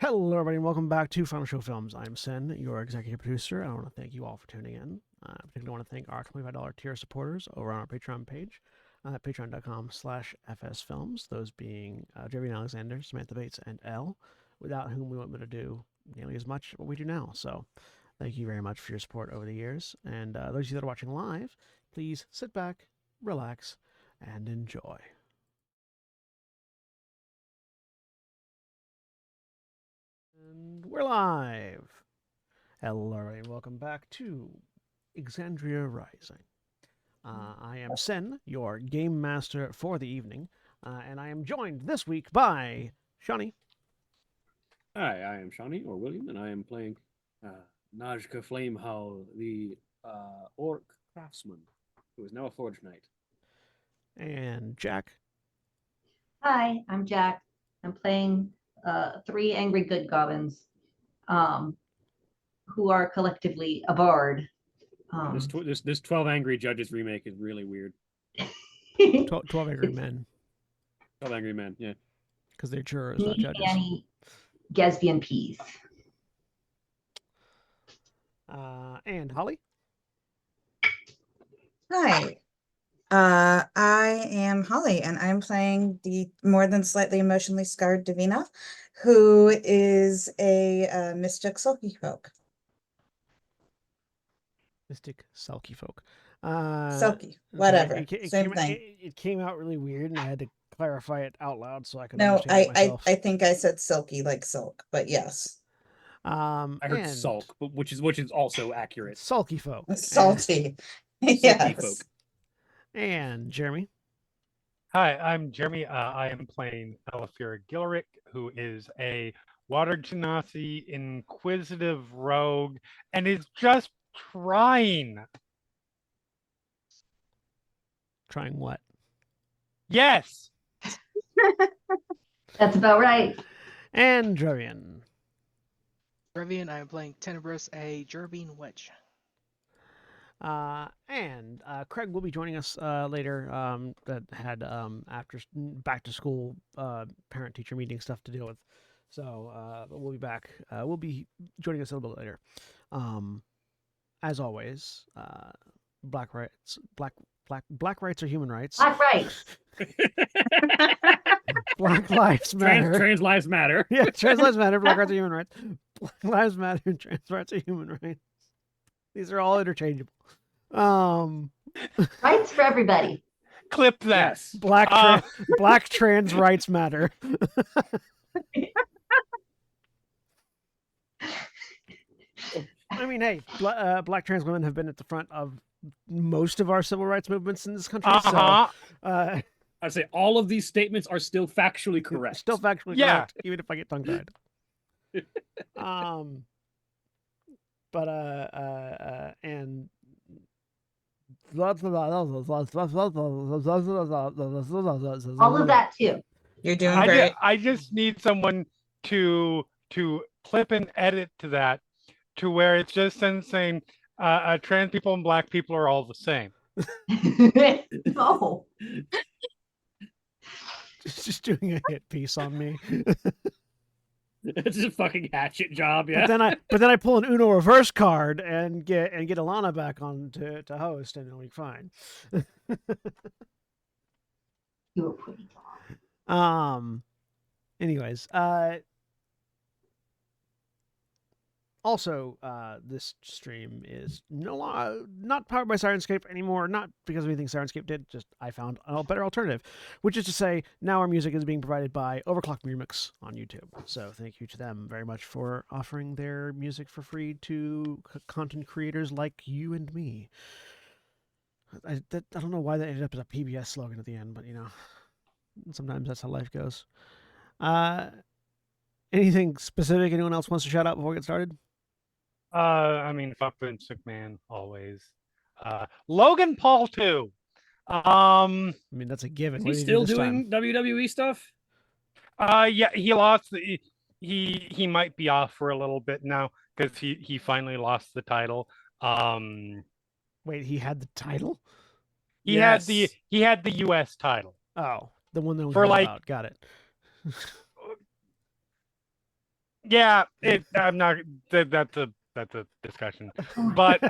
Hello, everybody, and welcome back to Final Show Films. I'm Sen, your executive producer. I want to thank you all for tuning in. I particularly want to thank our $25 tier supporters over on our Patreon page, patreon.com/fsfilms, those being Jeremy and Alexander, Samantha Bates, and Elle, without whom we wouldn't be able to do nearly as much what we do now. So thank you very much for your support over the years. And those of you that are watching live, please sit back, relax, and enjoy. And we're live. Hello, everybody. Welcome back to Exandria Rising. I am Sen, your game master for the evening, and I am joined this week by Shawnee. Hi, I am Shawnee, or William, and I am playing Najka Flamehowl, the orc craftsman, who is now a forge knight. And Jack. Hi, I'm Jack. I'm playing three angry good goblins, um, who are collectively a bard. This 12 Angry Judges remake is really weird. 12 Angry Men. 12 Angry Men, yeah. Because they're jurors, not Me, judges. Annie, Gatsby, and Peas. And Holly. Hi, I am Holly, and I'm playing the more than slightly emotionally scarred Davina, who is a mystic sulky folk. Mystic Selkie folk. Sulky, whatever, same thing. It came out really weird, and I had to clarify it out loud so I could No, understand it myself. I think I said silky like silk, but yes. I heard sulk, but which is also accurate. Sulky folk. Salty. Sulky Yes. folk. And Jeremy. Hi, I'm Jeremy. I am playing Elafira Gilrick, who is a water genasi inquisitive rogue and is just trying. Trying what? Yes. That's about right. And Drevian. Drevian, I am playing Tenebris, a Gerbine Witch. And Craig will be joining us later. That had after back to school parent teacher meeting stuff to deal with. So we'll be back. We'll be joining us a little bit later. As always, black rights are human rights. Black rights. Black lives matter. Trans lives matter. Yeah, trans lives matter. Black rights are human rights. Black lives matter. And trans rights are human rights. These are all interchangeable. Rights for everybody. Clip that. Yes. Black trans rights matter. I mean, hey, black trans women have been at the front of most of our civil rights movements in this country. So, I'd say all of these statements are still factually correct. Still factually correct, even if I get tongue tied. And all of that too. You're doing great. I just need someone to clip and edit to that, to where it's just saying trans people and black people are all the same. No. just doing a hit piece on me. It's a fucking hatchet job, yeah. But then I pull an Uno reverse card and get Alana back on to host, and it'll be fine. You were pretty dog. Anyways, also, this stream is not powered by Sirenscape anymore. Not because of anything Sirenscape did, just I found a better alternative, which is to say, now our music is being provided by Overclock Remix on YouTube. So thank you to them very much for offering their music for free to content creators like you and me. I don't know why that ended up as a PBS slogan at the end, but you know, sometimes that's how life goes. Anything specific anyone else wants to shout out before we get started? I mean, fuck Vince McMahon always. Logan Paul too. I mean, that's a given. Is he still doing WWE stuff? Yeah, he lost. He might be off for a little bit now because he finally lost the title. Wait, he had the title? He had the U.S. title. Oh, the one that was for like about. Got it. Yeah, I'm not. That's a discussion, Oh, but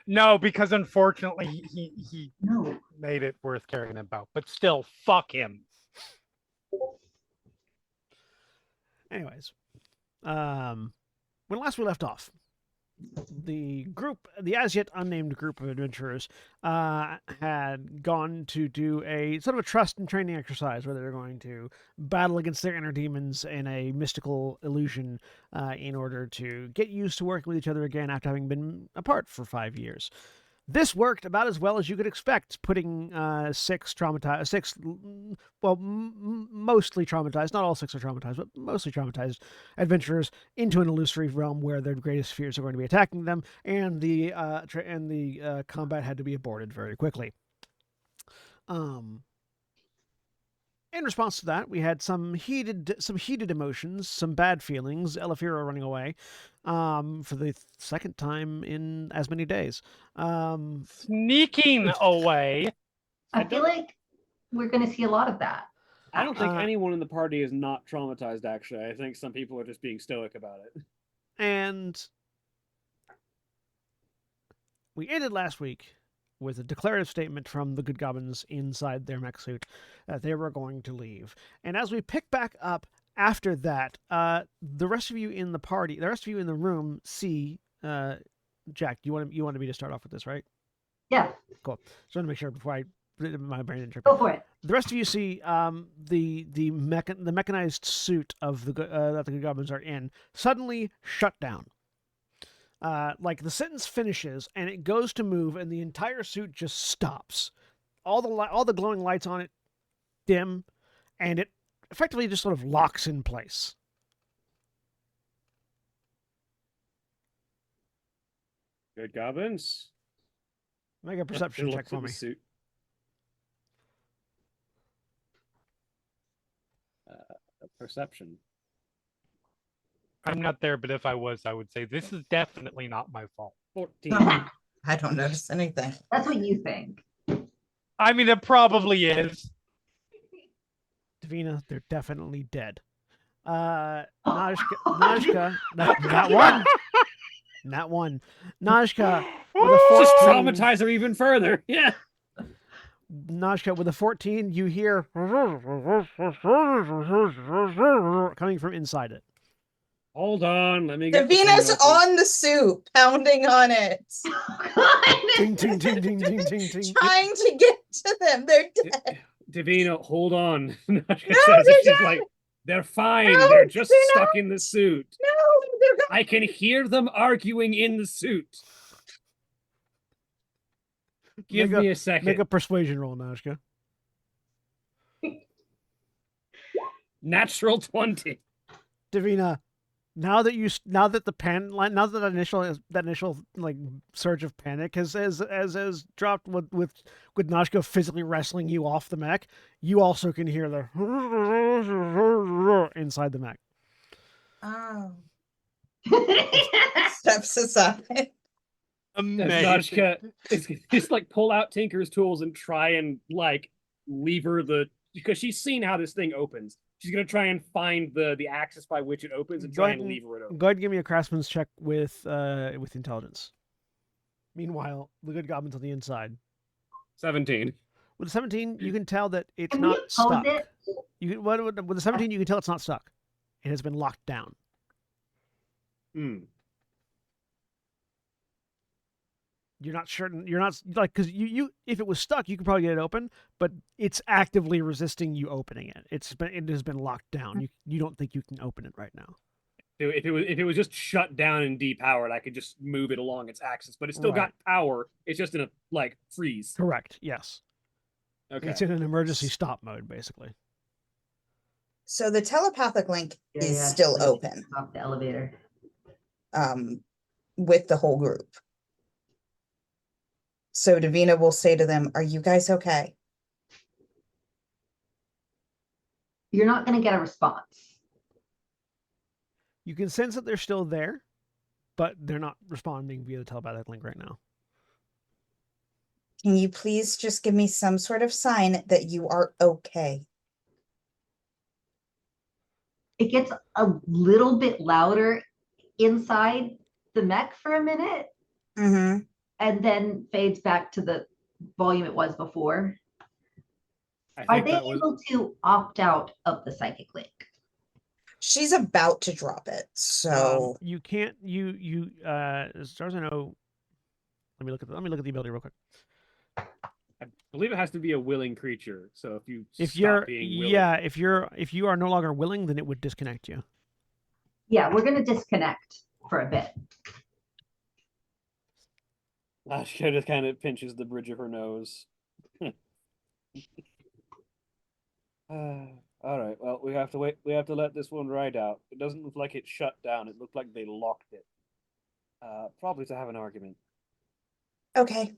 no, because unfortunately he no. made it worth caring about. But still, fuck him. Anyways, when last we left off, the as yet unnamed group of adventurers, had gone to do a sort of a trust and training exercise where they're going to battle against their inner demons in a mystical illusion, in order to get used to working with each other again after having been apart for 5 years. This worked about as well as you could expect, putting six, well, mostly traumatized, not all six are traumatized, but mostly traumatized adventurers into an illusory realm where their greatest fears are going to be attacking them, and the combat had to be aborted very quickly. In response to that, we had some heated emotions, some bad feelings. Elefira running away, for the second time in as many days. Sneaking away. I feel like we're going to see a lot of that. I don't think Uh, anyone in the party is not traumatized, actually. I think some people are just being stoic about it. And we ended last week with a declarative statement from the good goblins inside their mech suit that they were going to leave. And as we pick back up after that, the rest of you in the party, the rest of you in the room, see, Jack. You wanted me to start off with this, right? Yeah, Cool. Just want to make sure before my brain didn't trip. go for it. The rest of you see, the mechanized suit of that the good goblins are in suddenly shut down. Like the sentence finishes and it goes to move, and the entire suit just stops. All the glowing lights on it dim, and it effectively just sort of locks in place. Good goblins. Make a perception Look check for the me. suit. Perception. I'm not there, but if I was, I would say this is definitely not my fault. 14. I don't notice anything. That's what you think. I mean, it probably is. Davina, they're definitely dead. Najka, not one. Najka with a Just 14. traumatize her even further. Yeah. Najka with a 14, you hear coming from inside it. Hold on. Let me get Davina's the thing open. on the soup, pounding on it, Ting, ting, ting, ting, ting, ting, ting. trying to get to them. They're dead. Davina, hold on. Nashka No, says they're it. She's dead. like, they're fine. No, they're just they're stuck not. in the suit. No, they're gone. I can hear them arguing in the suit. Give me a second. Make a persuasion roll, Najka. Natural 20. Davina, now that that initial like surge of panic has dropped with Najka physically wrestling you off the mech, you also can hear the inside the mech. Oh. Steps aside. Amazing. Najka is like pull out Tinker's tools and try and like lever because she's seen how this thing opens. She's gonna try and find the axis by which it opens and try and lever it open. Go ahead and give me a craftsman's check with intelligence. Meanwhile, the good goblin's on the inside. 17. With a 17, you can tell that it's Can we not oppose stuck. it? With a 17, you can tell it's not stuck. It has been locked down. You're not sure. You're not like because you if it was stuck, you could probably get it open, but it's actively resisting you opening it. It has been locked down. You don't think you can open it right now. If it was just shut down and depowered, I could just move it along its axis, but it's still got Right. power. It's just in a like freeze. Correct. Yes. Okay. It's in an emergency stop mode, basically. So the telepathic link Yeah, is yeah, still like, open, Stop the elevator. with the whole group. So Davina will say to them, "Are you guys okay?" You're not going to get a response. You can sense that they're still there, but they're not responding via the telepathic link right now. Can you please just give me some sort of sign that you are okay? it gets a little bit louder inside the mech for a minute Mm-hmm. and then fades back to the volume it was before. I Are think they that was able to opt out of the psychic link? She's about to drop it, so You can't. As far as I know, let me look at the ability real quick. I believe it has to be a willing creature. So if you If stop you're being willing, yeah, if you are no longer willing, then it would disconnect you. Yeah, we're gonna disconnect for a bit. Ashka just kind of pinches the bridge of her nose. All right. Well, we have to wait. We have to let this one ride out. It doesn't look like it shut down. It looked like they locked it. Probably to have an argument. okay.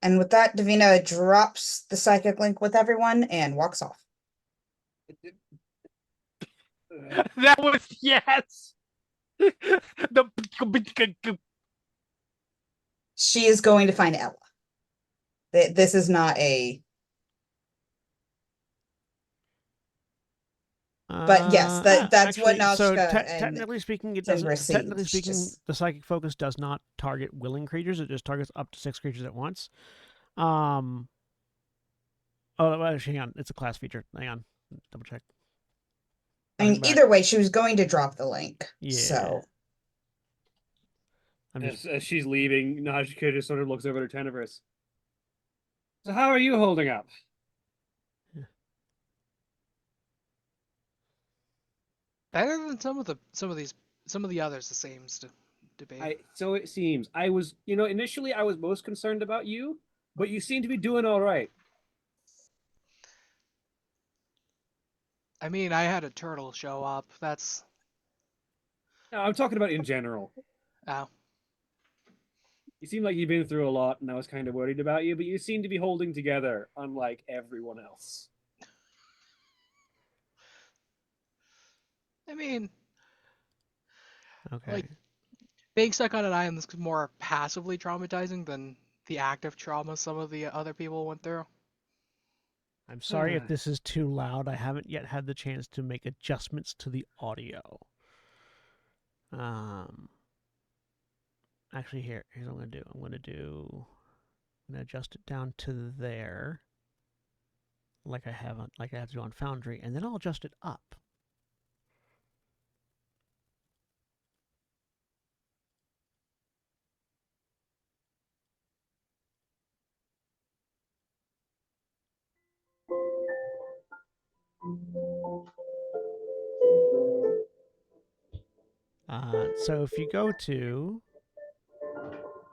And with that, Davina drops the psychic link with everyone and walks off. That was yes. The She is going to find Ella. This is not a. But yes, that's what So Nazca and technically speaking, it Timber doesn't. Technically Siege speaking, just- the psychic focus does not target willing creatures. It just targets up to 6 creatures at once. Oh, actually, hang on. It's a class feature. Hang on. Double check. I mean, Back. either way, she was going to drop the link. Yeah. So I'm just. As she's leaving, Najika just sort of looks over to Tenebris. So how are you holding up? Better than some of the others. It seems to be. So it seems. I was, initially I was most concerned about you, but you seem to be doing all right. I mean, I had a turtle show up. That's No, I'm talking about in general. oh. You seem like you've been through a lot, and I was kind of worried about you, but you seem to be holding together, unlike everyone else. I mean, Okay. like, being stuck on an island is more passively traumatizing than the active trauma some of the other people went through. I'm sorry if this is too loud. I haven't yet had the chance to make adjustments to the audio. Actually, here's what I'm gonna do. I'm gonna adjust it down to there, like I have to do on Foundry, and then I'll adjust it up. So if you go to,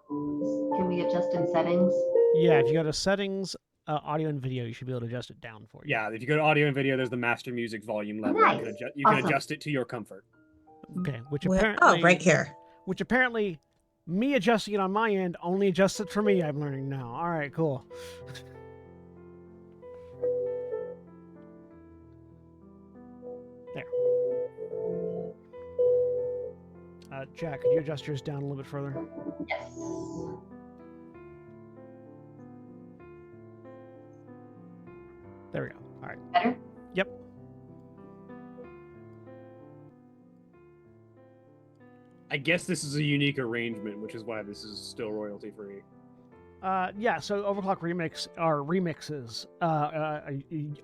Can we adjust in settings? if you go to settings, audio and video, you should be able to adjust it down for you. Yeah, if you go to audio and video, there's the master music volume level. Nice. You can Awesome. adjust it to your comfort. Okay, which where- apparently, right here. which apparently, me adjusting it on my end only adjusts it for me. I'm learning now. All right, cool. There. Jack, could you adjust yours down a little bit further? Yes. There we go. All right. Better? Yep. I guess this is a unique arrangement, which is why this is still royalty free. So Overclock remix are remixes,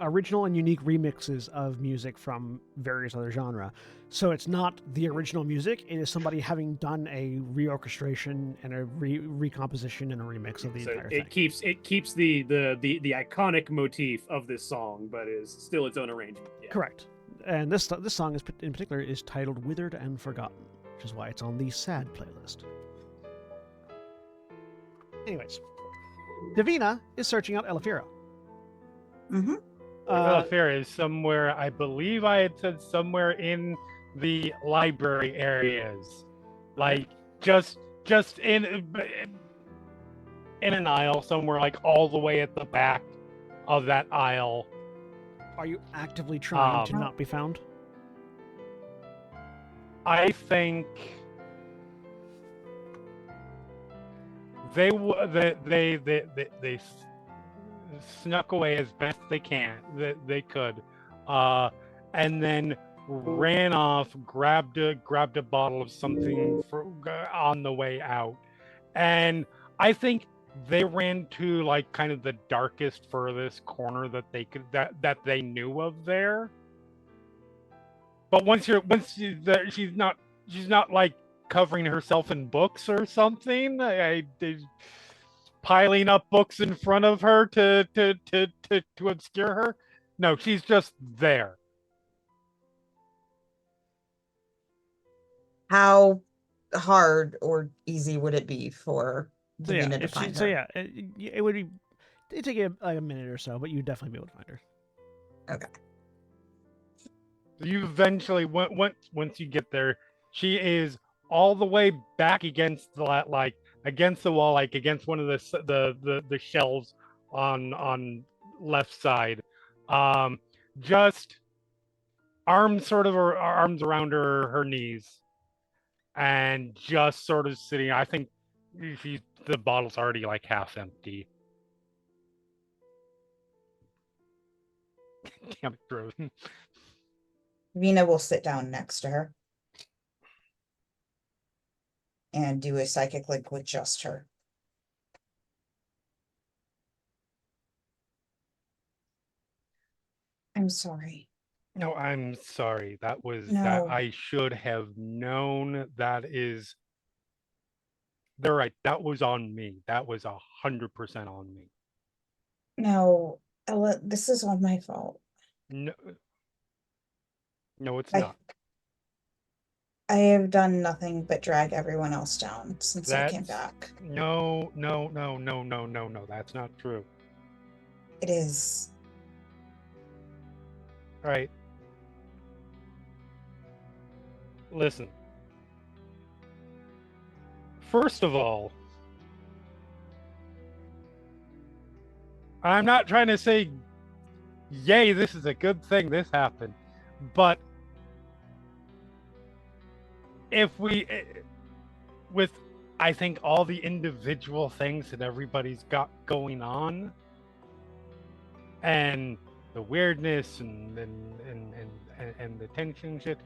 original and unique remixes of music from various other genre. So it's not the original music; it is somebody having done a reorchestration and a recomposition and a remix of the So entire it thing. keeps the iconic motif of this song, but is still its own arrangement. Yeah. Correct. And this song is in particular is titled "Withered and Forgotten," which is why it's on the sad playlist. Anyways, Davina is searching out Elefira. Mm-hmm. Elefira is somewhere. I believe I had said somewhere in the library areas, like just in an aisle somewhere, like all the way at the back of that aisle. Are you actively trying to Um, not be found? I think they snuck away as best they could, and then ran off, grabbed a bottle of something on the way out, and I think they ran to like kind of the darkest, furthest corner that they could that they knew of there. But she's not like covering herself in books or something. Piling up books in front of her to obscure her. No, she's just there. How hard or easy would it be for So yeah, Davina to if she, find so her? yeah, it would be. It'd take you like a minute or so, but you'd definitely be able to find her. Okay. You eventually, once you get there, she is all the way back against against the wall, like against one of the shelves on left side, just arms arms around her knees, and just sort of sitting. I think the bottle's already like half empty. Damn it, Drozen. Davina will sit down next to her and do a psychic link with just her. I'm sorry. No, I'm sorry. That No. I should have known. They're right. That was on me. That was 100% on me. No, Ella, this is all my fault. No, no, it's I not. I have done nothing but drag everyone else down since I came That's back. no. That's not true. It is. All right. Listen. First of all, I'm not trying to say, yay, this is a good thing this happened. But if we, with, I think, all the individual things that everybody's got going on, and the weirdness and the tension shit,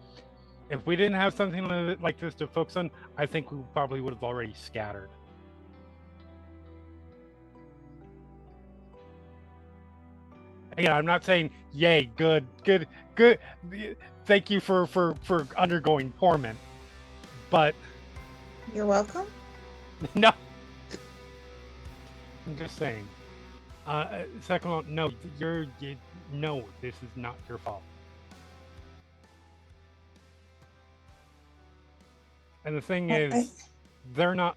if we didn't have something like this to focus on, I think we probably would have already scattered. Again, I'm not saying yay, good. Thank you for undergoing torment, but You're welcome. no, I'm just saying. Second one, no, no, this is not your fault. And the thing is, they're not.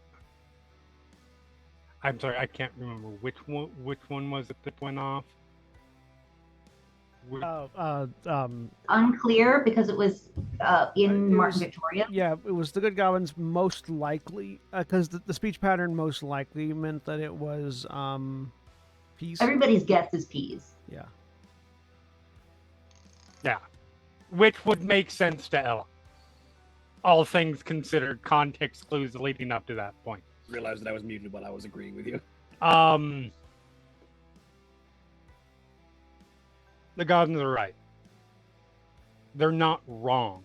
I'm sorry, I can't remember which one was it that went off. Unclear because it was in It Martin was- Victoria. Yeah, it was the good goblins most likely, because the speech pattern most likely meant that it was peace. Everybody's guess is peas. Yeah. Yeah, which would make sense to Ella. All things considered, context clues leading up to that point. Realized that I was muted while I was agreeing with you. The goblins are right. They're not wrong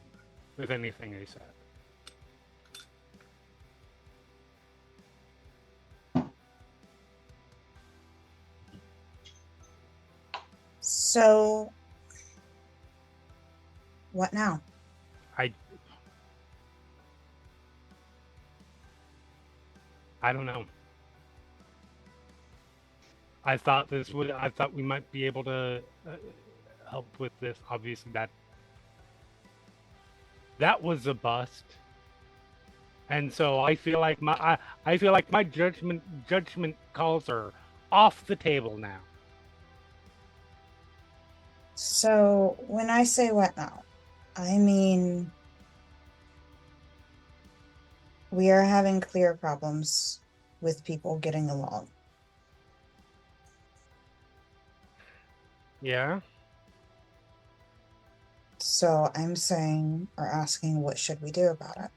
with anything they said. So, what now? I don't know. I thought we might be able to help with this. Obviously, that was a bust, and so I feel like my judgment calls are off the table now. So, when I say what now, I mean we are having clear problems with people getting along. Yeah. So I'm saying or asking, what should we do about it?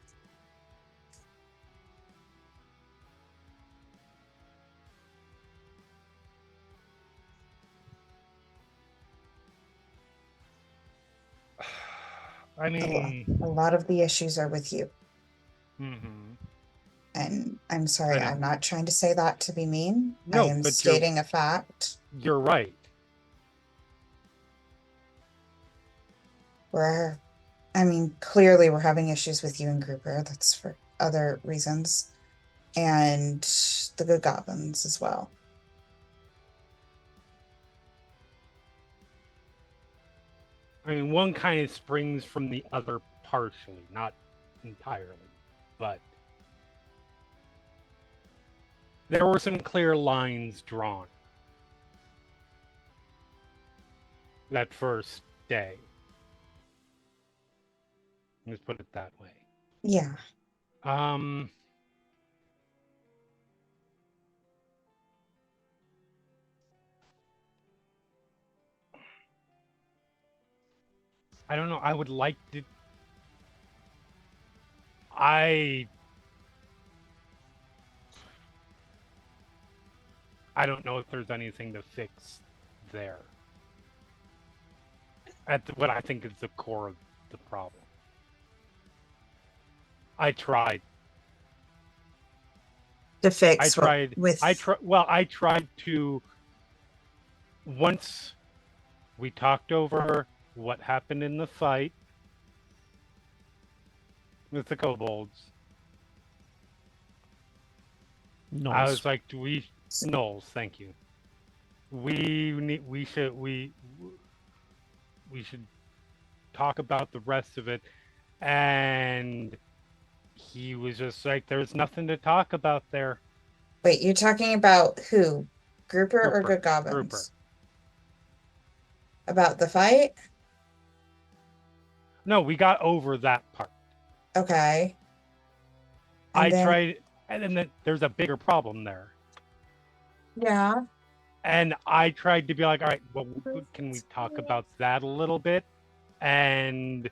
I mean, A lot of the issues are with you. mhm. And I'm sorry, know. I'm not trying to say that to be mean. I No, am but stating a fact. you're right. I mean, clearly we're having issues with you and Grouper. That's for other reasons. And the Good Goblins as well. I mean, one kind of springs from the other partially, not entirely, but there were some clear lines drawn that first day. Let's put it that way. Yeah. I don't know. I would like to. I don't know if there's anything to fix there. What I think is the core of the problem. I tried. To fix I tried. with I tried to. Once we talked over what happened in the fight with the kobolds, I was like, "Do we Knowles? Thank you. We should talk about the rest of it." And he was just like, "There's nothing to talk about there." Wait, you're talking about who? Grouper or Grouper, Good Goblins? About the fight? No, we got over that part. Okay. I tried, and then there's a bigger problem there. Yeah. And I tried to be like, all right, well, can we talk about that a little bit? And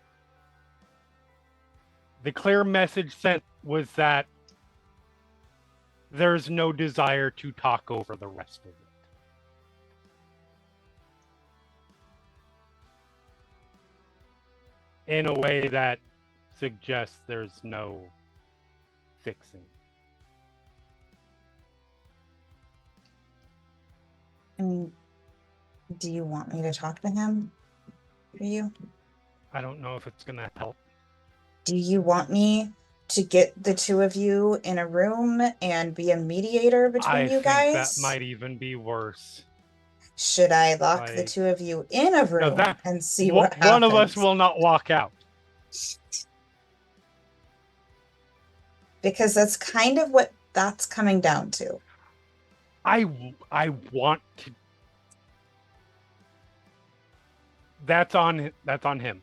the clear message sent was that there's no desire to talk over the rest of it. In a way that suggests there's no fixing. I mean, do you want me to talk to him for you? I don't know if it's going to help. Do you want me to get the two of you in a room and be a mediator between you guys? I think that might even be worse. Should I lock the two of you in a room and see what happens? One of us will not walk out. Because that's kind of what that's coming down to. I want to. That's on him.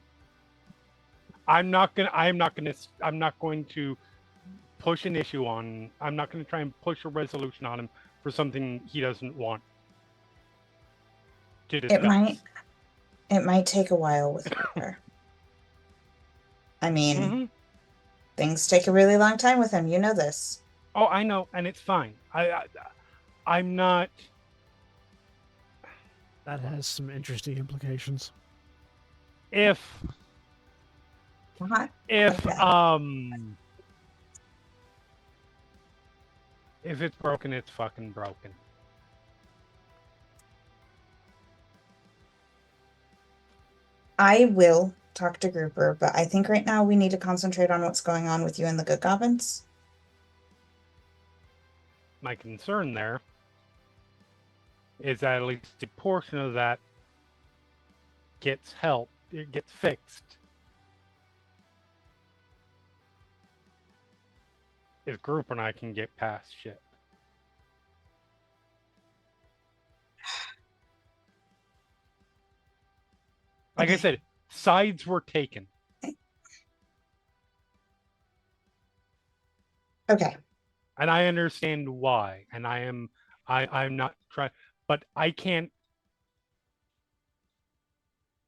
I'm not going to push an issue on. I'm not going to try and push a resolution on him for something he doesn't want to discuss. It might take a while with her. I mean, things take a really long time with him. You know this. Oh, I know, and it's fine. I'm not. That has some interesting implications. If it's broken, it's fucking broken. I will talk to Grouper, but I think right now we need to concentrate on what's going on with you and the Good Goblins. My concern there is that at least a portion of that gets help. It gets fixed. If Grouper and I can get past shit. Like I said, sides were taken. Okay. And I understand why. And I'm not trying, but I can't.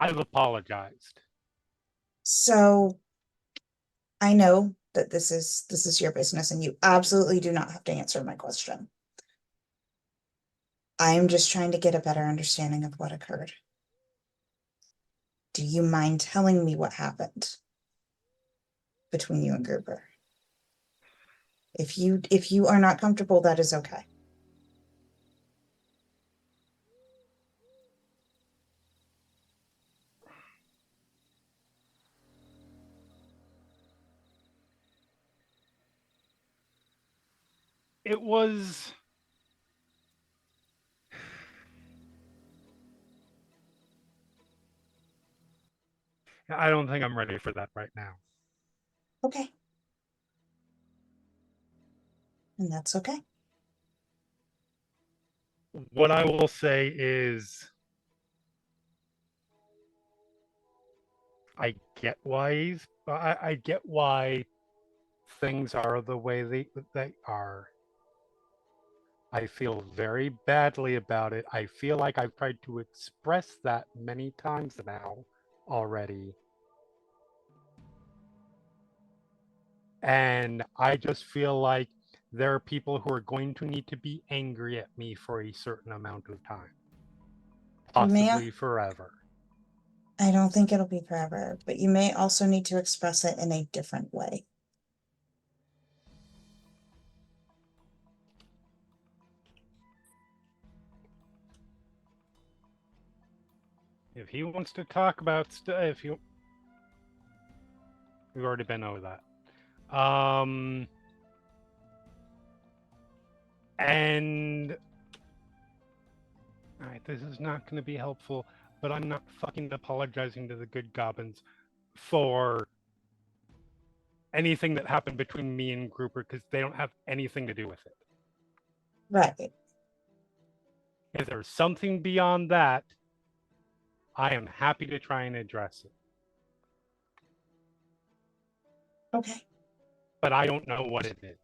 I've apologized. So I know that this is your business and you absolutely do not have to answer my question. I am just trying to get a better understanding of what occurred. Do you mind telling me what happened? between you and Gruber. If you are not comfortable, that is okay. It was. I don't think I'm ready for that right now. Okay. And that's okay. What I will say is, I get why I get why things are the way they are. I feel very badly about it. I feel like I've tried to express that many times now already. And I just feel like there are people who are going to need to be angry at me for a certain amount of time, possibly forever. I don't think it'll be forever, but you may also need to express it in a different way. If he wants to talk about stuff, we've already been over that. And all right, this is not going to be helpful, but I'm not fucking apologizing to the good goblins for anything that happened between me and Grouper because they don't have anything to do with it. Right. If there's something beyond that, I am happy to try and address it. Okay. But I don't know what it is.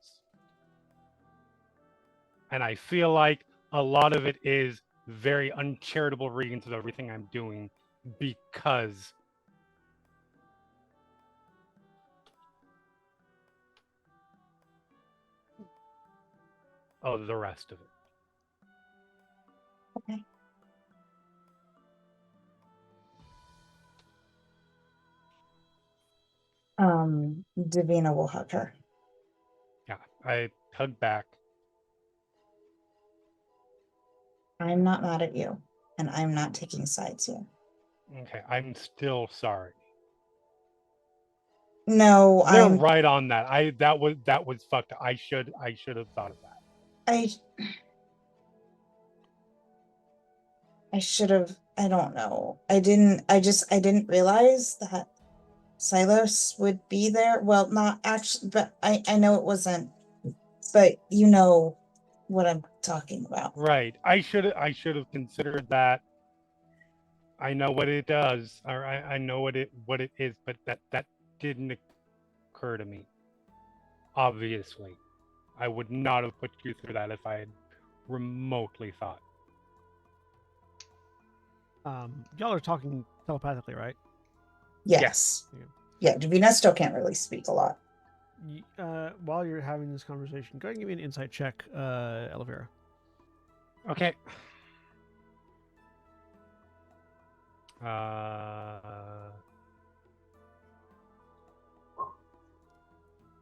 And I feel like a lot of it is very uncharitable readings of everything I'm doing because of the rest of it. Okay. Davina will hug her. Yeah, I hug back. I'm not mad at you, and I'm not taking sides here. Okay, I'm still sorry. No, They're I'm right on that. That was fucked up. I should have thought of that. I should have, I don't know. I didn't realize that Silos would be there. Well, not actually, but I know it wasn't, but you know what I'm talking about. Right. I should have considered that. I know what it does, or I know what it is, but that didn't occur to me. Obviously, I would not have put you through that if I had remotely thought. Y'all are talking telepathically, right? Yes. Yeah, Davina still can't really speak a lot. While you're having this conversation, go ahead and give me an insight check, Elvira. Okay.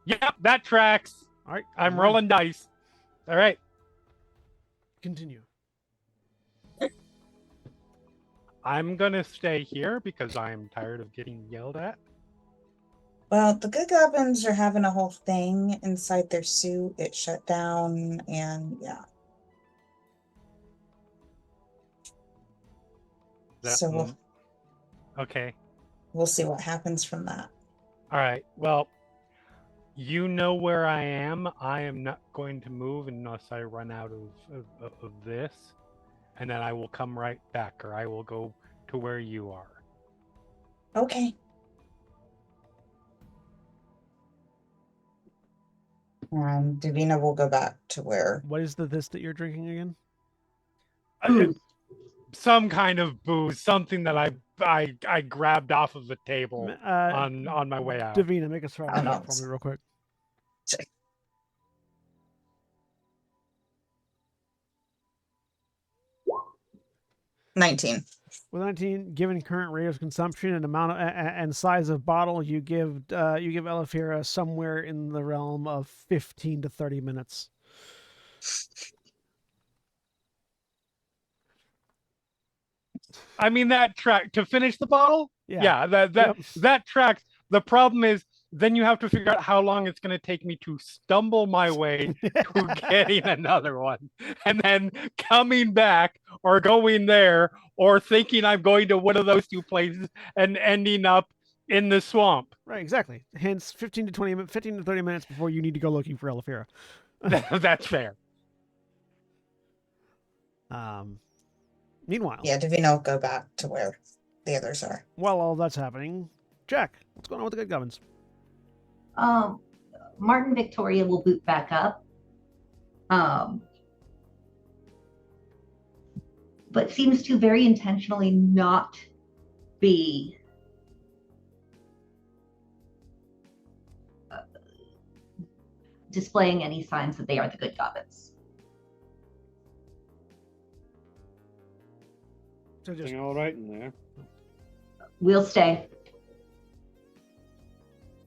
Yep, that tracks. All right. I'm never mind. rolling dice. All right. Continue. I'm gonna stay here because I'm tired of getting yelled at. Well, the good goblins are having a whole thing inside their suit. It shut down, and yeah. So Okay. we'll see what happens from that. All right. Well, you know where I am. I am not going to move unless I run out of this, and then I will come right back, or I will go to where you are. Okay. And Davina will go back to where. What is this that you're drinking again? Some kind of booze, something that I grabbed off of the table on my way out. Davina, make a survival Oh, check for me real quick. 19. With 19, given current rate of consumption and amount of, and size of bottle, you give Elefira somewhere in the realm of 15 to 30 minutes. I mean, that track to finish the bottle. Yeah. That tracks. The problem is then you have to figure out how long it's going to take me to stumble my way to getting another one, and then coming back or going there or thinking I'm going to one of those two places and ending up in the swamp. Right, exactly. Hence 15 to 30 minutes before you need to go looking for Elefira. That's fair. Meanwhile, Yeah, Davina will go back to where the others are. while all that's happening, Jack, what's going on with the good goblins? Martin Victoria will boot back up. But seems to very intentionally not be displaying any signs that they are the good goblins. So just Everything all right in there? We'll stay.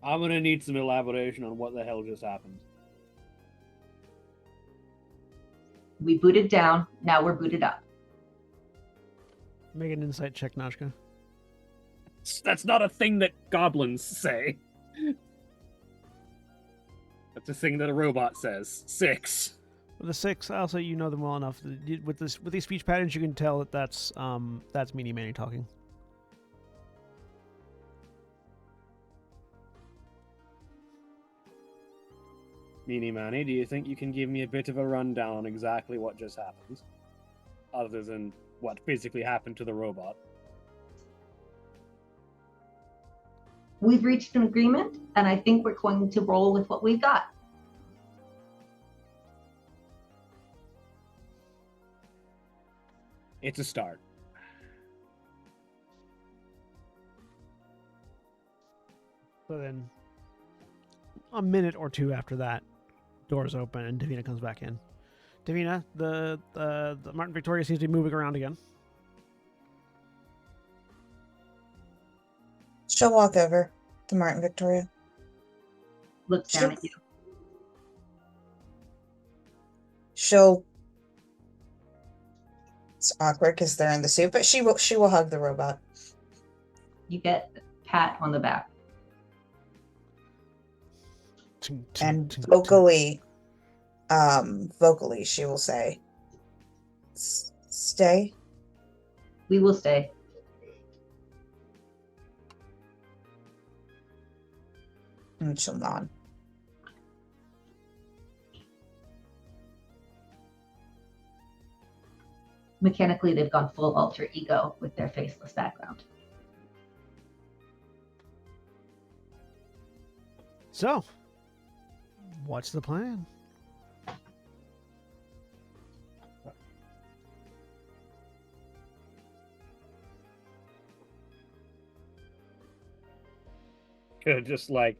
I'm gonna need some elaboration on what the hell just happened. We booted down. Now we're booted up. make an insight check, Nashka. That's not a thing that goblins say. That's a thing that a robot says. 6. With a 6, I'll say you know them well enough. With these speech patterns, you can tell that that's Meanie Manny talking. Meanie Manny, do you think you can give me a bit of a rundown on exactly what just happened? Other than what physically happened to the robot? We've reached an agreement, and I think we're going to roll with what we've got. It's a start. So then, a minute or two after that, doors open and Davina comes back in. Davina, the Martin Victoria seems to be moving around again. She'll walk over to Martin Victoria. Looks down at you. She'll. It's awkward because they're in the suit, but she will hug the robot. You get a pat on the back. And vocally she will say, "Stay." We will stay. And she'll nod. Mechanically, they've gone full alter ego with their faceless background. So, what's the plan? It just like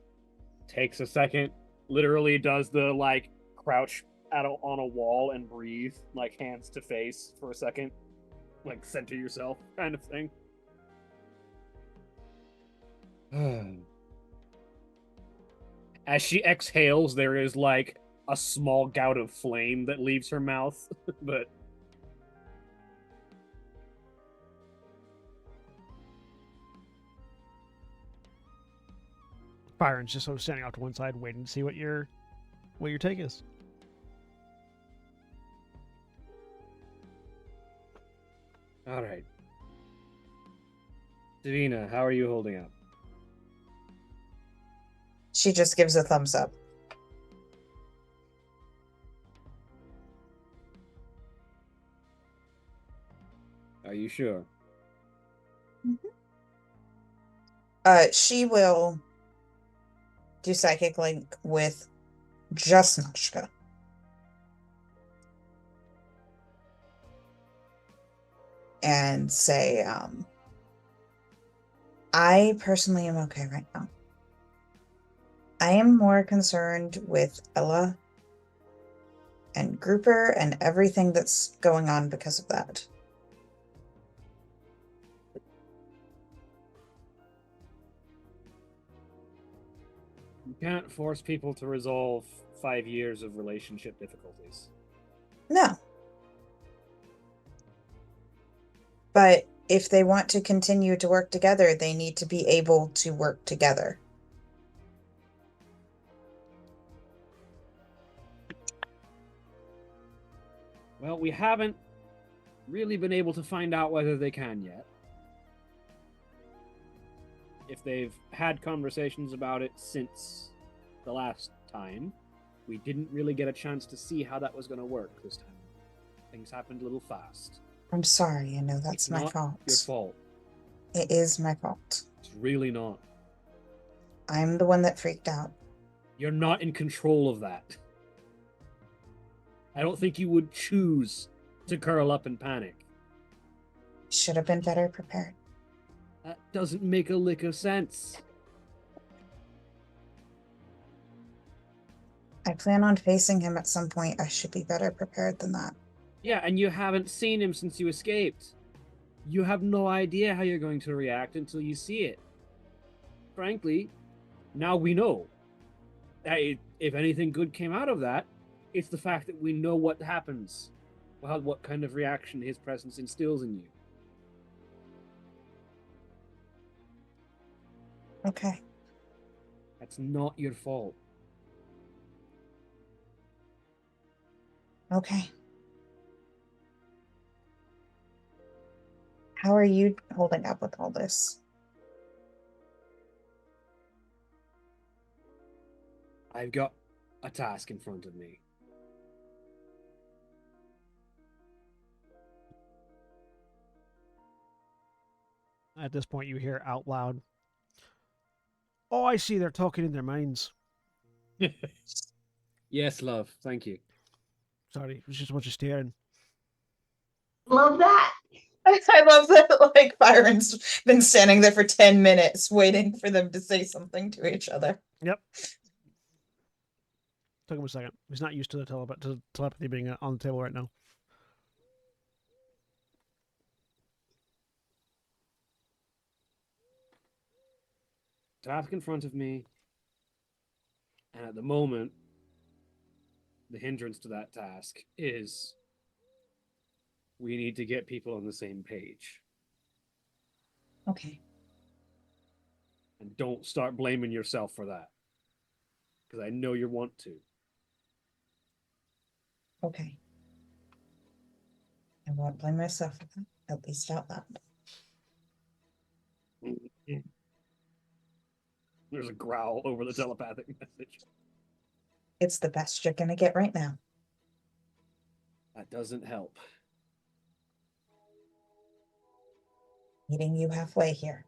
takes a second, literally does the like crouch on a wall and breathe, like hands to face for a second, like center yourself kind of thing. As she exhales, there is like a small gout of flame that leaves her mouth, but Byron's just sort of standing off to one side, waiting to see what your take is. all right. Davina, how are you holding up? She just gives a thumbs up. Are you sure? She will do psychic link with just Nashka. And say, I personally am okay right now. I am more concerned with Ella and Grouper and everything that's going on because of that. can't force people to resolve 5 years of relationship difficulties. No. But if they want to continue to work together, they need to be able to work together. Well, we haven't really been able to find out whether they can yet. If they've had conversations about it since the last time, we didn't really get a chance to see how that was going to work this time. Things happened a little fast. I'm sorry, I know that's It's my not fault. your fault. It is my fault. It's really not. I'm the one that freaked out. You're not in control of that. I don't think you would choose to curl up and panic. Should have been better prepared. That doesn't make a lick of sense. I plan on facing him at some point. I should be better prepared than that. Yeah, and you haven't seen him since you escaped. You have no idea how you're going to react until you see it. Frankly, now we know. If anything good came out of that, it's the fact that we know what happens. Well, what kind of reaction his presence instills in you. Okay. That's not your fault. Okay. How are you holding up with all this? I've got a task in front of me. At this point, you hear out loud, "Oh, I see. They're talking in their minds." Yes, love. Thank you. Sorry, it was just a bunch of staring. Love that. I love that, like, Byron's been standing there for 10 minutes waiting for them to say something to each other. Yep. Took him a second. He's not used to the telepathy being on the table right now. Task in front of me. And at the moment, the hindrance to that task is we need to get people on the same page. Okay. And don't start blaming yourself for that. Because I know you want to. Okay. I won't blame myself for that, at least out loud. There's a growl over the telepathic message. It's the best you're gonna get right now. That doesn't help. Meeting you halfway here.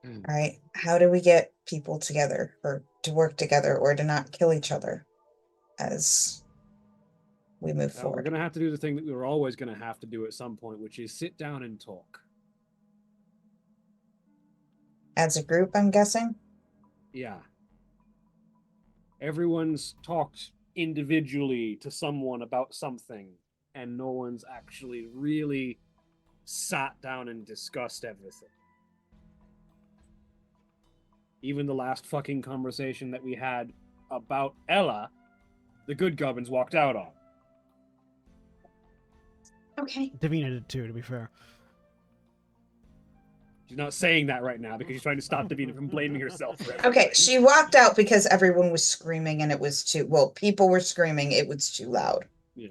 All right, how do we get people together or to work together or to not kill each other as we move We're forward? going to have to do the thing that we were always going to have to do at some point, which is sit down and talk. As a group, I'm guessing? Yeah. Everyone's talked individually to someone about something, and no one's actually really sat down and discussed everything. Even the last fucking conversation that we had about Ella, the good goblins walked out on. Okay. Davina did too, to be fair. She's not saying that right now because she's trying to stop Davina from blaming herself for everything. Okay, she walked out because everyone was screaming and it was too, well, people were screaming, it was too loud. Yeah.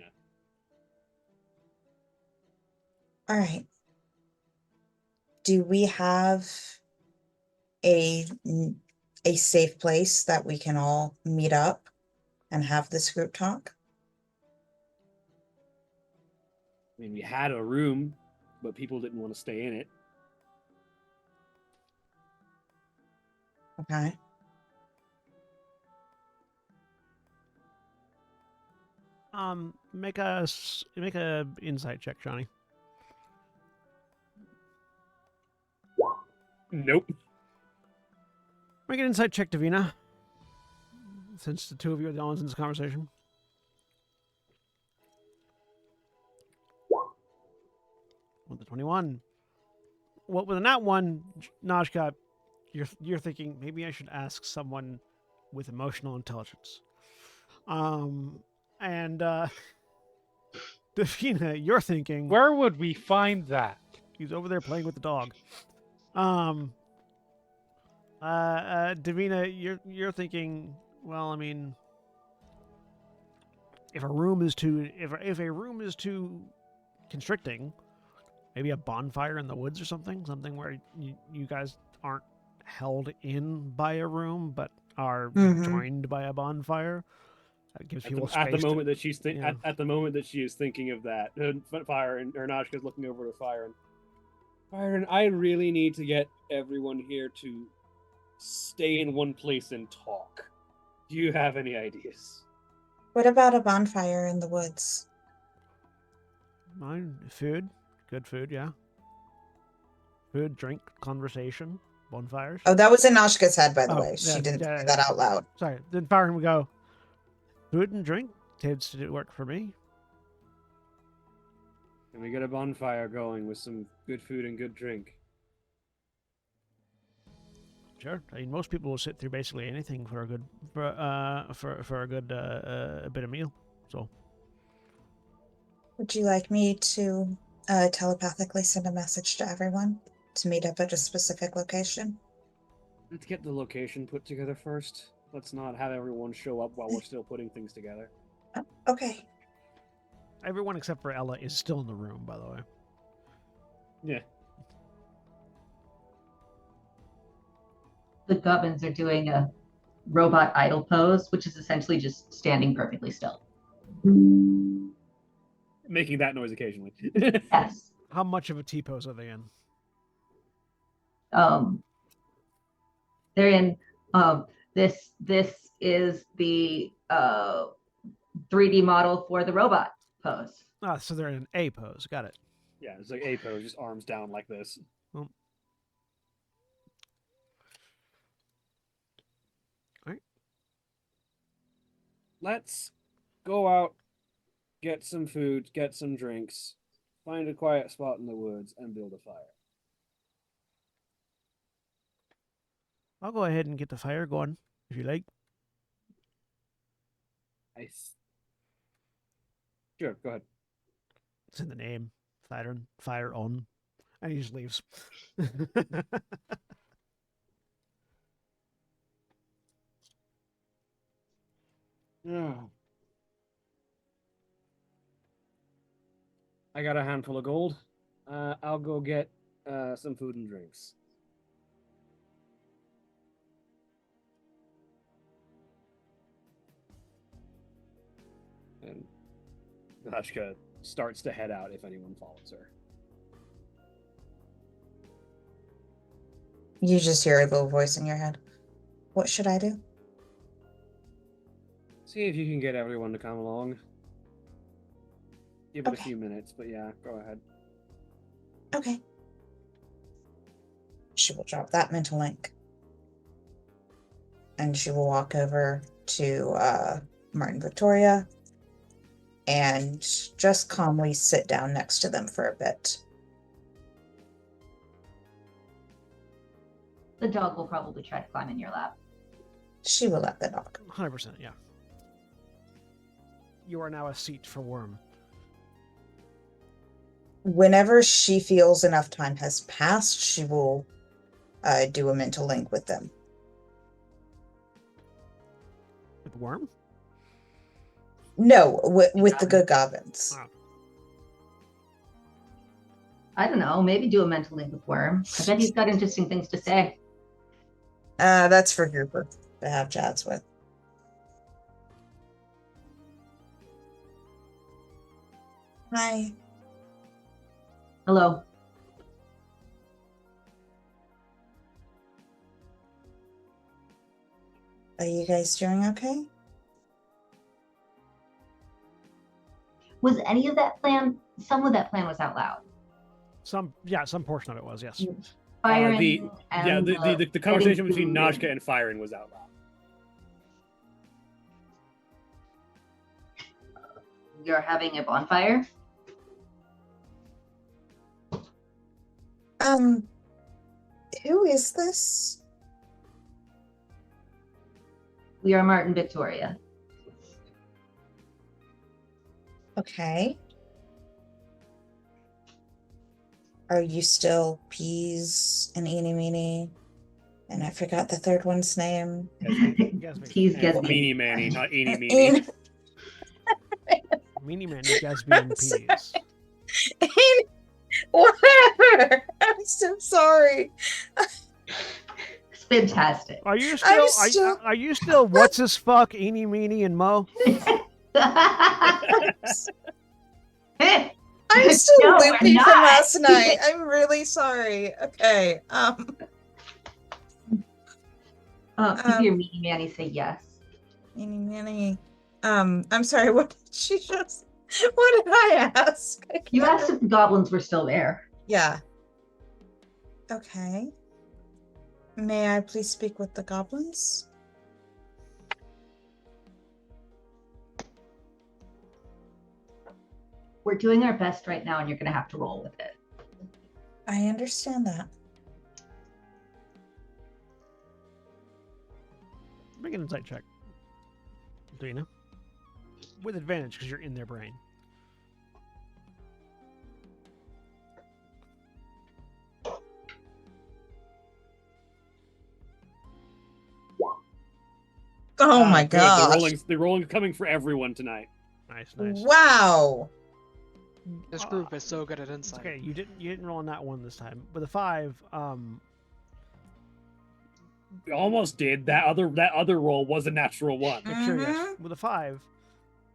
All right. Do we have a safe place that we can all meet up and have this group talk? I mean, we had a room, but people didn't want to stay in it. Okay. Make a insight check, Johnny. Nope. Make an insight check, Davina. Since the two of you are the only ones in this conversation. with the 21. What with that one, Najka, you're thinking maybe I should ask someone with emotional intelligence. And Davina, you're thinking Where would we find that? he's over there playing with the dog. Davina, you're thinking, well, I mean, if a room is too constricting, maybe a bonfire in the woods or something where you guys aren't held in by a room but are joined by a bonfire. That gives people space. At the moment that she's yeah. at the moment that she is thinking of that, Fire and Nashka's looking over to Fire and I really need to get everyone here to stay in one place and talk. Do you have any ideas? What about a bonfire in the woods? Mine food, good food, yeah. Food, drink, conversation, bonfires. Oh, that was in Ashka's head, by the Oh, way. She yeah, didn't yeah, say yeah. that out loud. Sorry, then Fire would go. Food and drink tends to work for me. Can we get a bonfire going with some good food and good drink? Sure. I mean, most people will sit through basically anything for a good for a good bit of meal. So Would you like me to telepathically send a message to everyone to meet up at a specific location? Let's get the location put together first. Let's not have everyone show up while we're still putting things together. Oh, okay. everyone except for Ella is still in the room, by the way. Yeah. The gubbins are doing a robot idle pose, which is essentially just standing perfectly still. Making that noise occasionally. Yes. How much of a T-pose are they in? They're in this is the 3D model for the robot pose. Ah, so they're in an A pose. Got it. Yeah, it's like A pose, just arms down like this. Well, all right. Let's go out, get some food, get some drinks, find a quiet spot in the woods, and build a fire. I'll go ahead and get the fire going, if you like. Sure, go ahead. It's in the name. Fire on. And he just leaves. Yeah. I got a handful of gold. I'll go get some food and drinks. And Nashka starts to head out if anyone follows her. You just hear a little voice in your head. What should I do? See if you can get everyone to come along. Give it a Okay. few minutes, but yeah, go ahead. Okay. She will drop that mental link. And she will walk over to Martin Victoria and just calmly sit down next to them for a bit. The dog will probably try to climb in your lap. She will let the dog. 100%, yeah. You are now a seat for Worm. Whenever she feels enough time has passed, she will do a mental link with them. With Worm? No, with the good goblins. Oh. I don't know. Maybe do a mental link with Worm. I bet he's got interesting things to say. That's for Grouper to have chats with. Hi. Hello. Are you guys doing okay? Was any of that plan? Some of that plan was out loud. Some portion of it was, yes. Firing The conversation between food Nashka and Firing was out loud. You're having a bonfire? Who is this? We are Martin Victoria. Okay. Are you still Peas and Eeny Meeny? And I forgot the third one's name. Gatsby. Peas It's Gatsby. Meanie Manny, not Eeny Meeny. Meanie Man, Gatsby, and Peas. Whatever. I'm so sorry. It's fantastic. Are you still? still- Are you still? What's his fuck? Eeny, Meeny, and Mo. I'm still No, we're loopy from not. last night. I'm really sorry. Okay. You hear Meanie Manny say yes. Eeny Meeny. I'm sorry, what did she just what did I ask? I You can't asked if the goblins were still there. Yeah. Okay. May I please speak with the goblins? We're doing our best right now, and you're going to have to roll with it. I understand that. Make an insight check. Do you know? With advantage because you're in their brain. Oh my Good. gosh. The rolling coming for everyone tonight. Nice, nice. Wow. This group is so good at insight. Okay, you didn't roll on that one this time. With a 5, We almost did. That other roll was a natural one. sure, yes. With a 5,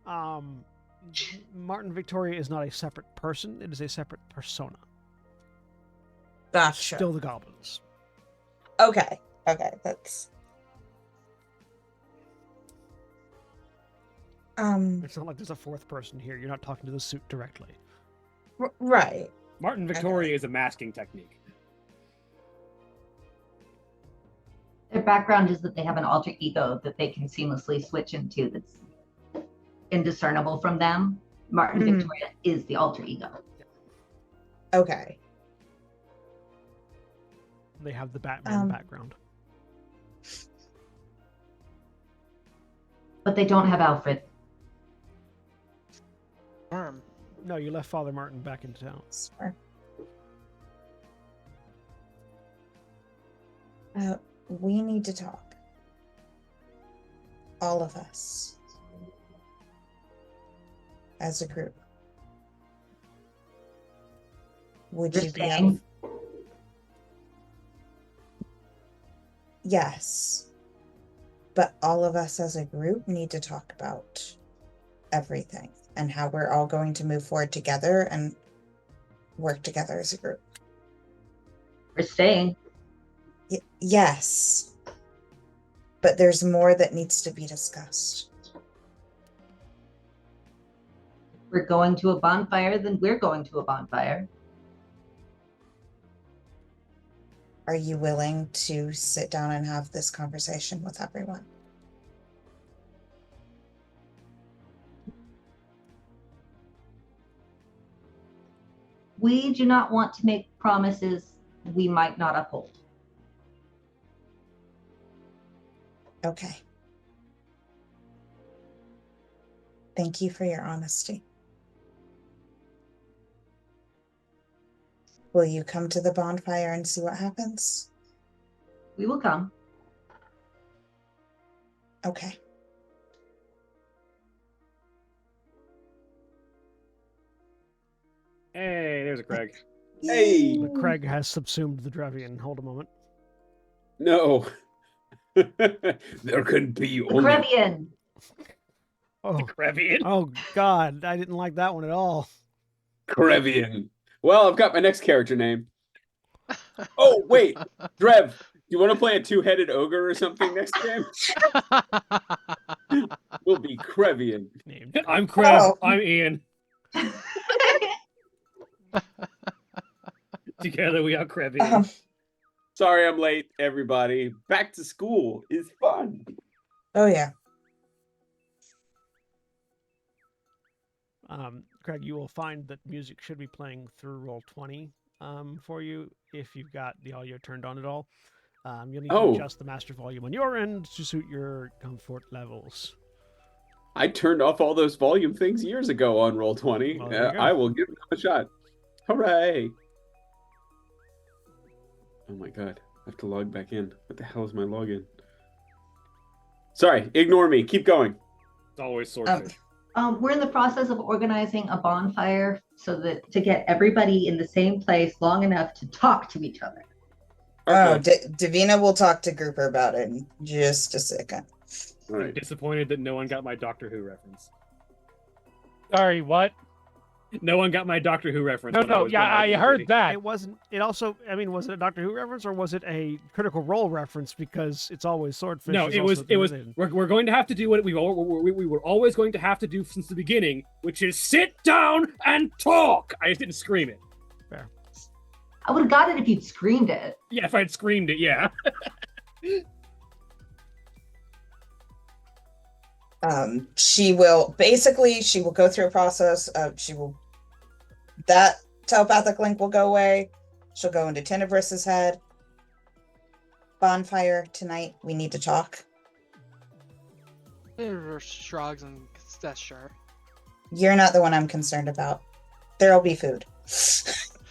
Martin Victoria is not a separate person. It is a separate persona. Gotcha. Still the goblins. Okay. Okay, that's It's not like there's a fourth person here. You're not talking to the suit directly. right. Martin Victoria is a masking technique. Their background is that they have an alter ego that they can seamlessly switch into that's indiscernible from them. Martin Mhm. Victoria is the alter ego. Okay. They have the Batman Um, background. But they don't have Alfred. Worm. No, you left Father Martin back into town. Sure. We need to talk. All of us. As a group. Would You're you be saying? Yes. But all of us as a group need to talk about everything and how we're all going to move forward together and work together as a group. We're staying. Yes. But there's more that needs to be discussed. We're going to a bonfire, then we're going to a bonfire. Are you willing to sit down and have this conversation with everyone? We do not want to make promises we might not uphold. Okay. Thank you for your honesty. Will you come to the bonfire and see what happens? We will come. Okay. Hey, there's a Craig. Hey. But Craig has subsumed the Drevian. Hold a moment. No. There can be The only Krevian. Oh, Krevian. oh God! I didn't like that one at all. Krevian. Well, I've got my next character name. Oh, wait. Drev, do you want to play a two-headed ogre or something next game? We'll be Krevian. Named. I'm Krev. Oh. I'm Ian. Together we are Krevian. Sorry I'm late, everybody. Back to school is fun. Oh yeah. Craig, you will find that music should be playing through Roll20 for you if you've got the audio turned on at all. You'll need to Oh. adjust the master volume on your end to suit your comfort levels. I turned off all those volume things years ago on Roll20. Well, there you go. I will give them a shot. Hooray! Oh my god. I have to log back in. What the hell is my login? Sorry, ignore me. Keep going. It's always swordfish. We're in the process of organizing a bonfire so that to get everybody in the same place long enough to talk to each other. Oh, Okay. Davina will talk to Grouper about it in just a second. All I'm right. disappointed that no one got my Doctor Who reference. Sorry, what? No one got my Doctor Who reference. No, when no, was yeah, done my I D&D. heard that. It wasn't. It also. I mean, was it a Doctor Who reference or was it a Critical Role reference? Because it's always swordfish. No, is it also was. It was. related. We're going to have to do what we were always going to have to do since the beginning, which is sit down and talk. I just didn't scream it. I would have got it if you'd screamed it. Yeah, if I'd screamed it, yeah. She will go through a process of that telepathic link will go away. She'll go into Tenebrus's head. Bonfire tonight. We need to talk. Shrugs and says sure. You're not the one I'm concerned about. There'll be food.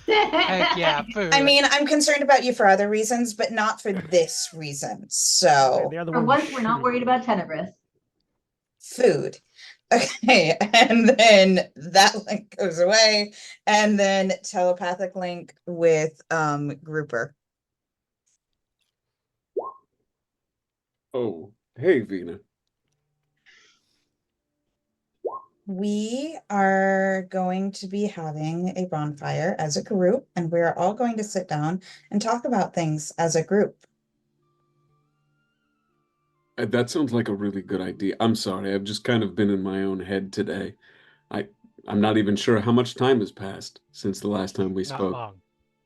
Heck yeah, food. I mean, I'm concerned about you for other reasons, but not for this reason. So, The other For one once, we're not worried about Tenebrous. food. Okay, and then that link goes away, and then telepathic link with Grouper. Oh, hey, Vina. We are going to be having a bonfire as a group, and we're all going to sit down and talk about things as a group. That sounds like a really good idea. I'm sorry, I've just kind of been in my own head today. I'm not even sure how much time has passed since the last time we Not spoke. long.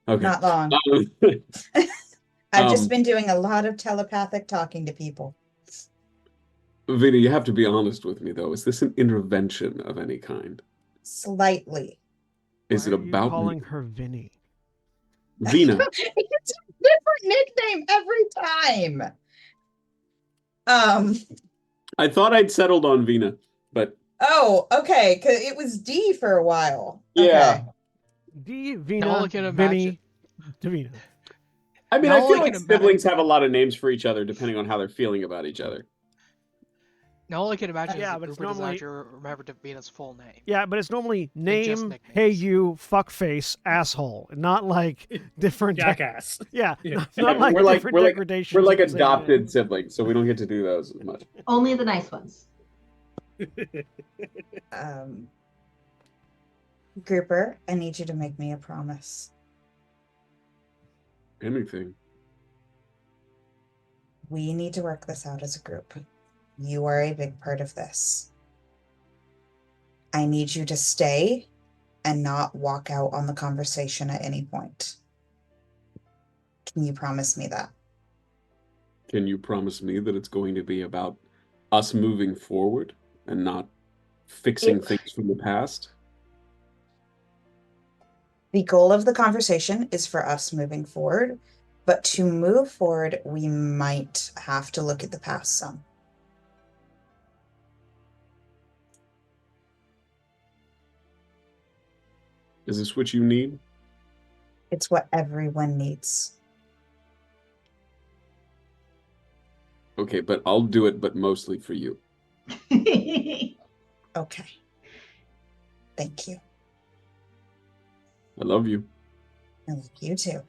Okay. Not long. I've just been doing a lot of telepathic talking to people. Vina, you have to be honest with me, though. Is this an intervention of any kind? Slightly. Is Why it are you about calling her Vinny? Vina? It's a different nickname every time. I thought I'd settled on Vina, but Oh, okay, because it was D for a while. yeah. Okay. D, Now Vina, I can Vinny, Davina. I mean, Now I all feel I like can imagine- siblings have a lot of names for each other depending on how they're feeling about each other. Now all I can imagine Yeah, is but that it's Grouper doesn't normally- actually remember Davina's full name. Yeah, but it's normally just name, nicknames. hey you, fuckface, asshole, not like different. Jackass. Yeah, Yeah. not like we're like different we're like degradations. we're like of the same name. adopted siblings, so we don't get to do those as much. Only the nice ones. Grouper, I need you to make me a promise. Anything. We need to work this out as a group. You are a big part of this. I need you to stay and not walk out on the conversation at any point. Can you promise me that? Can you promise me that it's going to be about us moving forward and not fixing things from the past? The goal of the conversation is for us moving forward, but to move forward, we might have to look at the past some. Is this what you need? It's what everyone needs. Okay, but I'll do it, but mostly for you. Okay. Thank you. I love you. I love you too.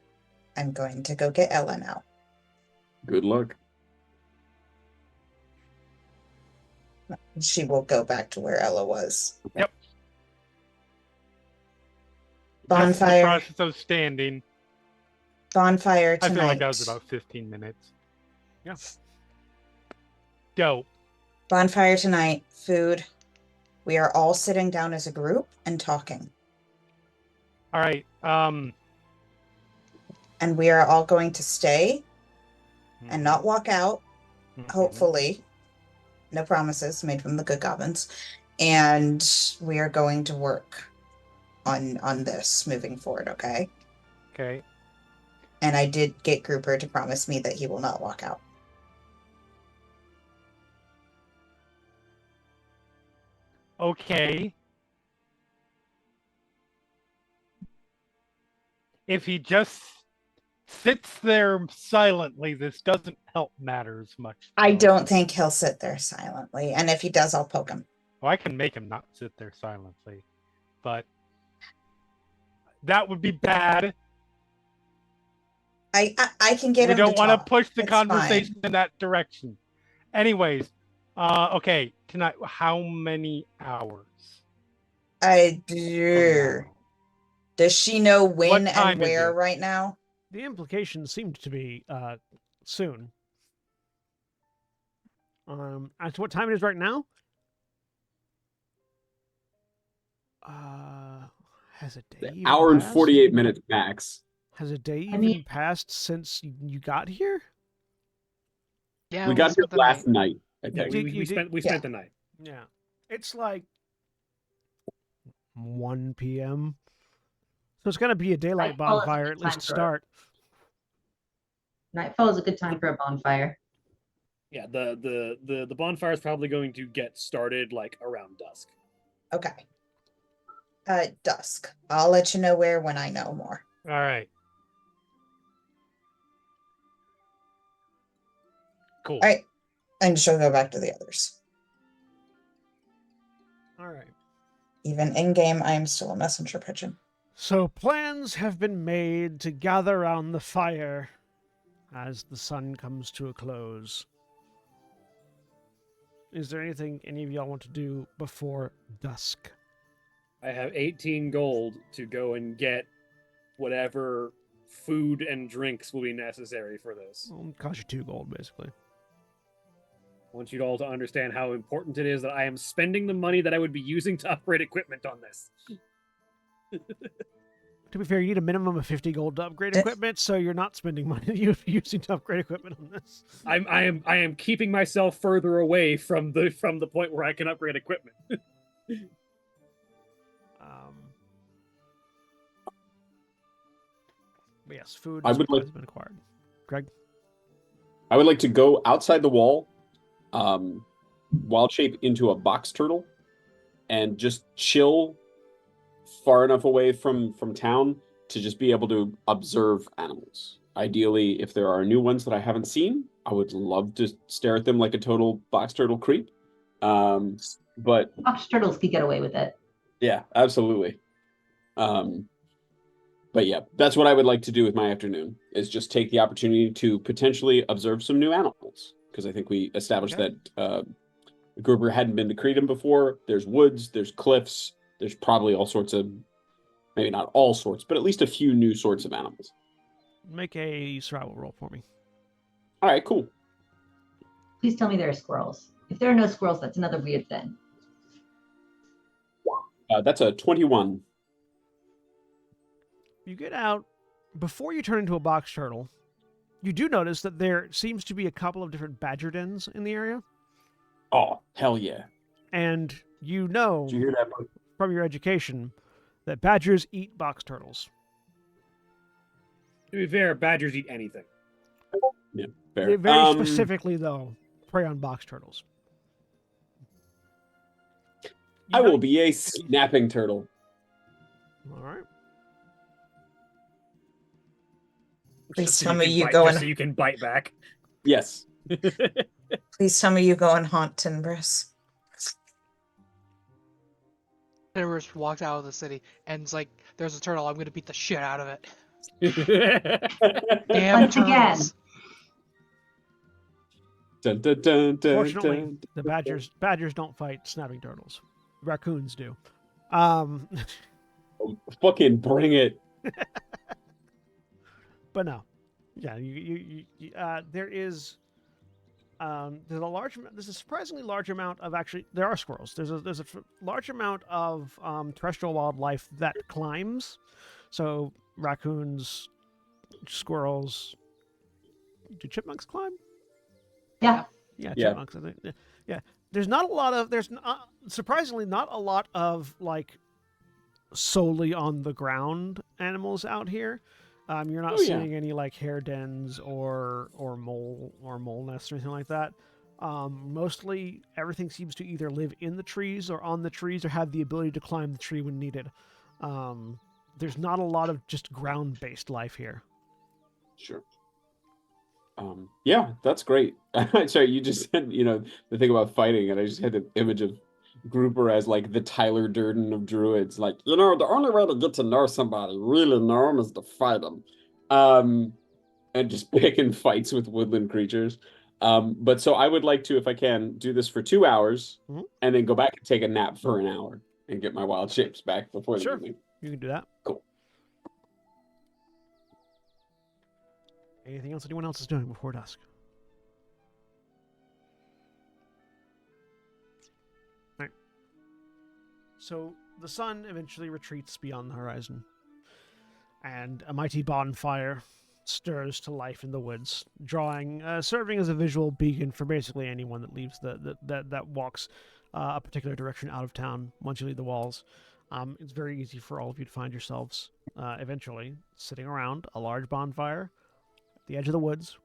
I'm going to go get Ella now. Good luck. She will go back to where Ella was. Yep. Just the Bonfire. process of standing. Bonfire I tonight. feel like that was about 15 minutes. Yeah. Dope. Bonfire tonight. Food. We are all sitting down as a group and talking. All right. And we are all going to stay and not walk out, Mhm. hopefully. No promises made from the good goblins. And we are going to work on this moving forward, okay? Okay. And I did get Grouper to promise me that he will not walk out. Okay. If he just sits there silently, this doesn't help matters much. I though. don't think he'll sit there silently. And if he does, I'll poke him. Well, I can make him not sit there silently, but that would be bad. I can get We him don't to want to talk. push the It's conversation fine. in that direction. Anyways, okay, tonight, how many hours? I from do. now? Does she know when time and is where it? right now? The implication seemed to be soon. As to what time it is right now? Has a day even Hour and passed? 48 minutes max. Has a day I even mean- passed since you got here? Yeah, We got here spent the last night. night, I Yeah, think. You did- we spent the night. Yeah. It's like 1 p.m. So it's gonna be a daylight Nightfall is a bonfire good at least time to for it. start. Nightfall is a good time for a bonfire. Yeah, the bonfire is probably going to get started like around dusk. Okay. Dusk. I'll let you know where when I know more. All right. Cool. All right. And she'll go back to the others. All right. Even in game, I am still a messenger pigeon. So plans have been made to gather around the fire as the sun comes to a close. Is there anything any of y'all want to do before dusk? I have 18 gold to go and get whatever food and drinks will be necessary for this. Well, it costs you 2 gold, basically. I want you all to understand how important it is that I am spending the money that I would be using to upgrade equipment on this. To be fair, you need a minimum of 50 gold to upgrade Eh. equipment, so you're not spending money you're using to upgrade equipment on this. I am keeping myself further away from the point where I can upgrade equipment. But yes, food I and would supplies like- have been acquired. Greg? I would like to go outside the wall, wild shape into a box turtle, and just chill far enough away from town to just be able to observe animals. Ideally, if there are new ones that I haven't seen, I would love to stare at them like a total box turtle creep. But Box turtles could get away with it. yeah, absolutely. But yeah, that's what I would like to do with my afternoon, is just take the opportunity to potentially observe some new animals. Because I think we established Okay. that Gruber hadn't been to Creedham before. There's woods, there's cliffs, there's probably all sorts of, maybe not all sorts, but at least a few new sorts of animals. Make a survival roll for me. All right, cool. Please tell me there are squirrels. If there are no squirrels, that's another weird thing. That's a 21. You get out, before you turn into a box turtle, you do notice that there seems to be a couple of different badger dens in the area. Oh, hell yeah. And you know Did you hear that, bud? from your education that badgers eat box turtles. To be fair, badgers eat anything. Fair. They very specifically, though, prey on box turtles. I will be a snapping turtle. All right. Please Just tell you me can you bite- go just and- so you can bite back. Yes. Please tell me you go and haunt Tinbris. Timbers walks out of the city and it's like, "There's a turtle. I'm gonna beat the shit out of it." Damn Once again. turtles. Dun, dun, dun, dun, Fortunately, dun, the dun, badgers don't fight snapping turtles. Raccoons do. dun. Fucking bring it. But no, yeah, there is there's a surprisingly large amount of there are squirrels. There's a large amount of terrestrial wildlife that climbs. So raccoons, squirrels. Do chipmunks climb? Yeah. Yeah, Yeah. chipmunks. I think. Yeah, there's not a lot of. There's surprisingly not a lot of like solely on the ground animals out here. You're not Oh, yeah. seeing any like hair dens or mole nests or anything like that. Mostly everything seems to either live in the trees or on the trees or have the ability to climb the tree when needed. There's not a lot of just ground-based life here. Sure. Yeah, that's great. Sorry, you just said, the thing about fighting, and I just had the image of Grouper as like the Tyler Durden of druids. Like, the only way to get to know somebody, really know them, is to fight them. And just picking fights with woodland creatures. But so I would like to, if I can, do this for 2 hours Mhm. and then go back and take a nap for an hour and get my wild shapes back before the Sure. evening. You can do that. Cool. Anything else anyone else is doing before dusk? All right. So the sun eventually retreats beyond the horizon, and a mighty bonfire stirs to life in the woods, serving as a visual beacon for basically anyone that leaves that walks a particular direction out of town. Once you leave the walls, it's very easy for all of you to find yourselves eventually sitting around a large bonfire at the edge of the woods,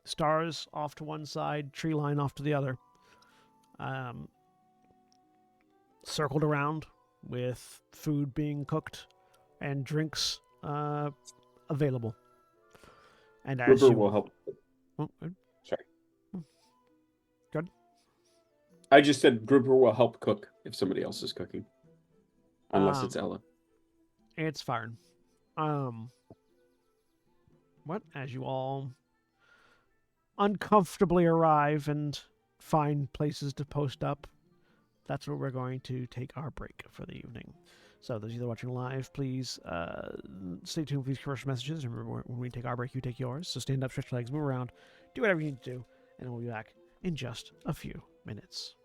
stars off to one side, tree line off to the other, circled around with food being cooked and drinks available. And as Grouper you will help. oh, Sorry. Good. I just said Grouper will help cook if somebody else is cooking. Unless it's Ella. It's fine. What? As you all uncomfortably arrive and find places to post up, that's where we're going to take our break for the evening. So those of you that are watching live, please stay tuned for these commercial messages. Remember, when we take our break, you take yours. So stand up, stretch your legs, move around, do whatever you need to do, and we'll be back in just a few minutes.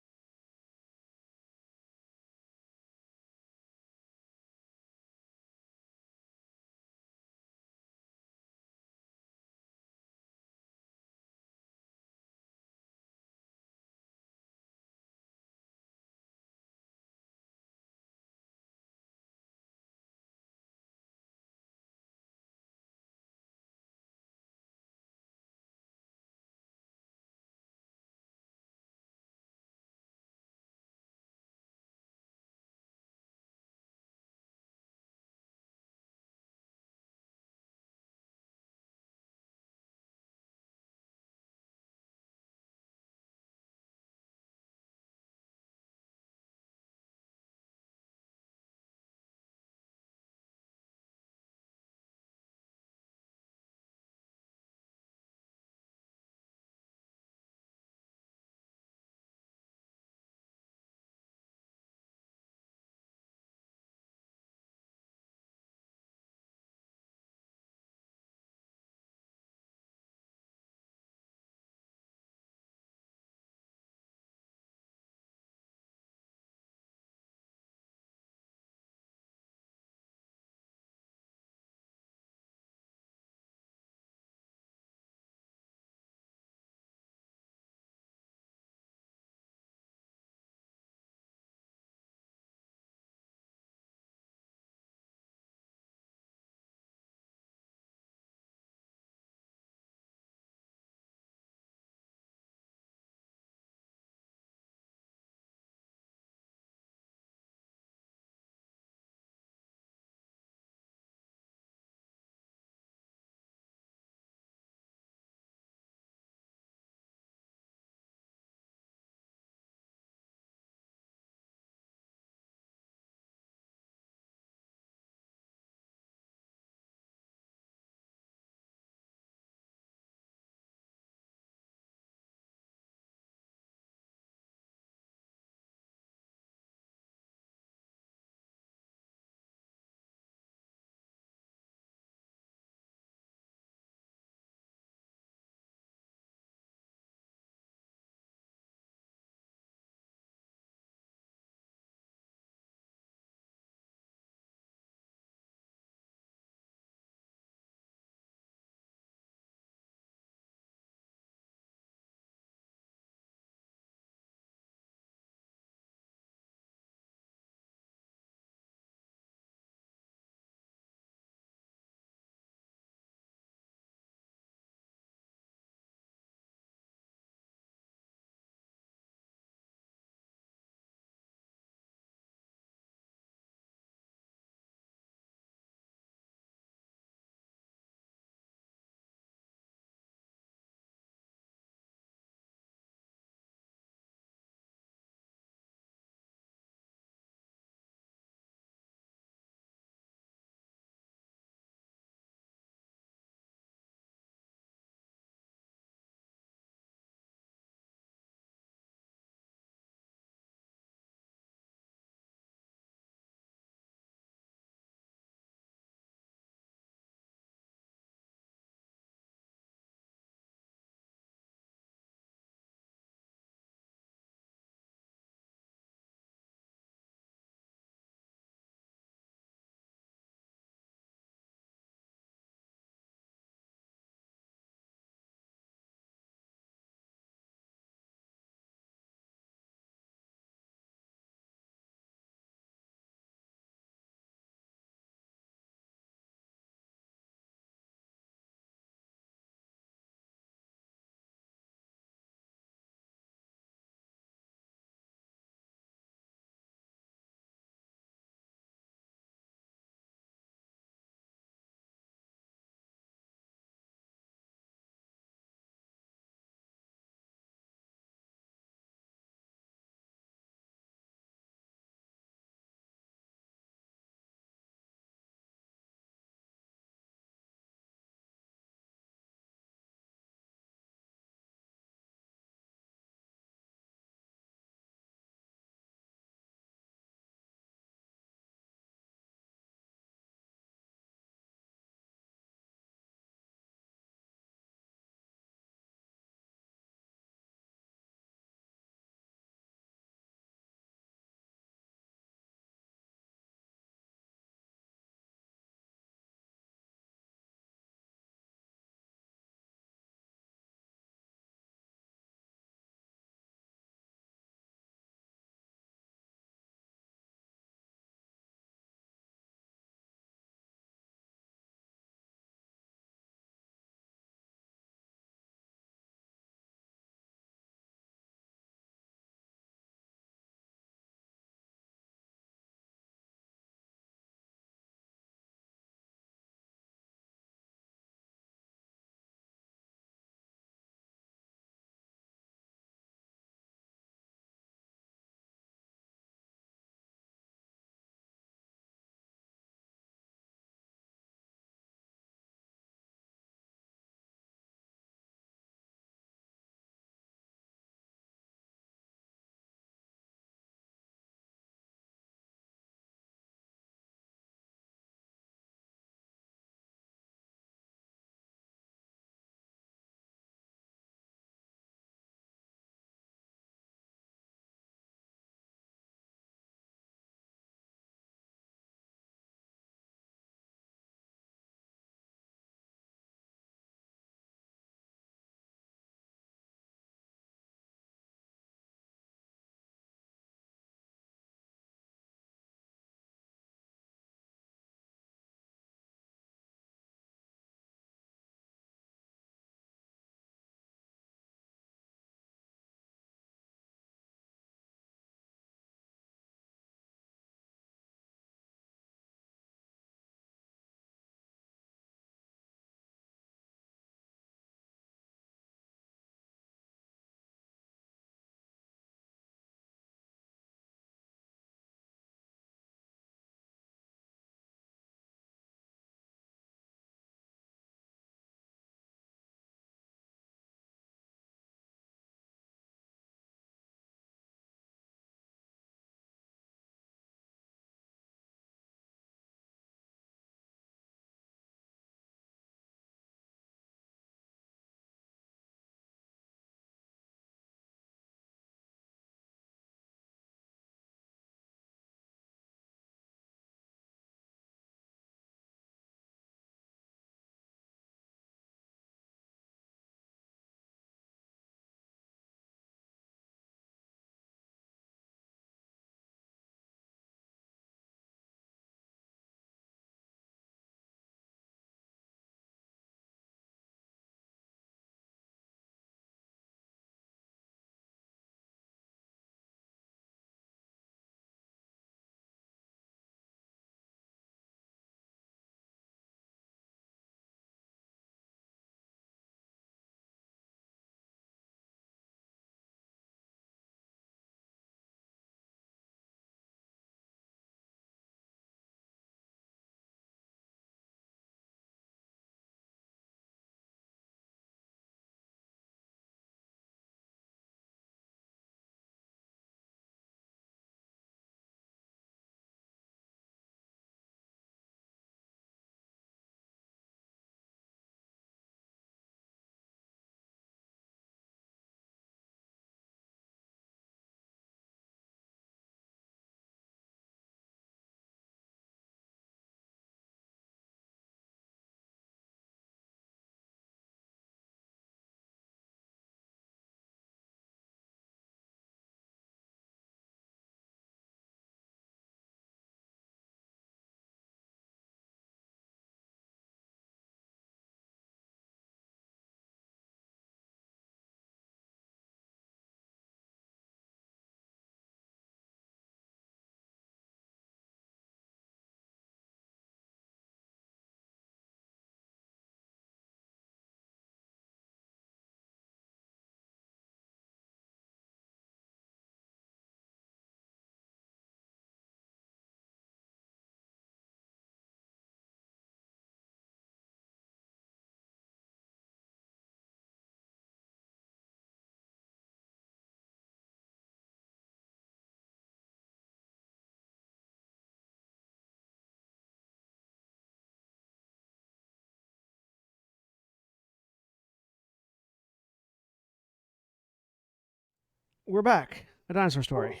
we're back. A dinosaur story.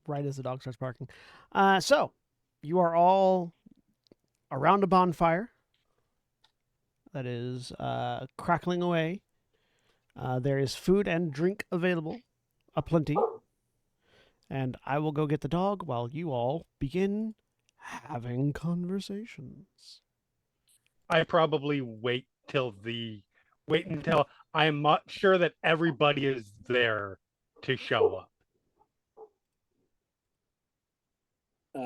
Right as the dog starts barking. So, you are all around a bonfire that is crackling away. There is food and drink available, aplenty. And I will go get the dog while you all begin having conversations. I probably wait until I'm not sure that everybody is there to show up,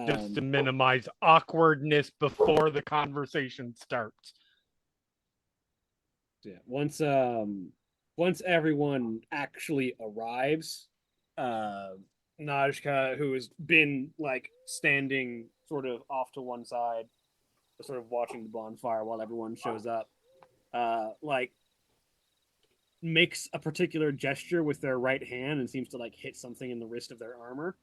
just to minimize awkwardness before the conversation starts. Yeah. Once everyone actually arrives, Najka, who has been like standing sort of off to one side, sort of watching the bonfire while everyone shows up, like makes a particular gesture with their right hand and seems to like hit something in the wrist of their armor.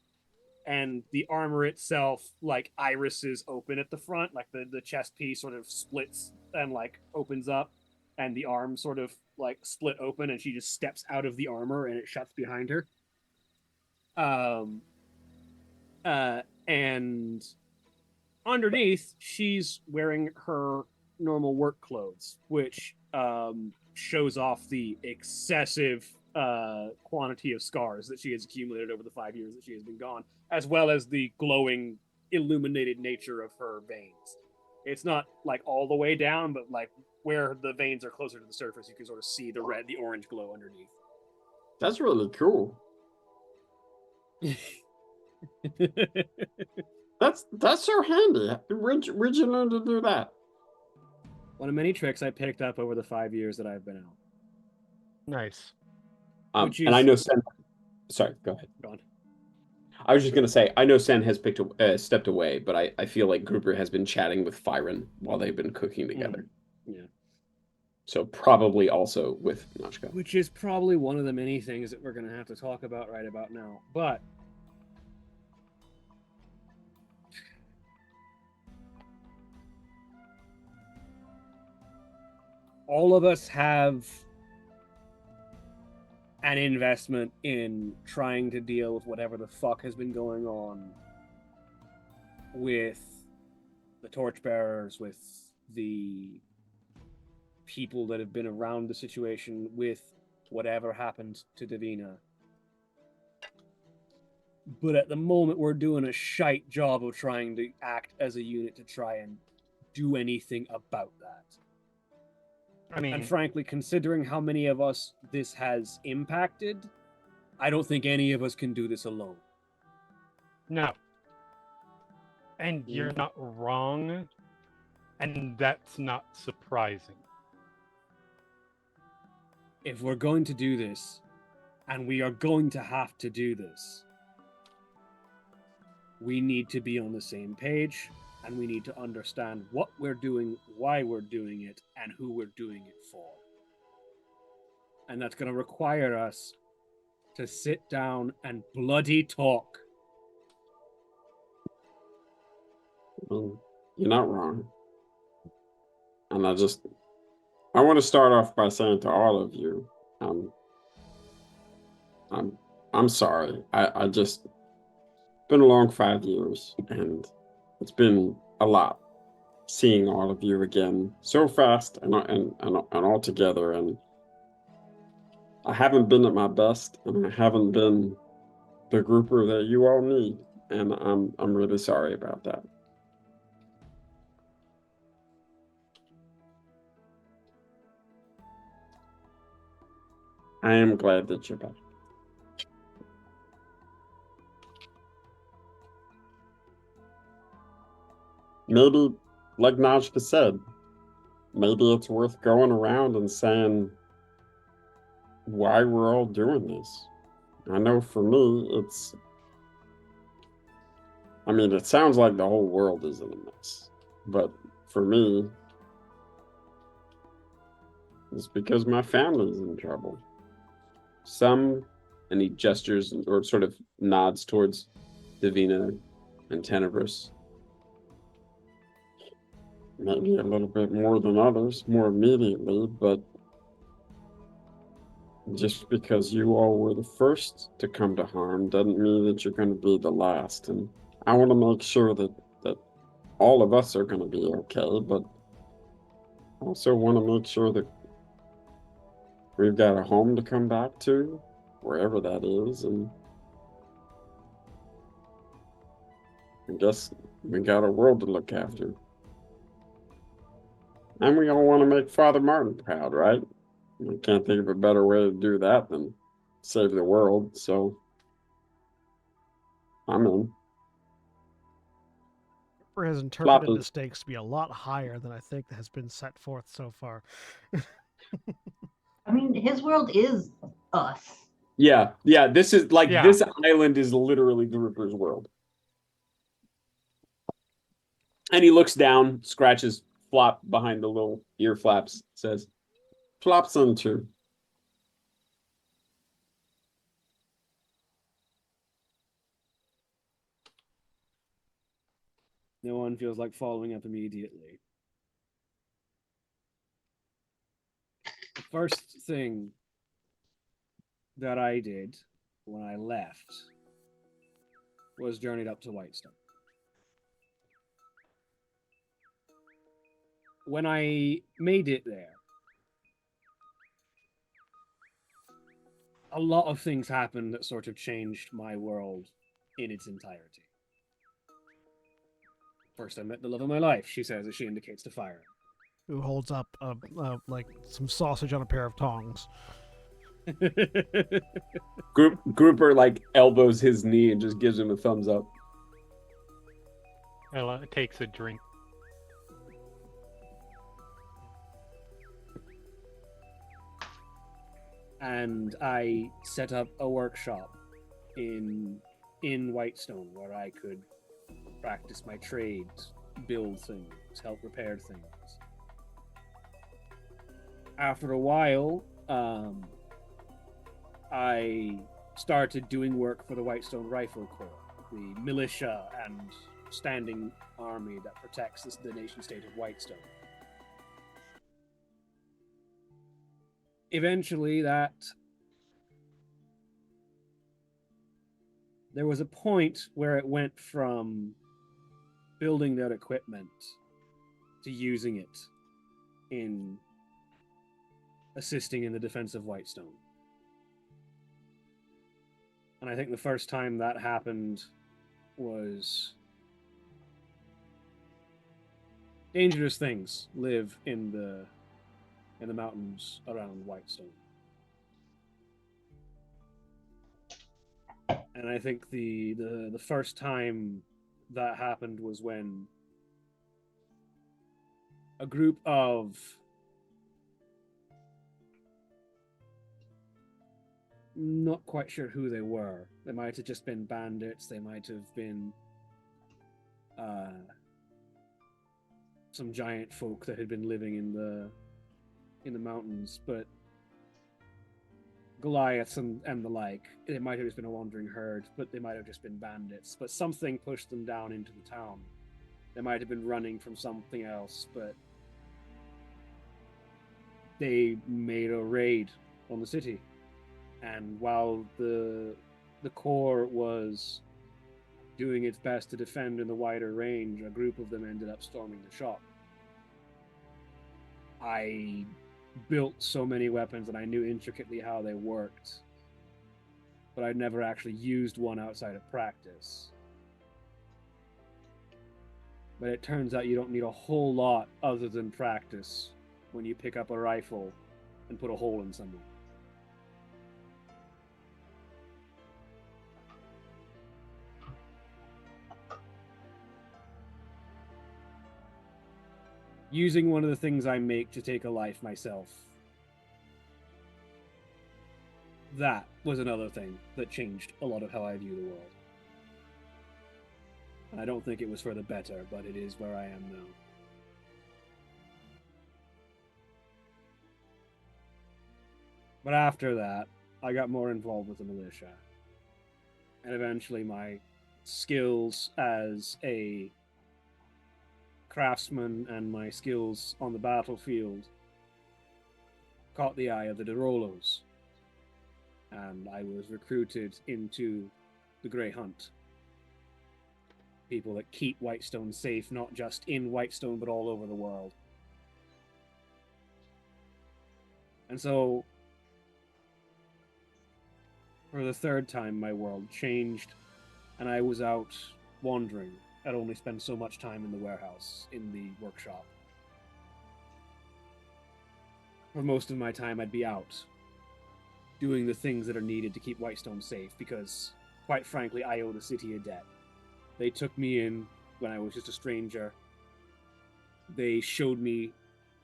And the armor itself, like irises open at the front, like the chest piece sort of splits and like opens up, and the arm sort of like split open, and she just steps out of the armor and it shuts behind her. And underneath, she's wearing her normal work clothes, which shows off the excessive quantity of scars that she has accumulated over the 5 years that she has been gone, as well as the glowing, illuminated nature of her veins. It's not like all the way down, but like where the veins are closer to the surface, you can sort of see the red, the orange glow underneath. That's really cool. That's so handy. Where'd you learn to do that? One of many tricks I picked up over the 5 years that I've been out. Nice. And I know Sen. Sorry, go ahead. Go on. I was just gonna say I know Sen has stepped away, but I feel like Gruber has been chatting with Fyron while they've been cooking together. Yeah. So probably also with Nashka. Which is probably one of the many things that we're going to have to talk about right about now. But all of us have an investment in trying to deal with whatever the fuck has been going on with the torchbearers, with the people that have been around the situation, with whatever happened to Davina. But at the moment, we're doing a shite job of trying to act as a unit to try and do anything about that. I mean, And frankly, considering how many of us this has impacted, I don't think any of us can do this alone. no. And you're not wrong, and that's not surprising. If we're going to do this, and we are going to have to do this, we need to be on the same page, and we need to understand what we're doing, why we're doing it, and who we're doing it for. And that's going to require us to sit down and bloody talk. Well, you're not wrong. And I want to start off by saying to all of you, I'm sorry. I just been a long 5 years, and it's been a lot seeing all of you again so fast and all together. And I haven't been at my best, and I haven't been the grouper that you all need, and I'm really sorry about that. I am glad that you're back. Maybe, like Najka said, maybe it's worth going around and saying why we're all doing this. I know for me, it sounds like the whole world is in a mess, but for me, it's because my family's in trouble. And he gestures or sort of nods towards Davina and Tenebris. Maybe a little bit more than others, more immediately, but Just because you all were the first to come to harm doesn't mean that you're going to be the last. And I want to make sure that all of us are going to be okay, but I also want to make sure that we've got a home to come back to, wherever that is, and I guess we got a world to look after. And we all want to make Father Martin proud, right? I can't think of a better way to do that than save the world, so I'm in. Ripper has interpreted Flop the stakes to be a lot higher than I think has been set forth so far. I mean, his world is us. Yeah, this is like Yeah. this island is literally the Ripper's world. And he looks down, scratches Flop behind the little ear flaps, says, Flop's on too. No one feels like following up immediately. The first thing that I did when I left was journeyed up to Whitestone. When I made it there, a lot of things happened that sort of changed my world in its entirety. First, I met the love of my life, she says as she indicates to Fire. Who holds up like some sausage on a pair of tongs? Grouper like elbows his knee and just gives him a thumbs up. Ella takes a drink. And I set up a workshop in Whitestone where I could practice my trades, build things, help repair things. After a while, I started doing work for the Whitestone Rifle Corps, the militia and standing army that protects the nation-state of Whitestone. Eventually, there was a point where it went from building that equipment to using it in assisting in the defense of Whitestone. And I think the first time that happened was dangerous things live in the mountains around Whitestone. And I think the first time that happened was when a group of not quite sure who they were. They might have just been bandits, they might have been some giant folk that had been living in the mountains, but Goliaths and the like. It might have just been a wandering herd, but they might have just been bandits. But something pushed them down into the town. They might have been running from something else, but they made a raid on the city. And while the Corps was doing its best to defend in the wider range, a group of them ended up storming the shop. I built so many weapons and I knew intricately how they worked, but I'd never actually used one outside of practice. But it turns out you don't need a whole lot other than practice when you pick up a rifle and put a hole in someone. Using one of the things I make to take a life myself. That was another thing that changed a lot of how I view the world. And I don't think it was for the better, but it is where I am now. But after that, I got more involved with the militia. And eventually my skills as a craftsman and my skills on the battlefield caught the eye of the Derolos. and I was recruited into the Grey Hunt. People that keep Whitestone safe, not just in Whitestone, but all over the world. And so, for the third time, my world changed, and I was out wandering. I'd only spend so much time in the warehouse, in the workshop. For most of my time, I'd be out, doing the things that are needed to keep Whitestone safe, because, quite frankly, I owe the city a debt. They took me in when I was just a stranger. They showed me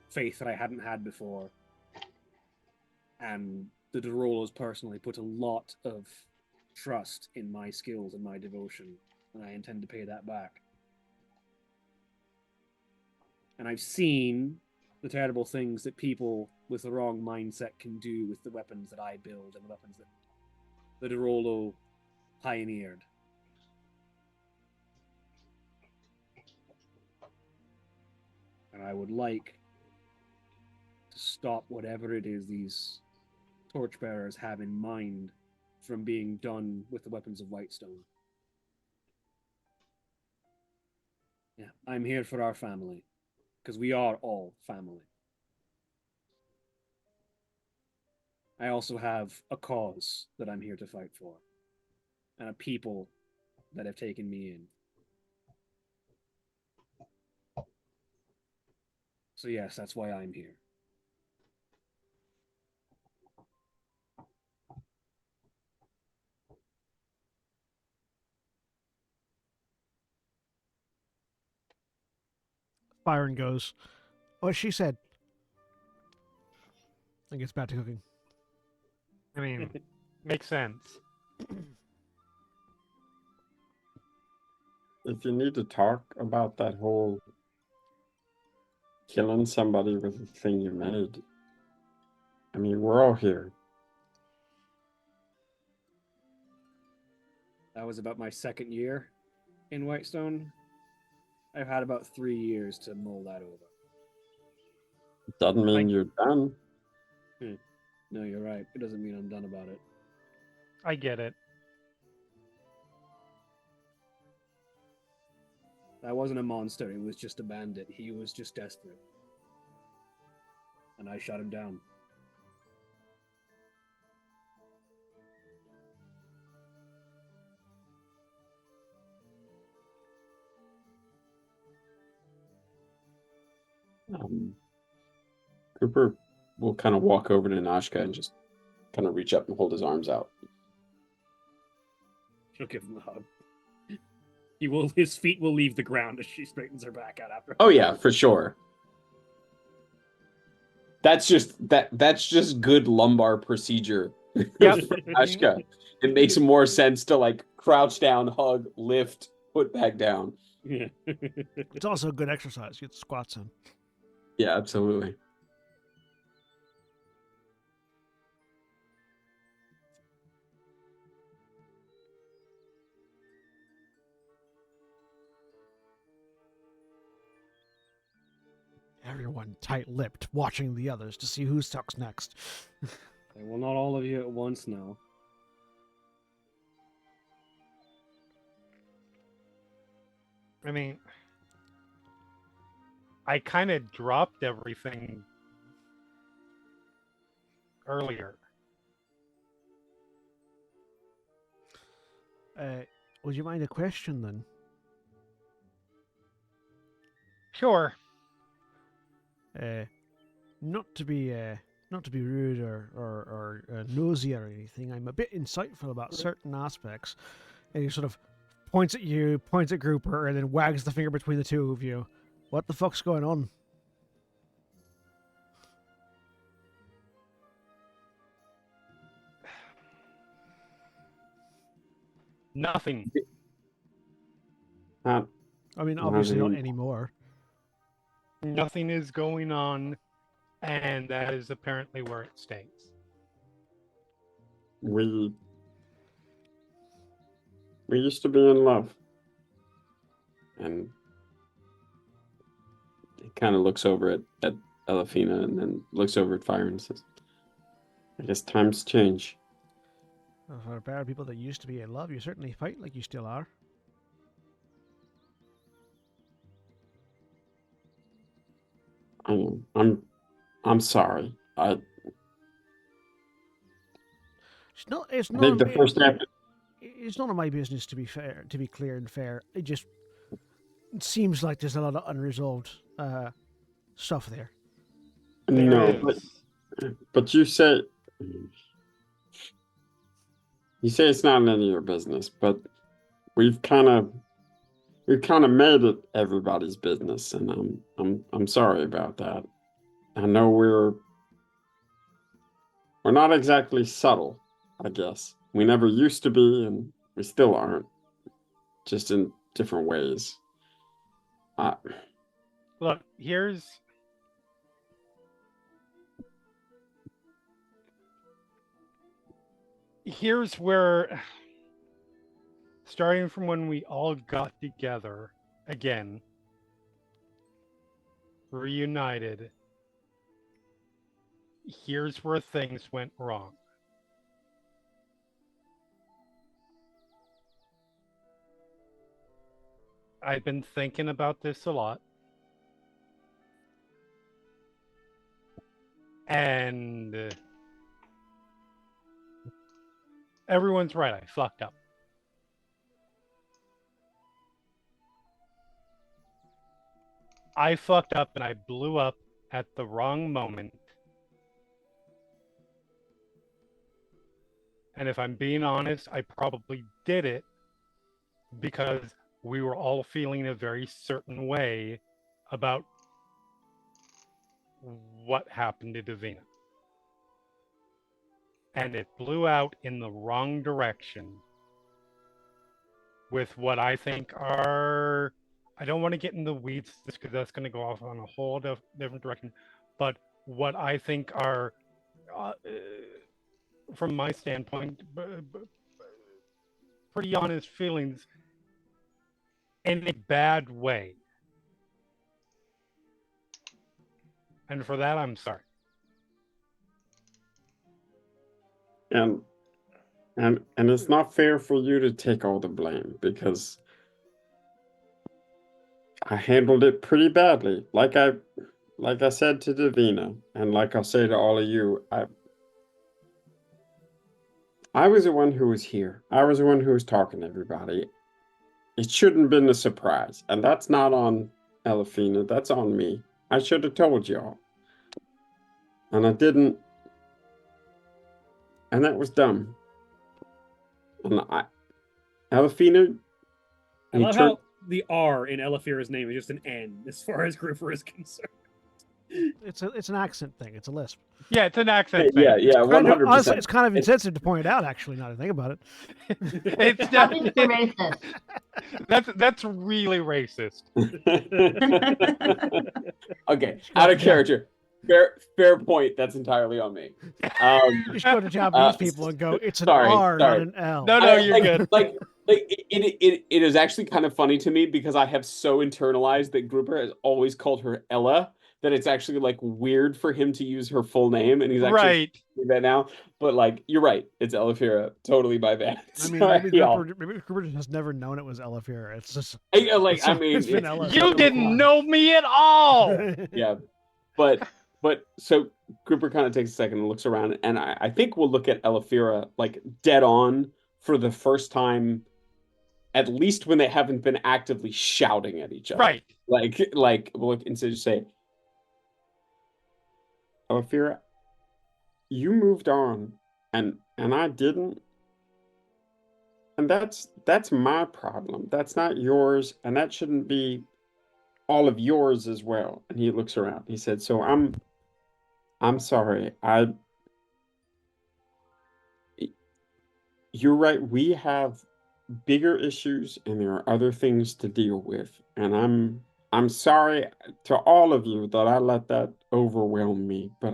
faith that I hadn't had before. And the Derolos personally put a lot of trust in my skills and my devotion, and I intend to pay that back. And I've seen the terrible things that people with the wrong mindset can do with the weapons that I build and the weapons that the Derolo pioneered. And I would like to stop whatever it is these torchbearers have in mind from being done with the weapons of Whitestone. Yeah, I'm here for our family, because we are all family. I also have a cause that I'm here to fight for, and a people that have taken me in. So yes, that's why I'm here. Byron goes, "What she said," and gets back to cooking. I mean, makes sense. If you need to talk about that whole killing somebody with the thing you made, I mean, we're all here. That was about my second year in Whitestone. I've had about 3 years to mull that over. Doesn't mean Like- you're done. No, you're right. It doesn't mean I'm done about it. I get it. That wasn't a monster, it was just a bandit. He was just desperate. And I shot him down. Cooper will kind of walk over to Nashka and just kind of reach up and hold his arms out. She'll give him a hug. His feet will leave the ground as she straightens her back out after. Oh yeah, for sure. That's just good lumbar procedure. Yep. For Nashka. It makes more sense to like crouch down, hug, lift, put back down. Yeah. It's also good exercise. Get squats in. Yeah, absolutely. Everyone tight-lipped, watching the others to see who sucks next. Well, not all of you at once now. I mean, I kind of dropped everything earlier. Would you mind a question then? Sure. Not to be rude or nosy or anything. I'm a bit insightful about certain aspects. And he sort of points at you, points at Grouper, and then wags the finger between the two of you. What the fuck's going on? Nothing. Not, I mean, obviously not Nothing. anymore. Nothing is going on, and that is apparently where it stays. we used to be in love. And he kind of looks over at Elefina and then looks over at Fire and says, I guess times change. For bad people that used to be in love, you certainly fight like you still are. I'm sorry. It's I none think of the first step. it's none of my business to be fair, to be clear and fair. It seems like there's a lot of unresolved stuff there. There No, is. but you say it's not none of your business, but we've kind of made it everybody's business, and I'm sorry about that. I know we're not exactly subtle, I guess. We never used to be, and we still aren't, just in different ways. Look, here's where, starting from when we all got together again, reunited, here's where things went wrong. I've been thinking about this a lot. And everyone's right, I fucked up. I fucked up and I blew up at the wrong moment. And if I'm being honest, I probably did it because we were all feeling a very certain way about what happened to Davina. And it blew out in the wrong direction with what I think are, I don't want to get in the weeds just because that's going to go off on a whole different direction, but what I think are, from my standpoint, pretty honest feelings in a bad way. And for that, I'm sorry. And it's not fair for you to take all the blame because I handled it pretty badly. Like I said to Davina, and like I'll say to all of you, I was the one who was here. I was the one who was talking to everybody. It shouldn't have been a surprise. And that's not on Elefina. That's on me. I should have told y'all. And I didn't. And that was dumb. And Elefina, I love how the R in Elefira's name is just an N as far as Grouper is concerned. It's an accent thing. It's a lisp. Yeah, it's an accent thing. Yeah, 100%. Honestly, it's kind of insensitive to point out. Actually, now that I think about it, It's Nothing for racist. that's really racist. Okay, out of character. Fair point. That's entirely on me. you should go to Japanese people and go, "It's an sorry, R, not sorry. an L." No, you're good. Like it is actually kind of funny to me because I have so internalized that Grouper has always called her Ella that it's actually like weird for him to use her full name, and he's actually Right. doing that now. But like, you're right. It's Elefira. Totally my bad. I mean, Sorry, maybe y'all. Grouper has never known it was Elefira. It's just It's been Ella You so didn't far. know me at all. Yeah, but so Grouper kind of takes a second and looks around, and I think we'll look at Elefira like dead on for the first time, at least when they haven't been actively shouting at each other. Right. Like we'll look and just say, Elefira, you moved on, and I didn't, and that's my problem. That's not yours, and that shouldn't be all of yours as well. And he looks around. He said, "So I'm sorry. You're right. We have bigger issues and there are other things to deal with. And I'm sorry to all of you that I let that overwhelm me, but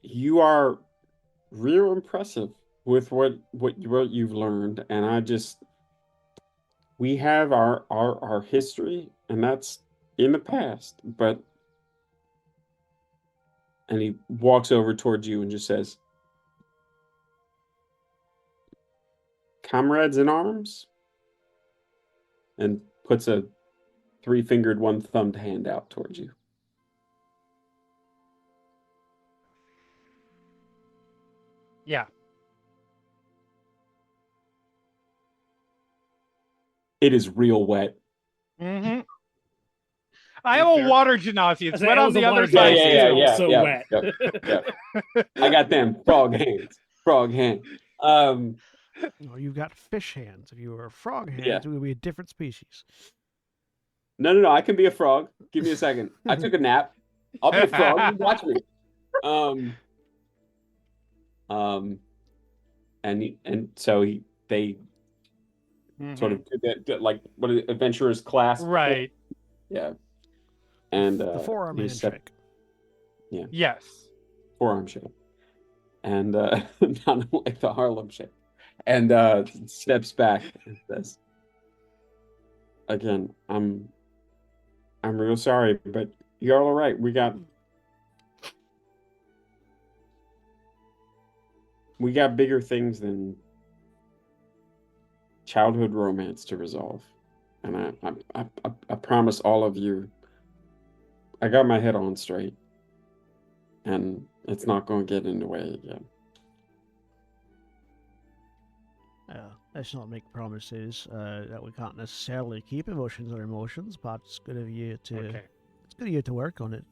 you are real impressive with what you've learned, and we have our history, and that's in the past, but And he walks over towards you and just says, "Comrades in arms?" And puts a 3-fingered, 1-thumbed hand out towards you. Yeah. It is real wet. Mm-hmm. I have a Fair. water genasi. It's wet on the other water side. genasi, Yeah, it's also yeah, wet. yeah. I got them frog hands. Frog hand. Or you've got fish hands. If you were frog hands, Yeah. it would be a different species. No. I can be a frog. Give me a second. I took a nap. I'll be a frog. Watch me. And so they sort of do that, like what an adventurer's class. Right. Yeah. And The forearm he handshake. Yes. forearm shake. And not like the Harlem shake. And steps back and says, "Again, I'm real sorry, but you're all right. We got bigger things than childhood romance to resolve. And I promise all of you, I got my head on straight. And it's not going to get in the way again." Let's not make promises that we can't necessarily keep. Emotions are emotions, but it's good of you to Okay. it's good of you to work on it.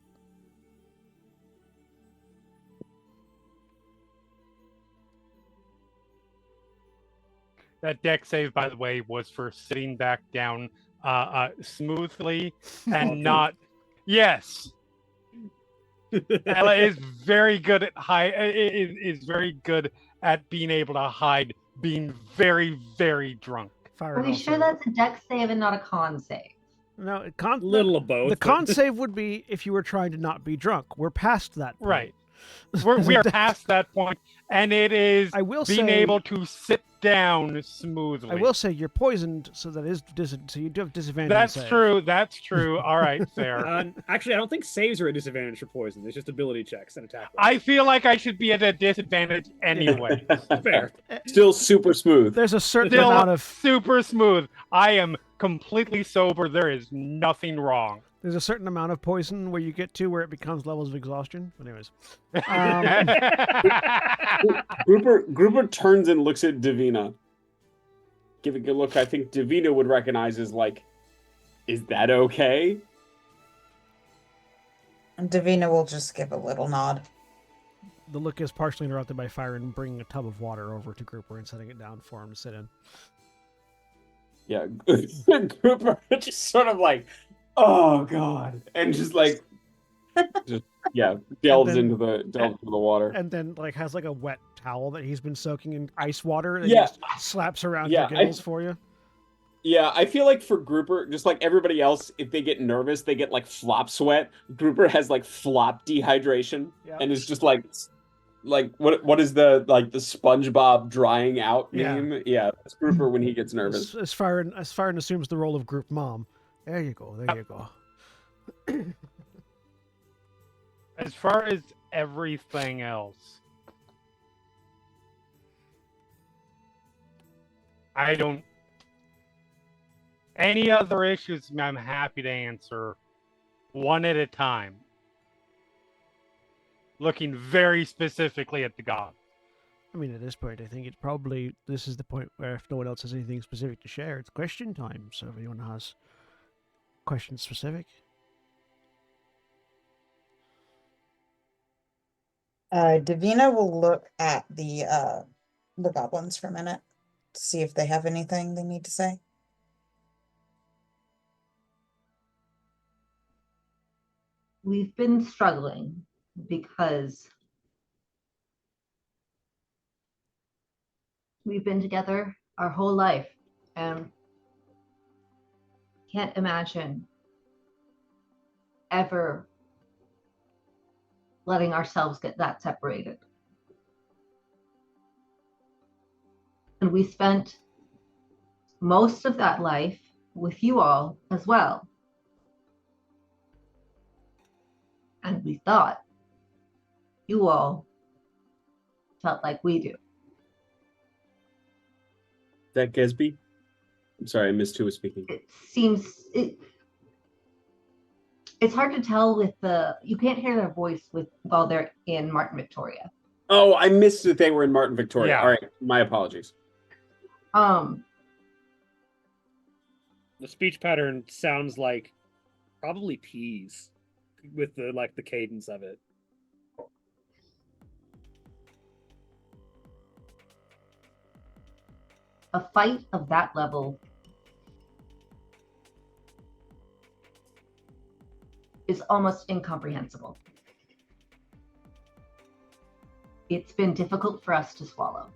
That deck save, by the way, was for sitting back down smoothly and not. Yes. Ella is very good at is very good at being able to hide being very, very drunk. Are we sure that's a deck save and not a con save? No, Little of both. The but- con save would be if you were trying to not be drunk. We're past that point. Right. We are past that point, and it is I will being say, able to sit down smoothly. I will say you're poisoned, so that is so you do have disadvantage. on That's save. true. That's true. All right, fair. Actually, I don't think saves are a disadvantage for poison. It's just ability checks and attack rolls. I feel like I should be at a disadvantage anyway. Fair. Still super smooth. There's a certain Still amount of super smooth. I am completely sober. There is nothing wrong. there's a certain amount of poison where you get to where it becomes levels of exhaustion. But anyways, Grouper turns and looks at Davina. Giving a look I think Davina would recognize as like, "Is that okay?" And Davina will just give a little nod. the look is partially interrupted by Fyron bringing a tub of water over to Grouper and setting it down for him to sit in. Yeah, Grouper just sort of like, "Oh God," and just like, delves then- into the water. And then like has like a wet towel that he's been soaking in ice water that Yeah. he just slaps around Yeah, your gills for you. Yeah, I feel like for Grouper, just like everybody else, if they get nervous, they get like flop sweat. Grouper has like flop dehydration, Yeah. and it's just like what is the like the SpongeBob drying out Yeah. meme? Yeah, that's Grouper when he gets nervous. As Fyron assumes the role of group mom. There you go. There you go. As far as everything else, I don't. Any other issues, I'm happy to answer one at a time. Looking very specifically at the god. I mean, at this point, I think it's probably this is the point where if no one else has anything specific to share, it's question time. So if anyone has questions specific, Davina will look at the goblins for a minute to see if they have anything they need to say. We've been struggling because we've been together our whole life and can't imagine ever letting ourselves get that separated. And we spent most of that life with you all as well. And we thought you all felt like we do. That Gesby? I'm sorry, I missed who was speaking. It seems it's hard to tell with you can't hear their voice while they're in Martin Victoria. Oh, I missed that they were in Martin Victoria. Yeah. All right, my apologies. Um, The speech pattern sounds like probably peas with the cadence of it. a fight of that level is almost incomprehensible. It's been difficult for us to swallow.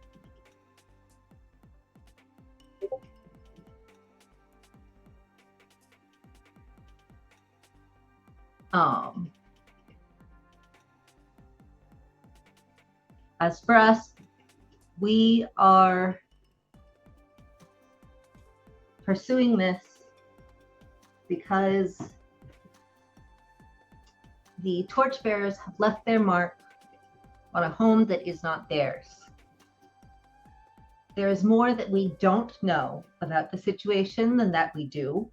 As for us, we are pursuing this because the torchbearers have left their mark on a home that is not theirs. There is more that we don't know about the situation than that we do.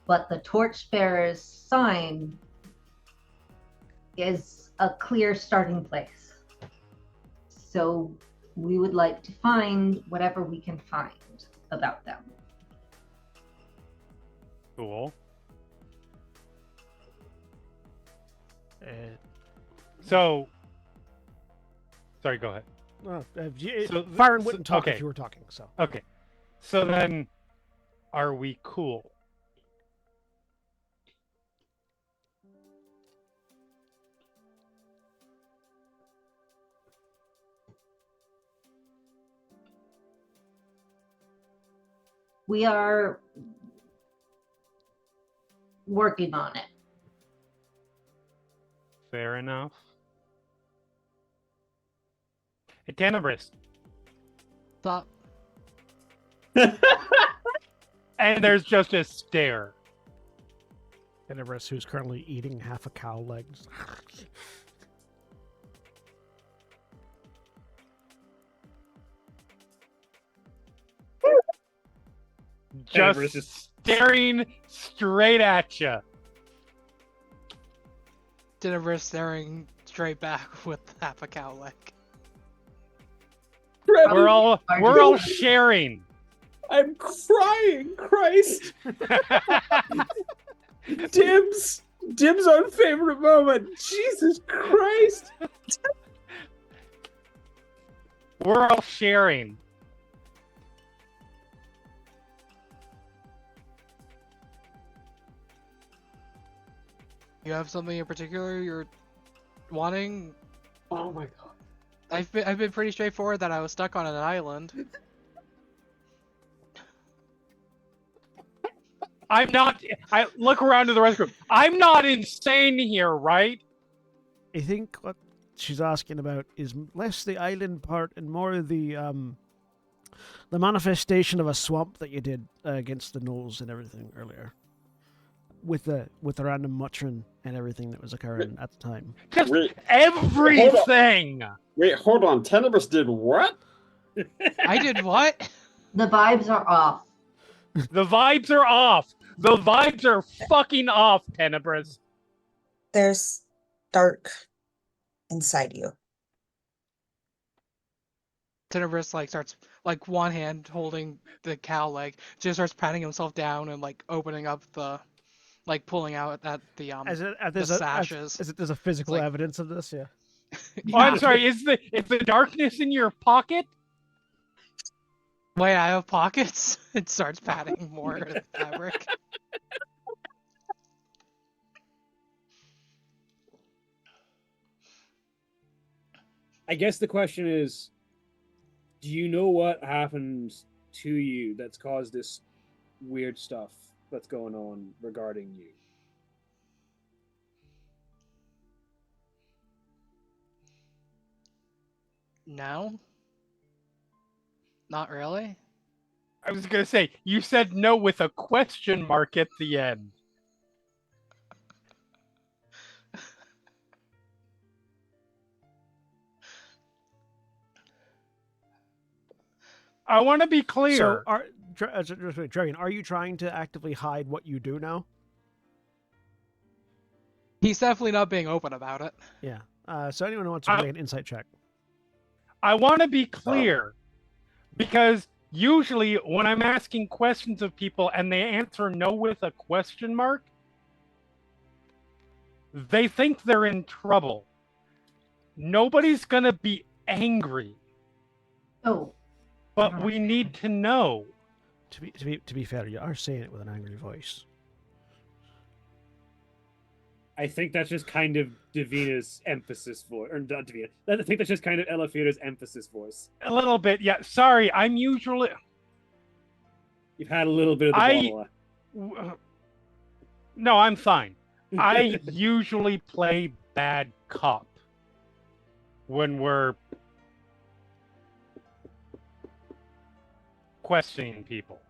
But the torchbearers' sign is a clear starting place. So we would like to find whatever we can find about them. Cool. Uh, So, sorry, go ahead. Byron wouldn't talk okay. if you were talking. So Okay. So then, are we cool? We are working on it. Fair enough. Hey, Tenebris. Stop. And there's just a stare. Tenebris, who's currently eating half a cow leg. Just just- staring straight at you. Denver staring straight back with half a cow leg. We're all sharing. I'm crying, Christ. Dibs on favorite moment. Jesus Christ. We're all sharing. You have something in particular you're wanting? Oh my god. I've been pretty straightforward that I was stuck on an island. I'm not. I look around to the rest of the group. I'm not insane here, right? I think what she's asking about is less the island part and more the manifestation of a swamp that you did against the gnolls and everything earlier, with the random muttering and everything that was occurring at the time. Just Wait, everything. Wait, hold on. Tenebris did what? I did what? The vibes are off. The vibes are off. The vibes are fucking off, Tenebris. There's dark inside you. Tenebris starts one hand holding the cow leg, just starts patting himself down and opening up the pulling out at the sashes. There's a physical It's like- evidence of this, yeah. Oh, I'm sorry. Is the darkness in your pocket? Wait, I have pockets. It starts patting more of the fabric. I guess the question is, do you know what happens to you that's caused this weird stuff that's going on regarding you? No. Not really. I was gonna say you said no with a question mark at the end. I want to be clear. So, Dragon, are you trying to actively hide what you do now? He's definitely not being open about it. Yeah. So anyone who wants to make an insight check. I want to be clear, because usually when I'm asking questions of people and they answer no with a question mark, they think they're in trouble. Nobody's gonna be angry. Oh. But we need to know. To be fair, you are saying it with an angry voice. I think that's just kind of Davina's emphasis voice, or not Davina. I think that's just kind of Elafira's emphasis voice. A little bit, yeah. Sorry, I'm usually. You've had a little bit of the bottle. No, I'm fine. I usually play bad cop when we're questioning people.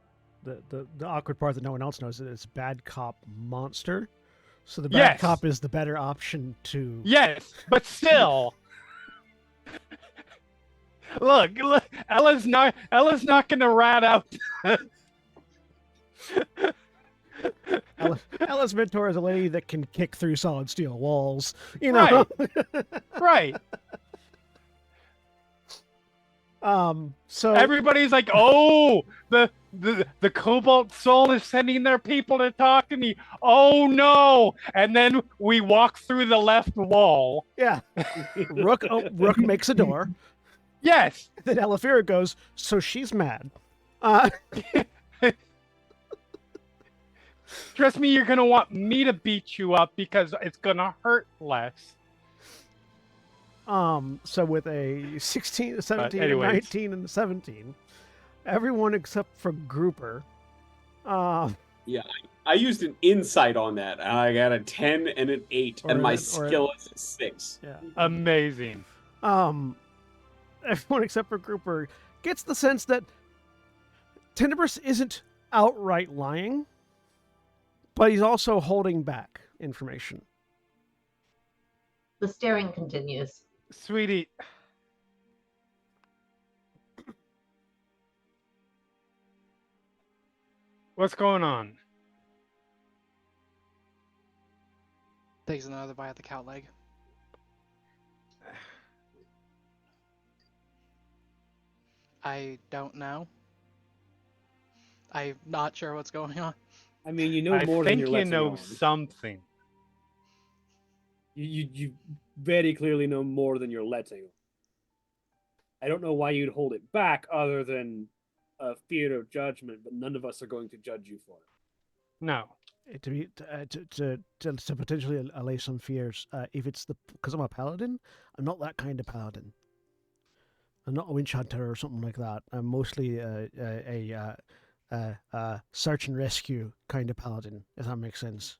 The awkward part that no one else knows is it's bad cop monster. So the bad cop is the better option to. Yes, but still. Look, Ella's not gonna rat out. Ella's mentor is a lady that can kick through solid steel walls. You know. Right. So everybody's like, "Oh, the Cobalt Soul is sending their people to talk to me. Oh no!" And then we walk through the left wall. Yeah. Rook makes a door. Yes. Then Elafira goes, so she's mad. Trust me, you're gonna want me to beat you up because it's gonna hurt less. So with a 16, a 17, a 19, and a 17, everyone except for Grouper. Yeah, I used an insight on that, and I got a 10 and an 8, and my skill is a 6. Yeah. Amazing. Everyone except for Grouper gets the sense that Tenebris isn't outright lying, but he's also holding back information. The staring continues. Sweetie. What's going on? Takes another bite at the cow leg. I don't know. I'm not sure what's going on. I mean, you know more than you're letting on. I think you know something. You very clearly know more than you're letting on. I don't know why you'd hold it back other than a fear of judgment, but none of us are going to judge you for it. No. To potentially allay some fears, if it's because I'm a paladin, I'm not that kind of paladin. I'm not a witch hunter or something like that. I'm mostly a search and rescue kind of paladin, if that makes sense.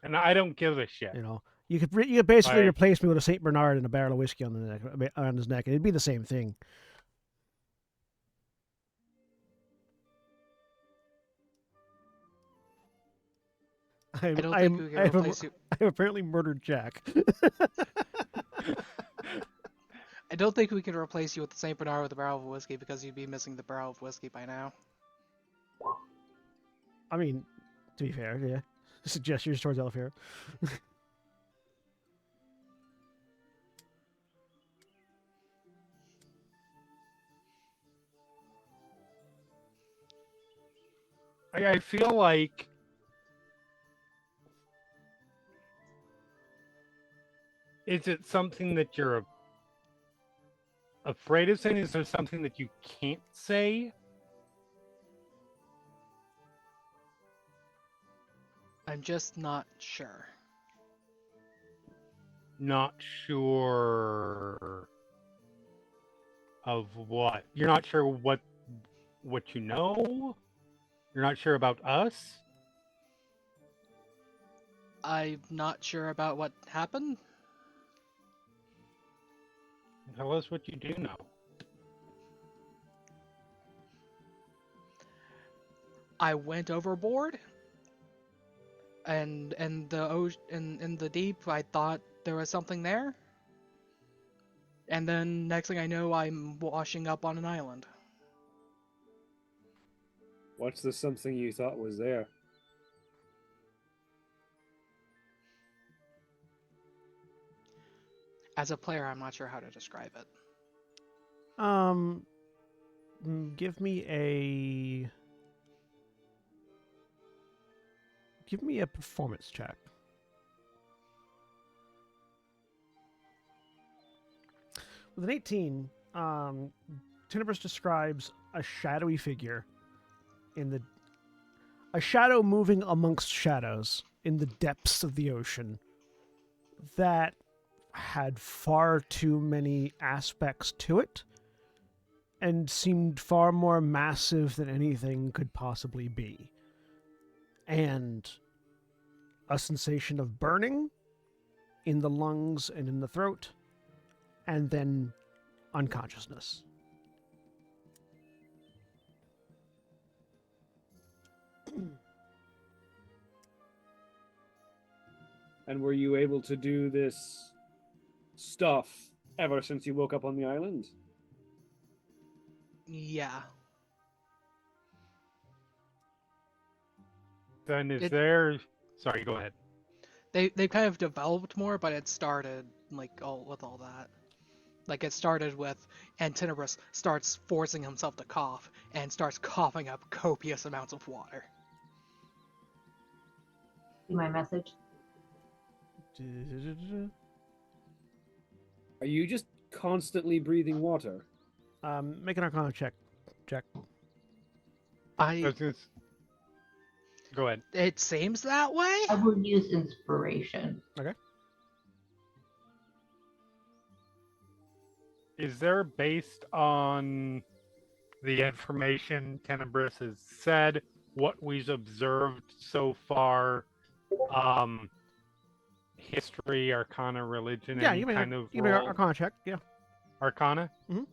And I don't give a shit. You know, you could basically replace me with a Saint Bernard and a barrel of whiskey on his neck. It'd be the same thing. I've apparently murdered Jack. I don't think we can replace you with the Saint Bernard with a barrel of whiskey because you'd be missing the barrel of whiskey by now. I mean, to be fair, yeah. Suggestions towards Elafira. I feel like is it something that you're afraid of saying? Is there something that you can't say? I'm just not sure. Not sure of what? You're not sure what you know? You're not sure about us? I'm not sure about what happened. Tell us what you do know. I went overboard, and in the deep, I thought there was something there. And then next thing I know, I'm washing up on an island. What's the something you thought was there? As a player, I'm not sure how to describe it. Give me a performance check. With an 18, Tenebris describes a shadowy figure a shadow moving amongst shadows in the depths of the ocean that had far too many aspects to it and seemed far more massive than anything could possibly be. And a sensation of burning in the lungs and in the throat, and then unconsciousness. And were you able to do this stuff ever since you woke up on the island? Yeah. Then is there... Sorry, go ahead. They kind of developed more, but it started with all that. Like it started with Tenebris starts forcing himself to cough and starts coughing up copious amounts of water. See my message? Are you just constantly breathing water? Make an Arcana check, Jack. Go ahead. It seems that way. I will use inspiration. Okay. Is there, based on the information Tenebris has said, what we've observed so far, history, Arcana, religion, Yeah, any you may kind of you may roll? Arcana check. Yeah. Arcana? Mhm.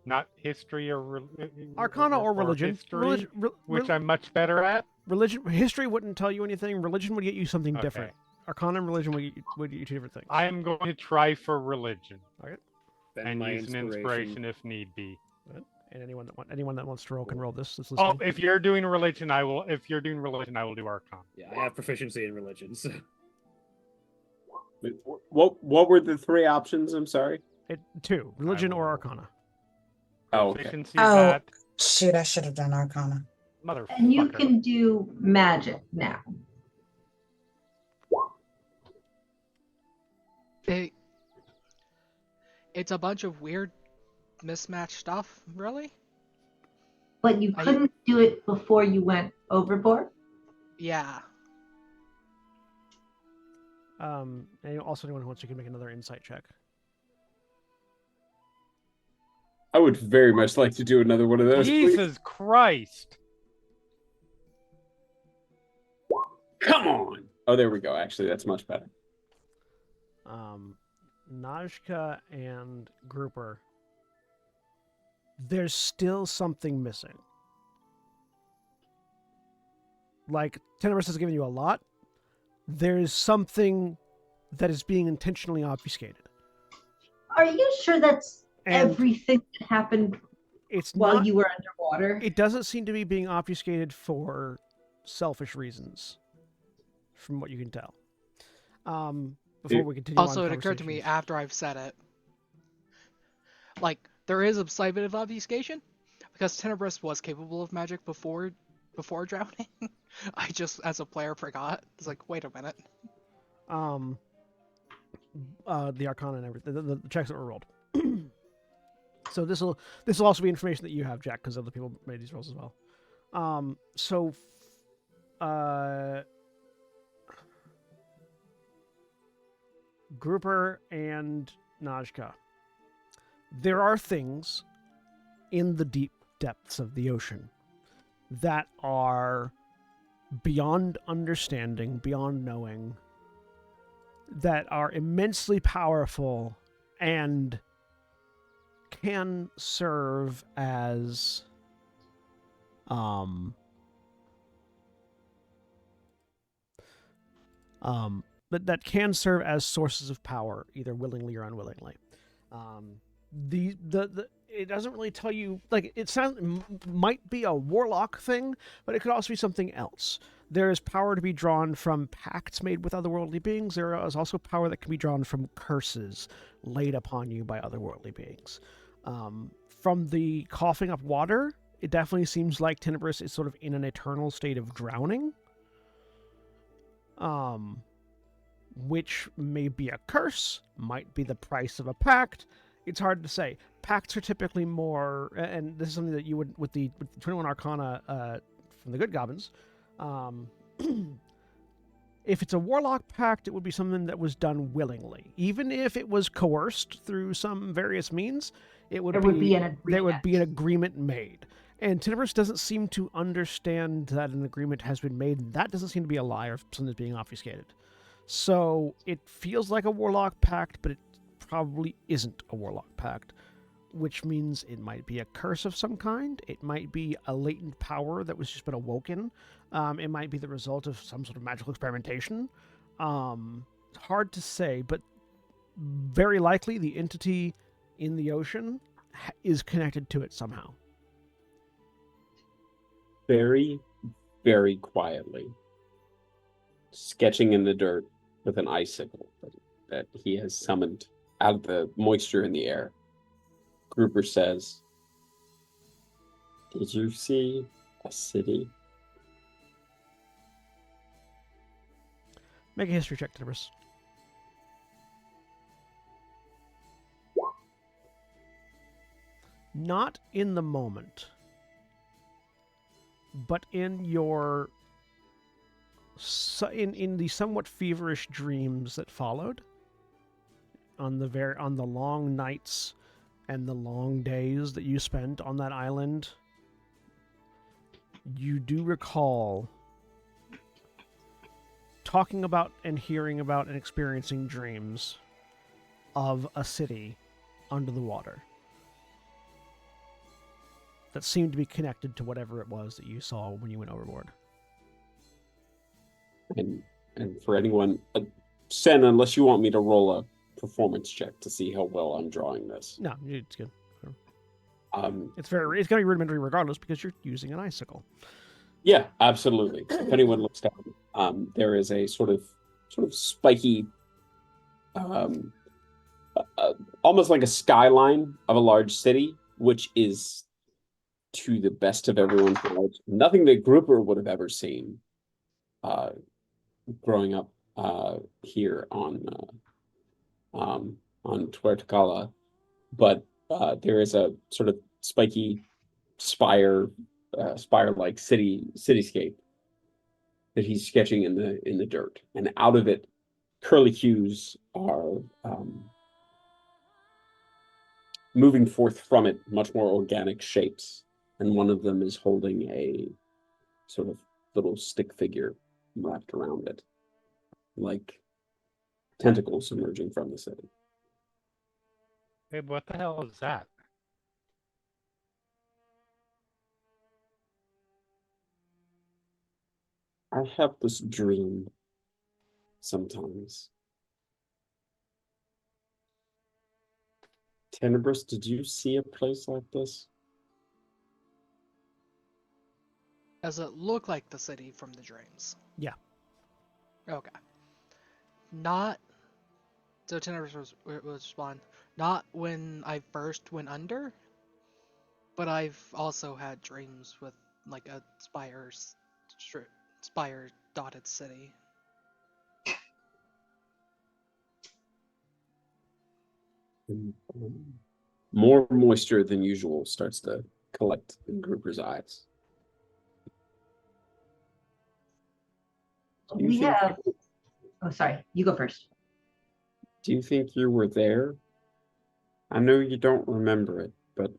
Not history or Arcana or religion. History, which I'm much better at. History wouldn't tell you anything. Religion would get you something Okay. different. Arcana and religion would get you two different things. I am going to try for religion Then and my use an inspiration if need be. And anyone that wants to roll can roll this. This is Oh, if you're doing religion, I will. If you're doing religion, I will do Arcana. Yeah, I have proficiency in religions. What were the three options? I'm sorry. Two: religion or Arcana. Oh, okay. Proficiency Oh. that Shoot, I should have done Arcana. motherfucker. And you can do magic now. It's a bunch of weird mismatched stuff, really. But you couldn't do it before you went overboard? Yeah. And also anyone who wants to can make another insight check. I would very much like to do another one of those. Jesus Christ! Come on! Oh, there we go. Actually, that's much better. Najka and Grouper. There's still something missing. Like, Tenebris has given you a lot. There's something that is being intentionally obfuscated. Are you sure that's And everything that happened while you were underwater? It doesn't seem to be being obfuscated for selfish reasons, from what you can tell. Before we continue Also, on it occurred to me after I've said it. Like, there is a slight bit of obfuscation, because Tenebris was capable of magic before drowning. I just, as a player, forgot. It's like, wait a minute. The Arcana and everything, the checks that were rolled. So this will also be information that you have, Jack, because other people made these rolls as well. Grouper and Najka. There are things in the deep depths of the ocean that are beyond understanding, beyond knowing, that are immensely powerful and can serve as that can serve as sources of power, either willingly or unwillingly. it doesn't really tell you. Like it sounds might be a warlock thing, but it could also be something else. There is power to be drawn from pacts made with otherworldly beings. There is also power that can be drawn from curses laid upon you by otherworldly beings. From the coughing up water, it definitely seems like Tenebris is sort of in an eternal state of drowning. Which may be a curse, might be the price of a pact. It's hard to say. Pacts are typically more, and this is something that you would with the 21 Arcana from the Good Goblins. If it's a warlock pact, it would be something that was done willingly, even if it was coerced through some various means. There would be an agreement made. And Tenebris doesn't seem to understand that an agreement has been made. That doesn't seem to be a lie or something that's being obfuscated. So it feels like a warlock pact, but it probably isn't a warlock pact, which means it might be a curse of some kind. It might be a latent power that was just been awoken. It might be the result of some sort of magical experimentation. Hard to say, but very likely the entity in the ocean is connected to it somehow. Very, very quietly, sketching in the dirt with an icicle that he has summoned out of the moisture in the air. Grouper says, "Did you see a city?" Make a history check, Tenebris. Not in the moment, but in your in the somewhat feverish dreams that followed, on the long nights and the long days that you spent on that island, you do recall talking about and hearing about and experiencing dreams of a city under the water that seemed to be connected to whatever it was that you saw when you went overboard. And for anyone, Sen, unless you want me to roll a performance check to see how well I'm drawing this. No, it's good. It's Um, going to be rudimentary regardless because you're using an icicle. Yeah, absolutely. If anyone looks down, there is a sort of spiky, um, almost like a skyline of a large city, which is, to the best of everyone's knowledge, nothing that Grouper would have ever seen, growing up here on Tuertecala. But there is a sort of spiky spire-like cityscape that he's sketching in the dirt, and out of it, curlicues are moving forth from it, much more organic shapes, and one of them is holding a sort of little stick figure wrapped around it, like tentacles emerging from the city. Hey, what the hell is that? I have this dream sometimes. Tenebris, did you see a place like this? Does it look like the city from the dreams? Yeah. Okay. Not. So Tenebris was respond. Not when I first went under, but I've also had dreams with like a spire dotted city. More moisture than usual starts to collect in Grouper's eyes. Do you We think have. Oh, sorry. You go first. Do you think you were there? I know you don't remember it, but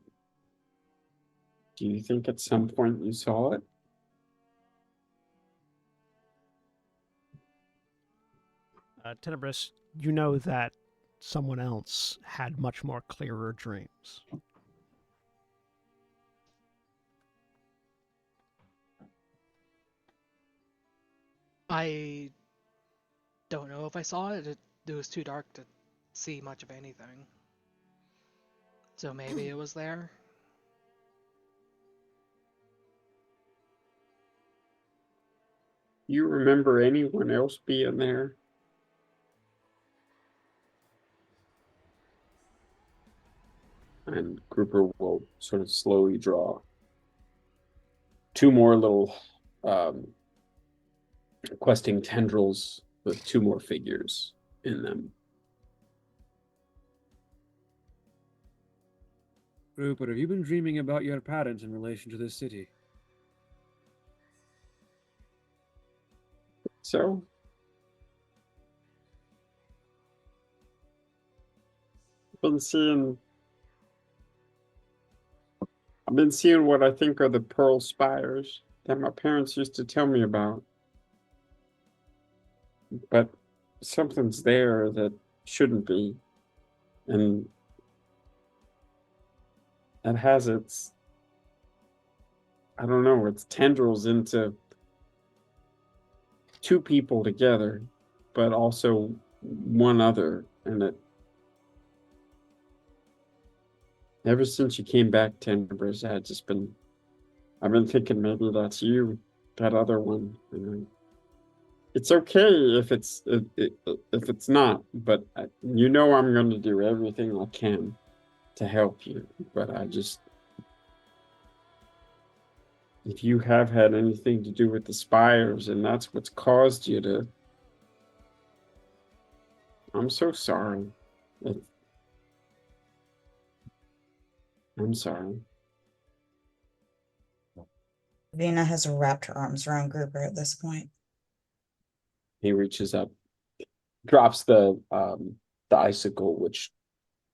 do you think at some point you saw it? Tenebris, you know that someone else had much more clearer dreams. I don't know if I saw it. It was too dark to see much of anything. So maybe it was there. You remember anyone else being there? And Grouper will sort of slowly draw two more little questing tendrils with two more figures in them. Rupert, have you been dreaming about your parents in relation to this city? So, been seeing I've been seeing what I think are the pearl spires that my parents used to tell me about. But something's there that shouldn't be. And it has its, I don't know, its tendrils into two people together, but also one other. And it, ever since you came back, Tenebris, I've been thinking maybe that's you, that other one. And it's okay if it's not, but you know I'm going to do everything I can to help you. But if you have had anything to do with the spires and that's what's caused you to, I'm so sorry. I'm sorry. Vina has wrapped her arms around Gruber at this point. He reaches up, drops the icicle, which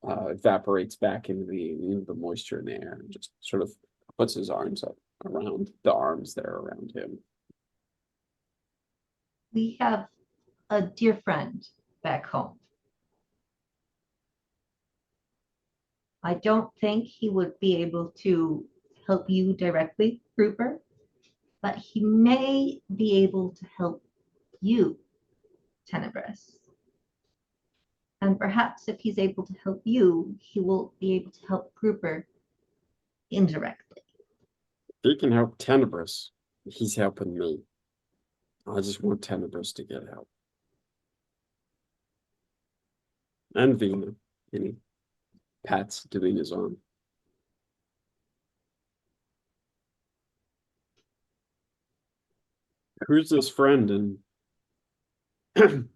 evaporates back into the moisture in the air, and just sort of puts his arms up around the arms there around him. We have a dear friend back home. I don't think he would be able to help you directly, Rupert, but he may be able to help you, Tenebris. And perhaps if he's able to help you, he will be able to help Grouper indirectly. If he can help Tenebris, he's helping me. I just want Tenebris to get help. And Vina. And he pats Davina's arm. Who's this friend and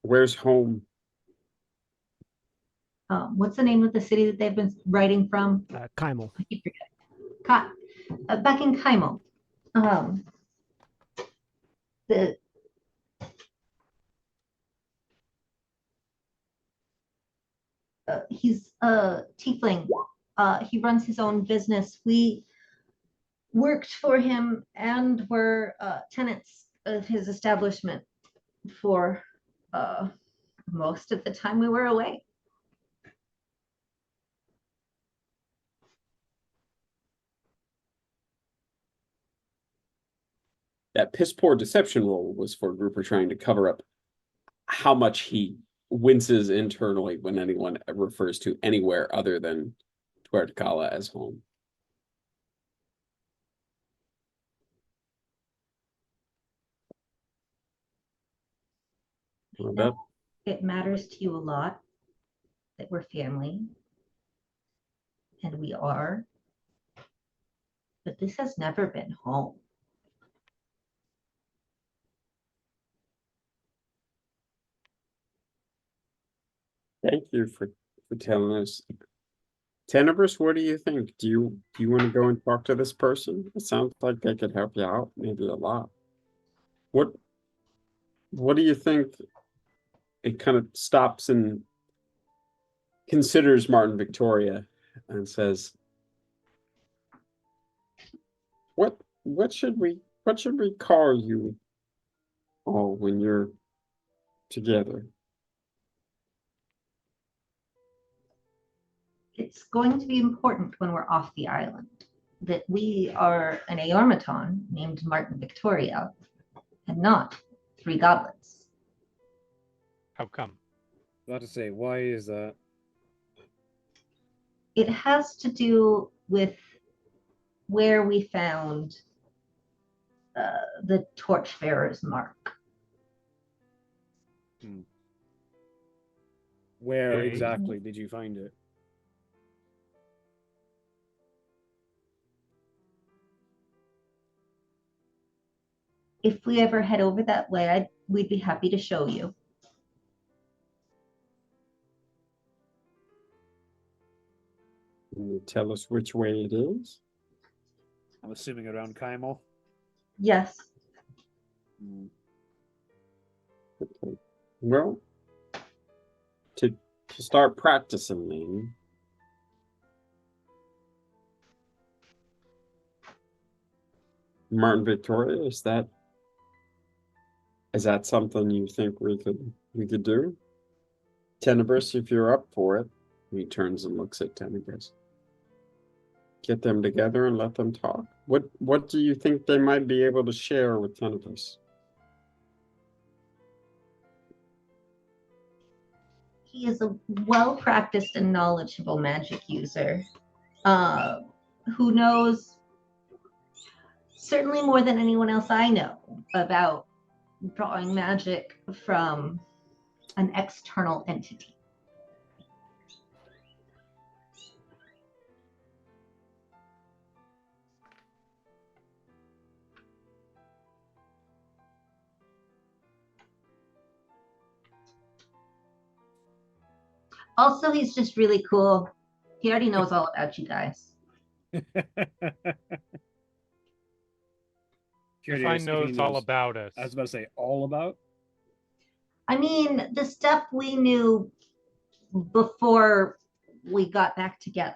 where's home? What's the name of the city that they've been writing from? Kymel. I keep forgetting. Back in Kymel. The he's a tiefling. He runs his own business. We worked for him and were tenants of his establishment for most of the time we were away. That piss poor deception roll was for Grouper trying to cover up how much he winces internally when anyone refers to anywhere other than Tuercala as home. It matters to you a lot that we're family, and we are, but this has never been home. Thank you for telling us. Tenebris, what do you think? Do you want to go and talk to this person? It sounds like they could help you out, maybe a lot. What do you think? It kind of stops and considers Martin Victoria and says, what should we call you all when you're together? It's going to be important when we're off the island that we are an Aormaton named Martin Victoria and not three goblins. How come? About to say, why is that? It has to do with where we found the torchbearer's mark. Where Okay. exactly did you find it? If we ever head over that way, we'd be happy to show you. Can you tell us which way it is? I'm assuming around Kaimel. Yes. Okay. Well, to start practicing then. Martin Victoria, is that something you think we could do? Tenebris, if you're up for it. He turns and looks at Tenebris. Get them together and let them talk. What do you think they might be able to share with Tenebris? He is a well-practiced and knowledgeable magic user who knows certainly more than anyone else I know about drawing magic from an external entity. Also, he's just really cool. He already knows all about you guys. Curious Define if he knows all knows- about us. I was about to say all about. I mean, the stuff we knew before we got back together.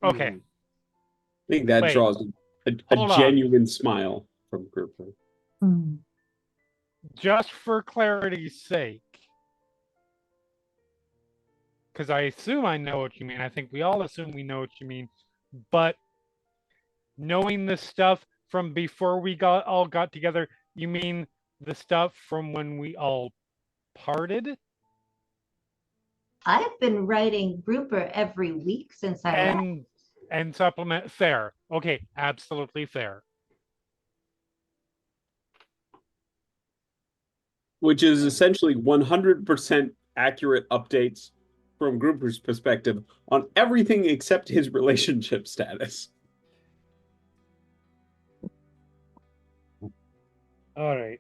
Okay. Mhm. I think that Wait. draws a Hold on. genuine smile from Grouper. Just for clarity's sake, because I assume I know what you mean. I think we all assume we know what you mean. But knowing the stuff from before we all got together, you mean the stuff from when we all parted? I've been writing Rupert every week since I left. And supplement fair. Okay, absolutely fair. Which is essentially 100% accurate updates from Grouper's perspective on everything except his relationship status. All right.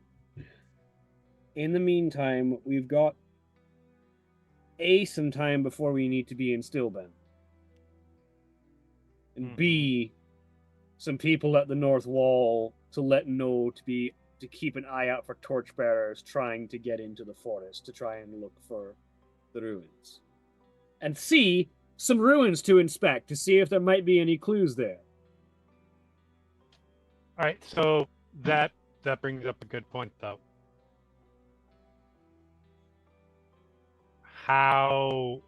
In the meantime, we've got some time before we need to be in Stillben. And B, some people at the North Wall to let know to keep an eye out for torchbearers trying to get into the forest to try and look for the ruins. And C, some ruins to inspect to see if there might be any clues there. All right, so that brings up a good point, though. How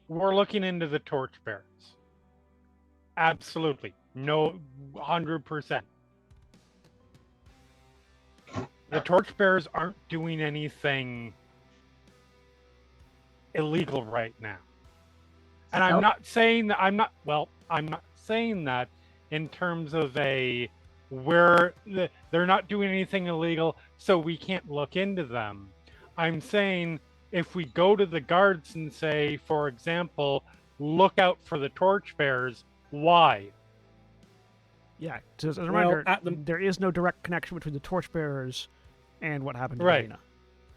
we're looking into the torchbearers. Absolutely. No, 100%. The torchbearers aren't doing anything illegal right now. And I'm not saying that I'm not saying that in terms of they're not doing anything illegal, so we can't look into them. I'm saying if we go to the guards and say, for example, look out for the torchbearers, why? Yeah, just as a reminder, at the- there is no direct connection between the torchbearers and what happened to Right. Dana.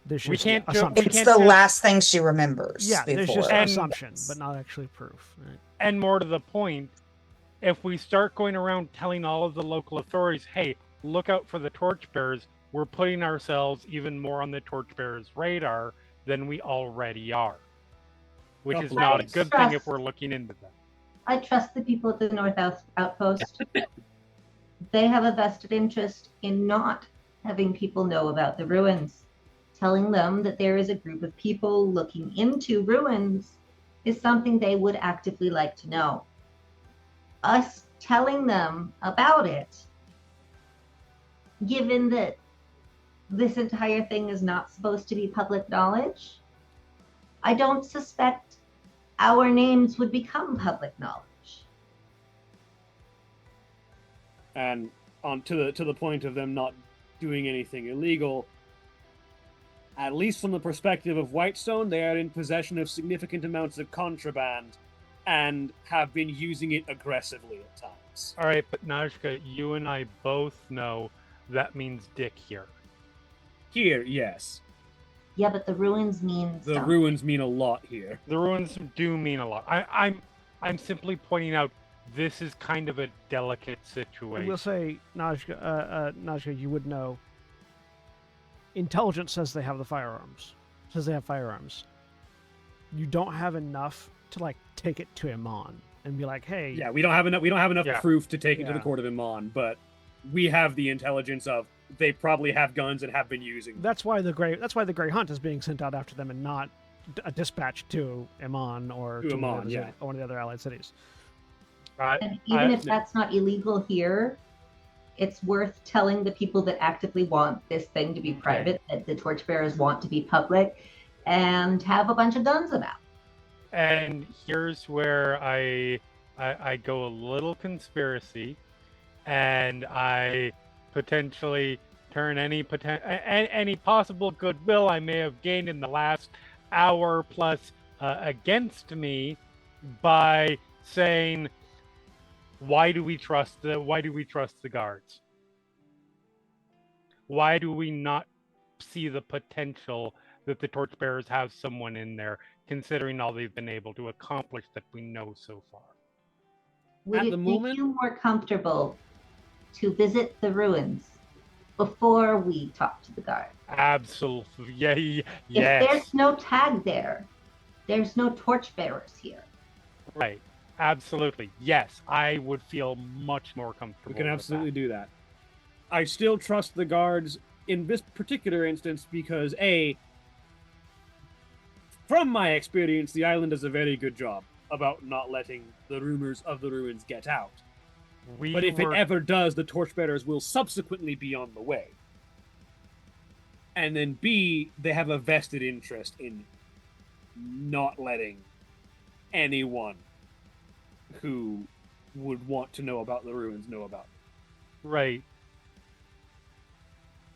There's We just can't ju- assumption. we It's can't the just- last thing she remembers. Yeah, there's just before. And- assumption, but not actually proof. Right? And more to the point, if we start going around telling all of the local authorities, hey, look out for the torchbearers, we're putting ourselves even more on the torchbearers' radar than we already are. Which is Couple not a points. good thing if we're looking into them. I trust the people at the North Outpost. They have a vested interest in not having people know about the ruins. Telling them that there is a group of people looking into ruins is something they would actively like to know. Us telling them about it, given that this entire thing is not supposed to be public knowledge, I don't suspect our names would become public knowledge. And on to the point of them not doing anything illegal, at least from the perspective of Whitestone, they are in possession of significant amounts of contraband and have been using it aggressively at times. All right, but Najka, you and I both know that means dick here. Here, yes. Yeah, but the ruins mean The something. ruins mean a lot here. The ruins do mean a lot. I'm simply pointing out this is kind of a delicate I situation. will say, Najka, you would know. Intelligence says they have the firearms. Says they have firearms. You don't have enough to like take it to Iman and be like, "Hey, Yeah, we don't have enough. We don't have enough Yeah. proof to take it to the Yeah. court of Iman, but we have the intelligence of they probably have guns and have been using them. That's why the Grey Hunt is being sent out after them and not a dispatch to Iman or To one of the Iman, other yeah. city- or one of the other allied cities. And even if that's not illegal here, it's worth telling the people that actively want this thing to be private, that the torchbearers want to be public, and have a bunch of guns about. And here's where I go a little conspiracy, and I potentially turn any possible goodwill I may have gained in the last hour plus against me by saying, why do we trust the guards? Why do we not see the potential that the torchbearers have someone in there, considering all they've been able to accomplish that we know so far? Would At it the make moment- you more comfortable to visit the ruins before we talk to the guard? Absolutely. Yeah, If yes. there's no tag there, there's no torchbearers here. Right. Absolutely. Yes. I would feel much more comfortable. We can with absolutely that. do that. I still trust the guards in this particular instance because from my experience, the island does a very good job about not letting the rumors of the ruins get out. But if it ever does, the torchbearers will subsequently be on the way. And then B, they have a vested interest in not letting anyone who would want to know about the ruins know about them. Right.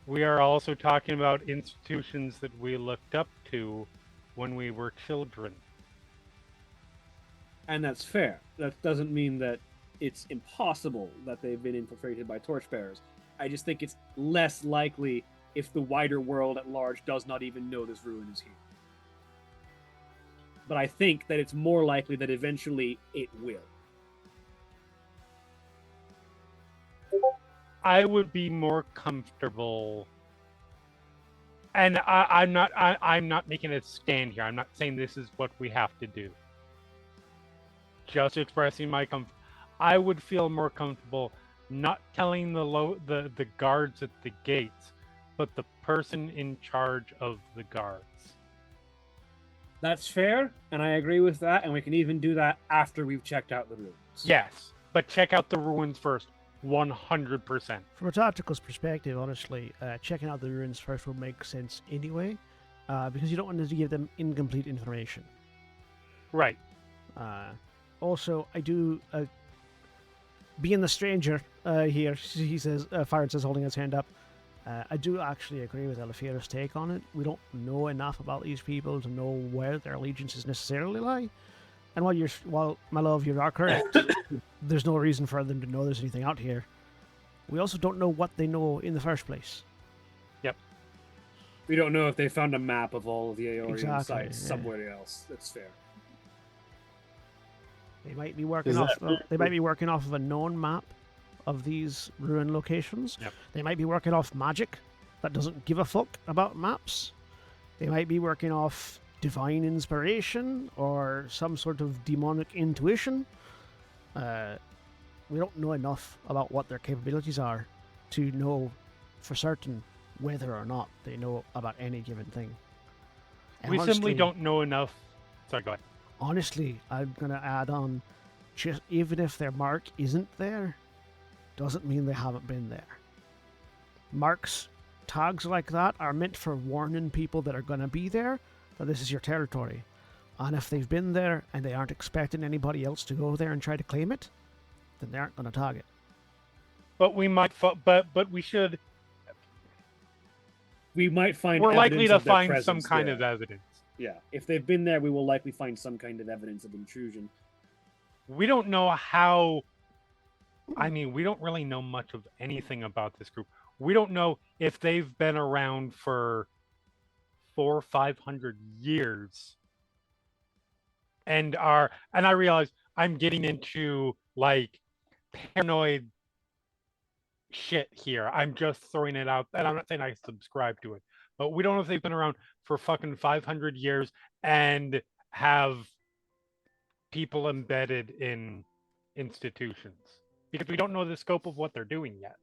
We are also talking about institutions that we looked up to when we were children. And that's fair. That doesn't mean that it's impossible that they've been infiltrated by torchbearers. I just think it's less likely if the wider world at large does not even know this ruin is here. But I think that it's more likely that eventually it will. I would be more comfortable, and I'm not making a stand here. I'm not saying this is what we have to do. Just expressing my comfort. I would feel more comfortable not telling the guards at the gates, but the person in charge of the guards. That's fair, and I agree with that, and we can even do that after we've checked out the ruins. Yes, but check out the ruins first. 100%. From a tactical perspective, honestly, checking out the ruins first will make sense anyway, because you don't want to give them incomplete information. Right. Also, I do, being the stranger here, he says, Farron says, holding his hand up, I do actually agree with Elefira's take on it. We don't know enough about these people to know where their allegiances necessarily lie. And while my love, you are correct, there's no reason for them to know there's anything out here. We also don't know what they know in the first place. Yep. We don't know if they found a map of all of the Aeolian Exactly, sites yeah. somewhere else. That's fair. They might be working Is off. that- They might be working off of a known map of these ruin locations. Yep. They might be working off magic that doesn't give a fuck about maps. They might be working off divine inspiration or some sort of demonic intuition. We don't know enough about what their capabilities are to know for certain whether or not they know about any given thing. And We simply honestly- don't know enough. Sorry, go ahead. Honestly, I'm going to add on, just even if their mark isn't there, doesn't mean they haven't been there. Marks, tags like that are meant for warning people that are going to be there that this is your territory. And if they've been there and they aren't expecting anybody else to go there and try to claim it, then they aren't going to target. But we might, but we should. We might find. We're likely evidence to of their find some presence kind there. of evidence. Yeah, if they've been there, we will likely find some kind of evidence of intrusion. We don't know how. I mean, we don't really know much of anything about this group. We don't know if they've been around for 400 or 500 years, and I realize I'm getting into like paranoid shit here. I'm just throwing it out, and I'm not saying I subscribe to it, but we don't know if they've been around for fucking 500 years and have people embedded in institutions, because we don't know the scope of what they're doing yet.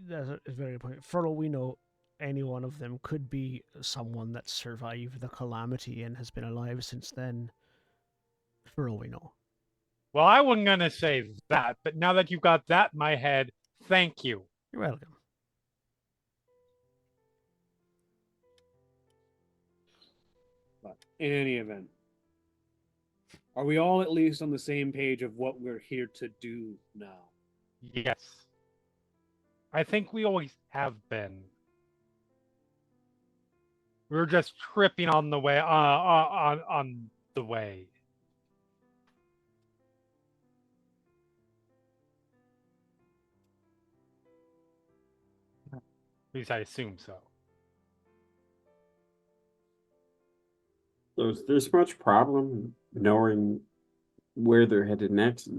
That's a very good point. For all we know, any one of them could be someone that survived the calamity and has been alive since then. For all we know. Well, I wasn't going to say that, but now that you've got that in my head, thank you. You're welcome. But in any event, are we all at least on the same page of what we're here to do now? Yes. I think we always have been. We were just tripping on the way, on the way. At least I assume so. So is this much problem knowing where they're headed next?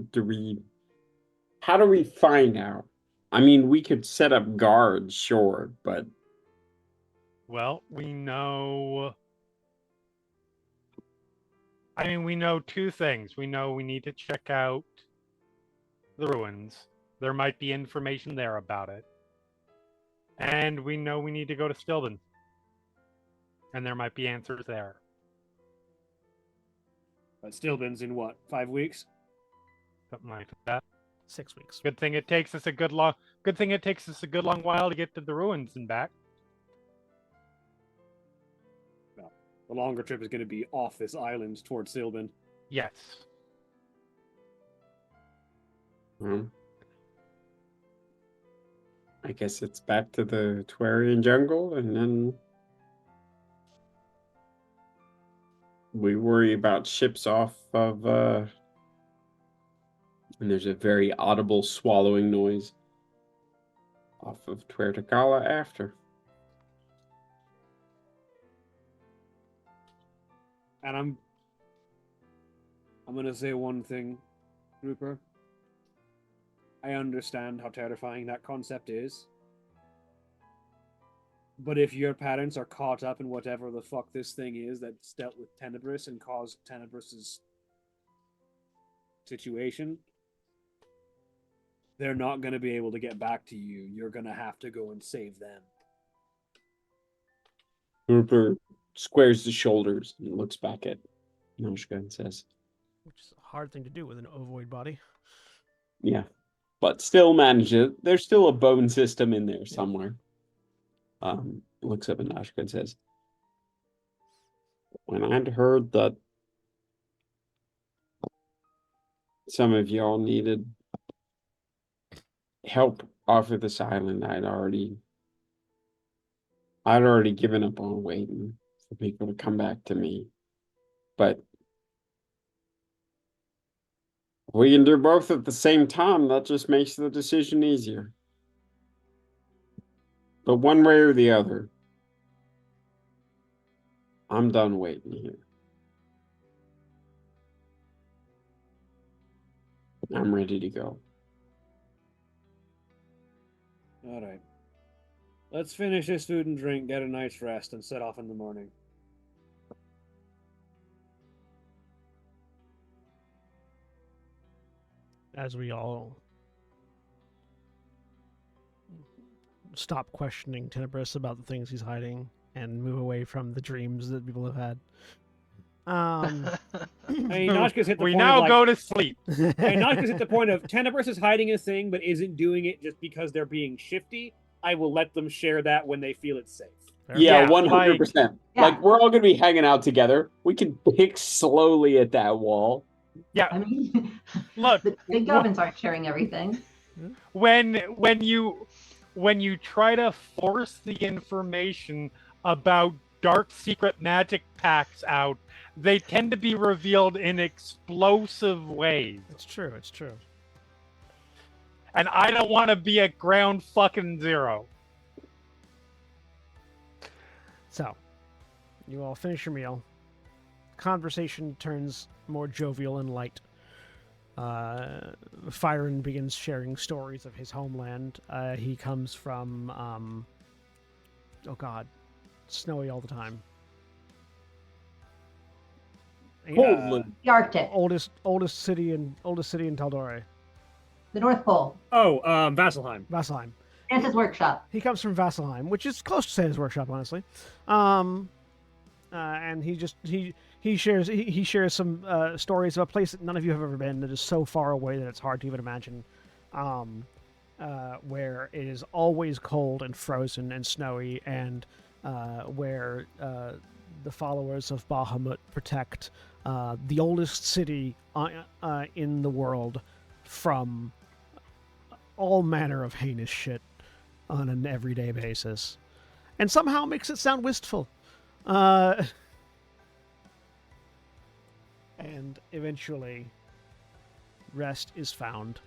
How do we find out? I mean, we could set up guards, sure, but Well, we know. I mean, we know two things. We know we need to check out the ruins. There might be information there about it. And we know we need to go to Stilden. And there might be answers there. But Stillben's in what, 5 weeks? Something like that. 6 weeks. Good thing it takes us a good long while to get to the ruins and back. Well, the longer trip is going to be off this island towards Stilben. Yes. I guess it's back to the Twarian jungle, and then we worry about ships off of, and there's a very audible swallowing noise off of Tuertacala after. And I'm going to say one thing, Rupert. I understand how terrifying that concept is. But if your parents are caught up in whatever the fuck this thing is that's dealt with Tenebris and caused Tenebris's situation, they're not going to be able to get back to you. You're going to have to go and save them. Rupert squares his shoulders and looks back at Noshka and says, Which is a hard thing to do with an ovoid body. yeah, but still manage it. There's still a bone system in there somewhere. Looks up at Noshka and says, when I'd heard that some of y'all needed help off of this island, I'd already given up on waiting for people to come back to me. But we can do both at the same time. That just makes the decision easier. But one way or the other, I'm done waiting here. I'm ready to go. All right. Let's finish this food and drink, get a night's rest, and set off in the morning. As we all stop questioning Tenebris about the things he's hiding and move away from the dreams that people have had. I mean, Noshka's hit the We point now of, like, go to sleep. And Noshka's at the point of Tenebris is hiding a thing, but isn't doing it just because they're being shifty. I will let them share that when they feel it's safe. Yeah, Yeah, 100%. Yeah. Like, we're all gonna be hanging out together. We can pick slowly at that wall. Yeah, I mean, look, the big goblins aren't sharing everything. when you try to force the information about dark secret magic packs out, they tend to be revealed in explosive ways. It's true. It's true. And I don't want to be at ground fucking zero. So, you all finish your meal. Conversation turns more jovial and light. Fyron begins sharing stories of his homeland. He comes from, oh god, snowy all the time. Poland. The Arctic, Oldest city in Taldore, the North Pole, Vasselheim. Vasselheim. Santa's workshop. He comes from Vasselheim, which is close to Santa's workshop, honestly. And he shares some stories of a place that none of you have ever been, that is so far away that it's hard to even imagine, where it is always cold and frozen and snowy, and where the followers of Bahamut protect the oldest city in the world from all manner of heinous shit on an everyday basis, and somehow makes it sound wistful. And eventually, rest is found.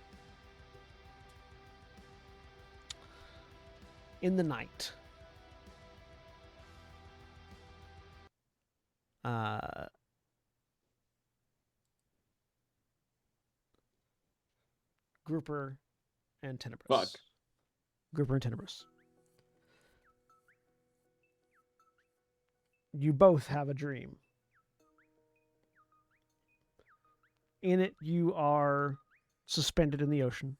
In the night, Grouper and Tenebrous. Fuck. Grouper and Tenebrous. You both have a dream. In it, you are suspended in the ocean.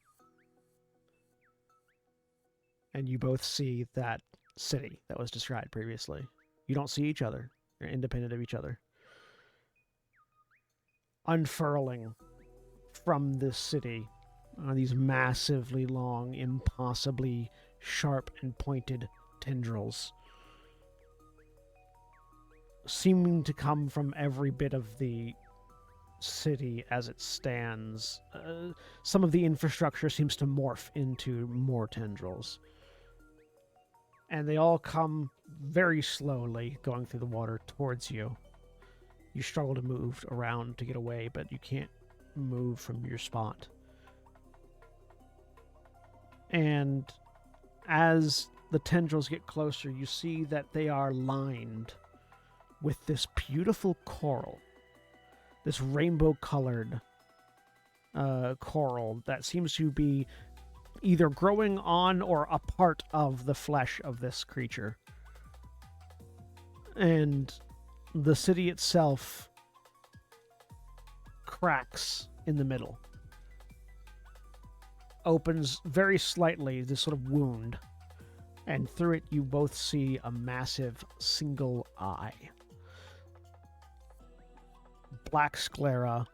And you both see that city that was described previously. You don't see each other. You're independent of each other. Unfurling from this city are these massively long, impossibly sharp and pointed tendrils, seeming to come from every bit of the city as it stands. Some of the infrastructure seems to morph into more tendrils. And they all come very slowly, going through the water towards you. You struggle to move around to get away, but you can't move from your spot. And as the tendrils get closer, you see that they are lined with this beautiful coral. This rainbow-colored coral that seems to be either growing on or a part of the flesh of this creature. And the city itself cracks in the middle. Opens very slightly, this sort of wound. And through it, you both see a massive single eye. Black sclera,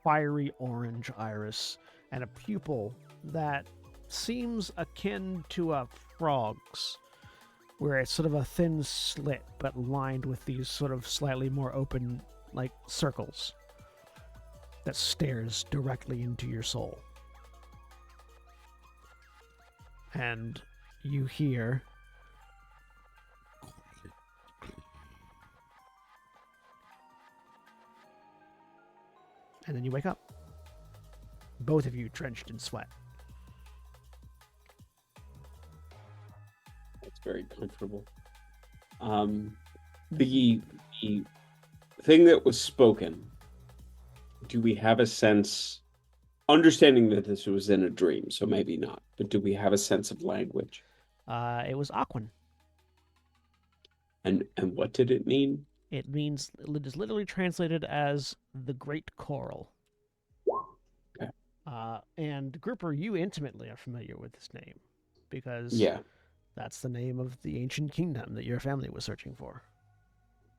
fiery orange iris, and a pupil that seems akin to a frog's, where it's sort of a thin slit, but lined with these sort of slightly more open, like, circles that stares directly into your soul. And you hear... And then you wake up. Both of you drenched in sweat. That's very comfortable. The thing that was spoken, do we have a sense, understanding that this was in a dream, so maybe not, but do we have a sense of language? It was Aquan. And what did it mean? It means, it is literally translated as the Great Coral. Okay. And Grouper, you intimately are familiar with this name, because Yeah. that's the name of the ancient kingdom that your family was searching for.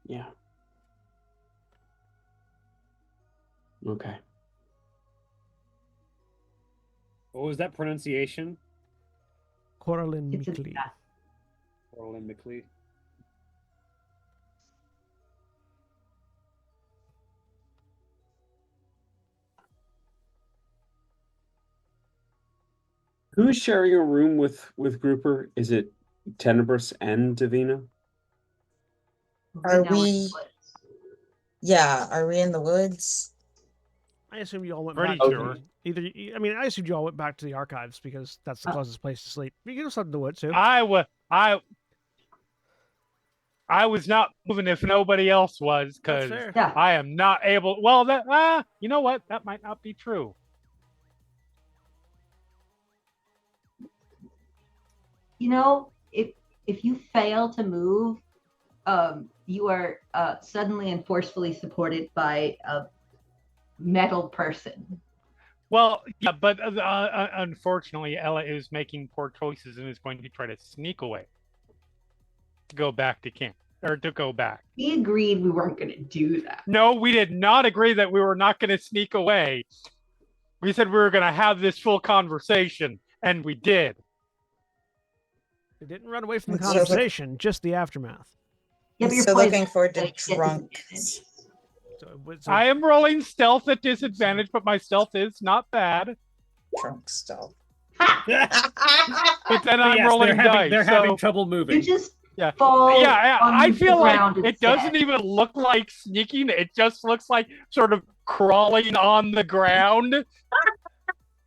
Yeah. Okay. What was that pronunciation? Coralin It's a- Mikli. yeah. Orlin McLeod. Who's sharing a room with Grouper? Is it Tenebris and Davina? Right Are now we're in the we- woods. Yeah, are we in the woods? I assume you all went Pretty back sure. to I mean, I assumed you all went back to the archives because that's the closest place to sleep. You can go sleep in the woods too. I was not moving if nobody else was, That's because fair. Yeah. I am not able. Well, that you know what? That might not be true. You know, if you fail to move, you are suddenly and forcefully supported by a metal person. Well, yeah, but unfortunately, Ella is making poor choices and is going to try to sneak away to go back to camp or to go back. We agreed we weren't going to do that. No, we did not agree that we were not going to sneak away. We said we were going to have this full conversation, and we did. They didn't run away from the And so the- conversation, just the aftermath. Yeah, but you're So looking poisoned, forward so to you get drunk. disadvantage. So I am rolling stealth at disadvantage, but my stealth is not bad. Drunk stealth. But then I'm yes, rolling dice. they're so, having trouble You moving. just yeah. fall. Yeah, on I the feel like ground it instead. doesn't even look like sneaking. It just looks like sort of crawling on the ground.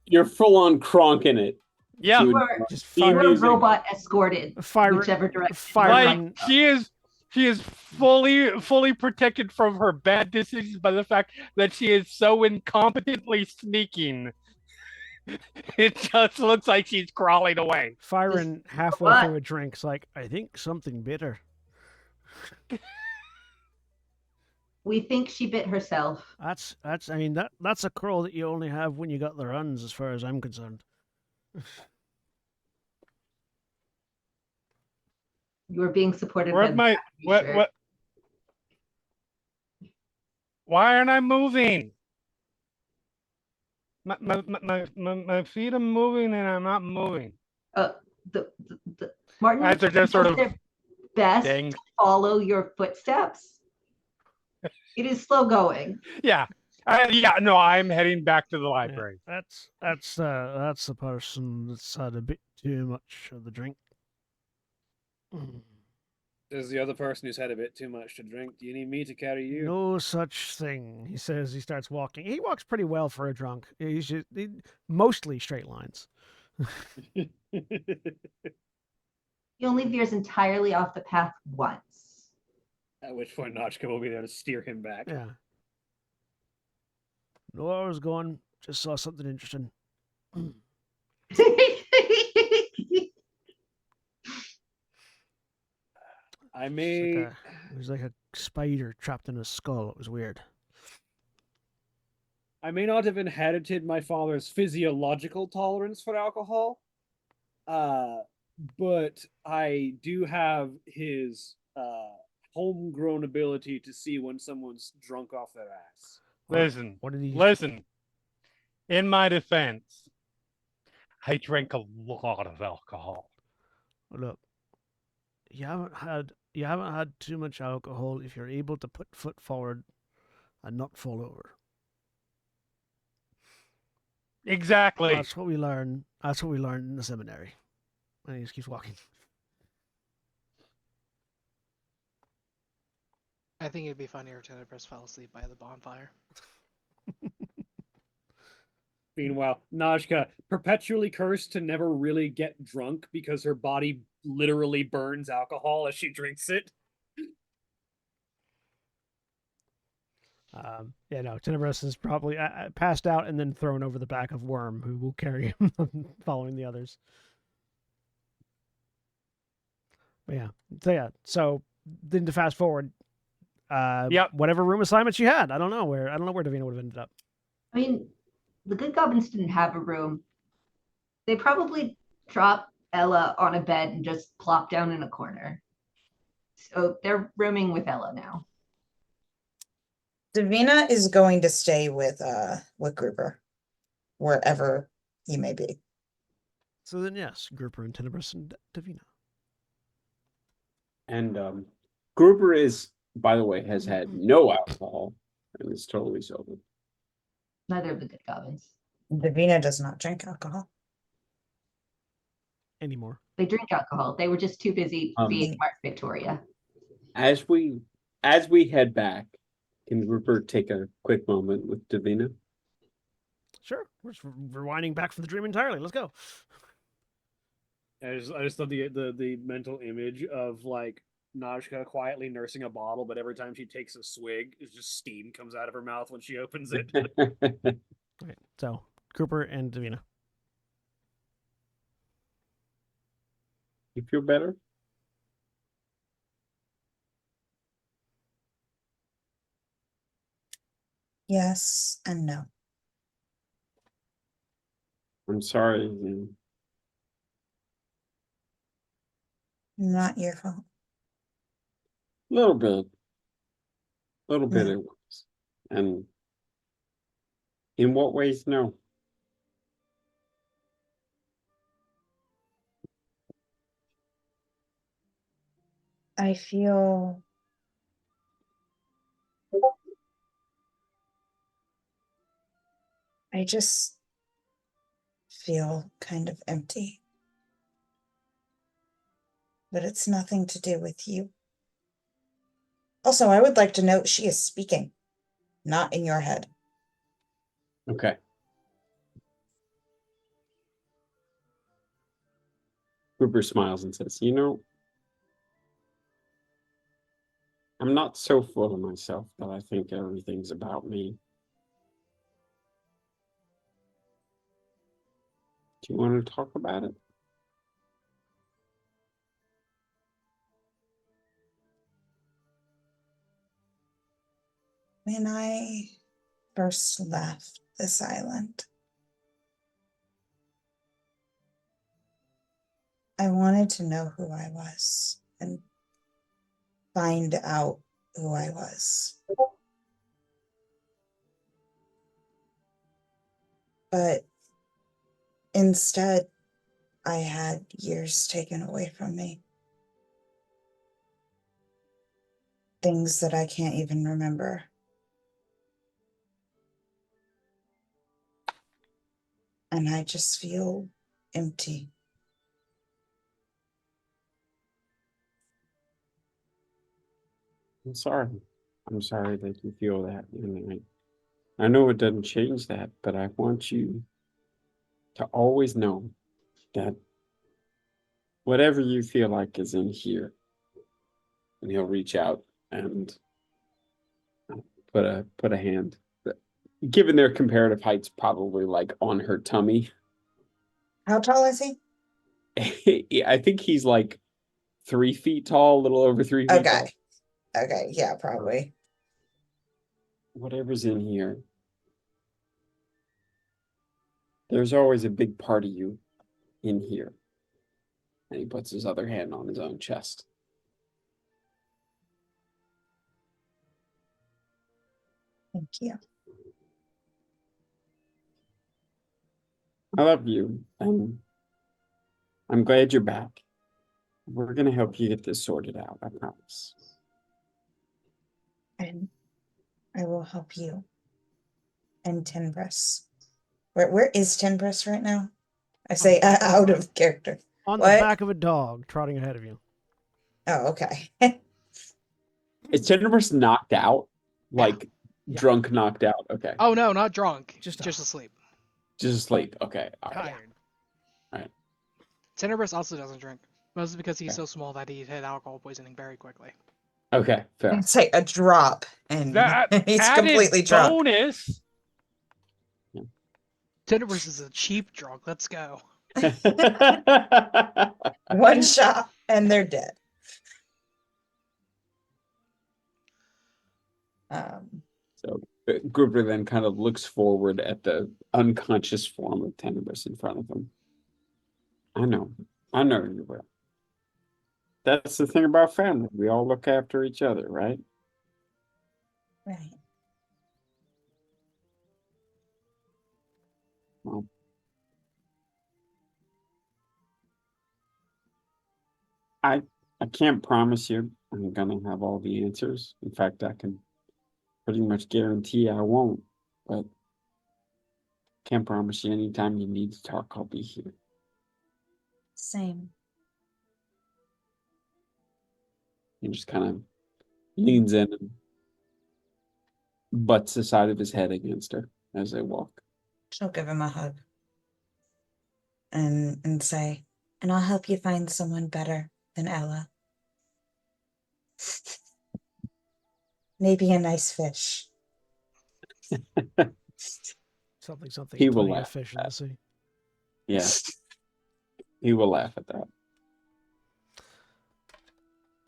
You're full on cronking it. Yeah, You Dude, are, just Be you are amazing. robot escorted Fire- whichever direction. fire- you're like going. she is fully protected from her bad decisions by the fact that she is so incompetently sneaking. It just looks like she's crawling away. Firing halfway what? through a drink's like, I think something bitter. We think she bit herself. That's I mean that's a curl that you only have when you got the runs, as far as I'm concerned. You are being supported Where's by the my factory shirt. what? Why aren't I moving? My feet are moving and I'm not moving. The Martin As they're just sort does of their best dang. to follow your footsteps. It is slow going. Yeah. No, I'm heading back to the library. Yeah, that's the person that's had a bit too much of the drink. There's the other person who's had a bit too much to drink. Do you need me to carry you? No such thing, he says. He starts walking. He walks pretty well for a drunk. He's just, mostly straight lines. He only veers entirely off the path once. At which point Notchka will be there to steer him back. Yeah. Know where I was going. Just saw something interesting. I may It was like a spider trapped in a skull. It was weird. I may not have inherited my father's physiological tolerance for alcohol, but I do have his homegrown ability to see when someone's drunk off their ass. Listen, What did he? listen. In my defense, I drank a lot of alcohol. Look, you haven't had too much alcohol if you're able to put foot forward and not fall over. Exactly. That's what we learn. That's what we learned in the seminary. And he just keeps walking. I think it'd be funnier if Tenebris fell asleep by the bonfire. Meanwhile, Najka, perpetually cursed to never really get drunk because her body literally burns alcohol as she drinks it. Yeah, no, Tenebris is probably passed out and then thrown over the back of Worm, who will carry him following the others. But so then to fast forward, Yep. whatever room assignments you had, I don't know where Davina would have ended up. I mean, the good goblins didn't have a room. They probably dropped Ella on a bed and just plopped down in a corner. So they're rooming with Ella now. Davina is going to stay with Grouper, wherever he may be. So then, yes, Grouper and Tenebris and Davina. And Grouper is, by the way, has had no alcohol and is totally sober. Neither of the good goblins. Davina does not drink alcohol. anymore. They drink alcohol. They were just too busy being Mark Victoria. As we head back, can Rupert take a quick moment with Davina? Sure, we're just rewinding back from the dream entirely. Let's go. I just love the mental image of like Najka quietly nursing a bottle, but every time she takes a swig, it's just steam comes out of her mouth when she opens it. Right, so Cooper and Davina. You feel better? Yes and no. I'm sorry. Not your fault. A little bit. A little bit No. it was. And in what ways? No. I feel I just feel kind of empty. But it's nothing to do with you. Also, I would like to note she is speaking, not in your head. Okay. Cooper smiles and says, I'm not so full of myself that I think everything's about me. Do you want to talk about it? When I first left this island, I wanted to know who I was and find out who I was. But instead, I had years taken away from me. Things that I can't even remember. And I just feel empty. I'm sorry. I'm sorry that you feel that. And I know it doesn't change that, but I want you to always know that whatever you feel like is in here. And he'll reach out and put a hand, given their comparative heights, probably like on her tummy. How tall is he? I think he's like 3 feet tall, a little over 3 feet tall. Okay, yeah, probably. Whatever's in here, there's always a big part of you in here. And he puts his other hand on his own chest. Thank you. I love you, and I'm glad you're back. We're gonna help you get this sorted out, I promise. And I will help you. And Tenbress. Where is Tenbress right now? I say out of character. On What? the back of a dog, trotting ahead of you. Oh, okay. Is Tenderburst knocked out? Like Yeah. drunk knocked out? Okay. Oh no, not drunk. Just Just asleep. Just asleep. Okay. All right. Tired. Tenebris also doesn't drink, mostly because he's so small that he'd hit alcohol poisoning very quickly. Okay, fair. It's like a drop, and That he's added completely drunk. bonus. Tenebris is a cheap drunk. Let's go. One shot, and they're dead. So Gruber then kind of looks forward at the unconscious form of Tenebris in front of him. I know you will. That's the thing about family. We all look after each other, right? Right. Well, I can't promise you I'm gonna have all the answers. In fact, I can pretty much guarantee I won't, but can't promise you anytime you need to talk, I'll be here. Same. He just kind of leans in and butts the side of his head against her as they walk. She'll give him a hug and say, and I'll help you find someone better than Ella. Maybe a nice fish. Something. He will Plenty of laugh fish at in the that. sea. Yeah. He will laugh at that.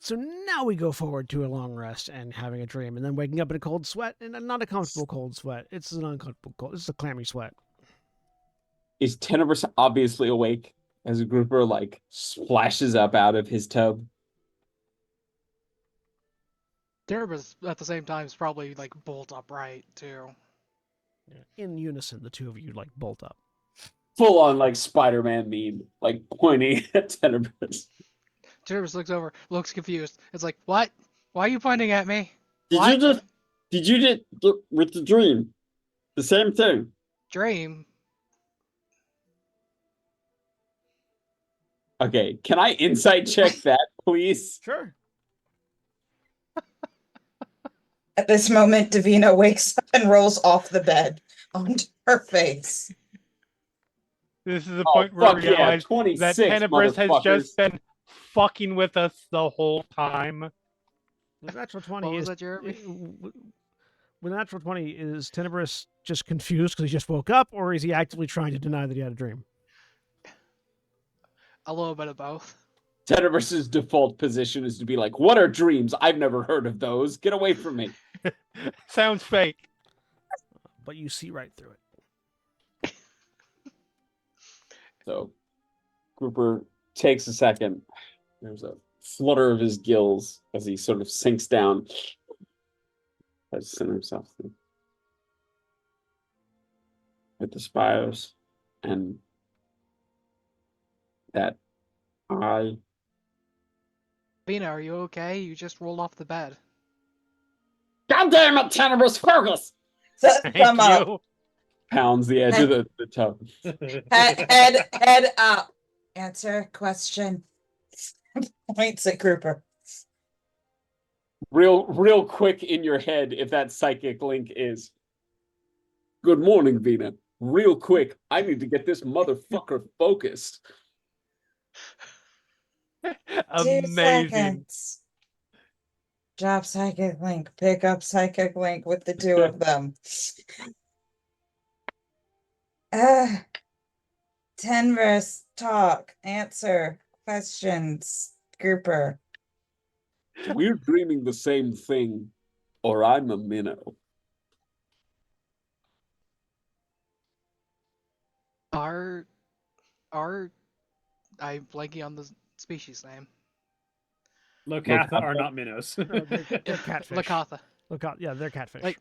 So now we go forward to a long rest and having a dream, and then waking up in a cold sweat, and not a comfortable cold sweat. It's an uncomfortable cold. It's a clammy sweat. Is Tenebris obviously awake as a grouper like splashes up out of his tub? Tenebris at the same time is probably like bolt upright too. In unison, the two of you like bolt up. Full on like Spider-Man meme, like pointing at Tenebris. Tenebris looks over, looks confused. It's like, what? Why are you pointing at me? Did What? you just with the dream? The same thing. Dream? Okay, can I insight check that, please? Sure. At this moment, Davina wakes up and rolls off the bed onto her face. This is the Oh, point where fuck we yeah, realize 26, that Tenebris has motherfuckers. just been fucking with us the whole time. The natural 20 What was is that, Jeremy? When the natural 20 is Tenebris just confused because he just woke up, or is he actively trying to deny that he had a dream? A little bit of both. Tenebris's default position is to be like, what are dreams? I've never heard of those. Get away from me. Sounds fake. But you see right through it. So Grouper takes a second. There's a flutter of his gills as he sort of sinks down. Tries to center himself with the spires and that eye. Bina, are you okay? You just rolled off the bed. God damn it, Tenebris, focus! Thank Come up. you. Pounds the edge of the tub. Head up. Answer question. Points at Grouper. Real quick in your head, if that psychic link is. Good morning, Vina. Real quick, I need to get this motherfucker focused. 2 Amazing. seconds. Drop psychic link. Pick up psychic link with the two of them. Tenebris, talk, answer, questions, Grouper. We're dreaming the same thing, or I'm a minnow. Are I'm blanking on the species name. Locatha are not minnows. No, they're catfish. Lakatha. Yeah, they're catfish. Like,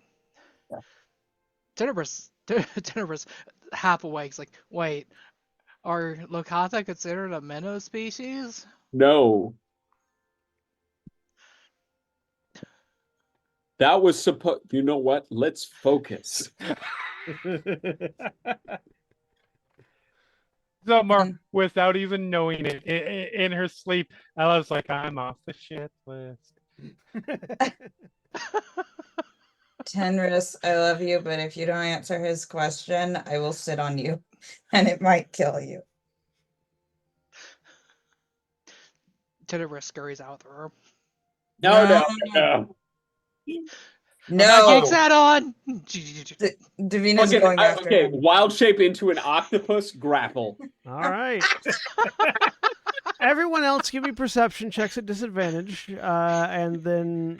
Tenebris half awake. Like, wait, are Locatha considered a minnow species? No. That was supposed. You know what? Let's focus. Somewhere without even knowing it, in her sleep, Ella's like, I'm off the shit list. Tenebris, I love you, but if you don't answer his question, I will sit on you, and it might kill you. Tenebris scurries out of the room. No. No. Geeks hat on. Davina's going after okay, him. wild shape into an octopus grapple. All right. Everyone else give me perception checks at disadvantage, and then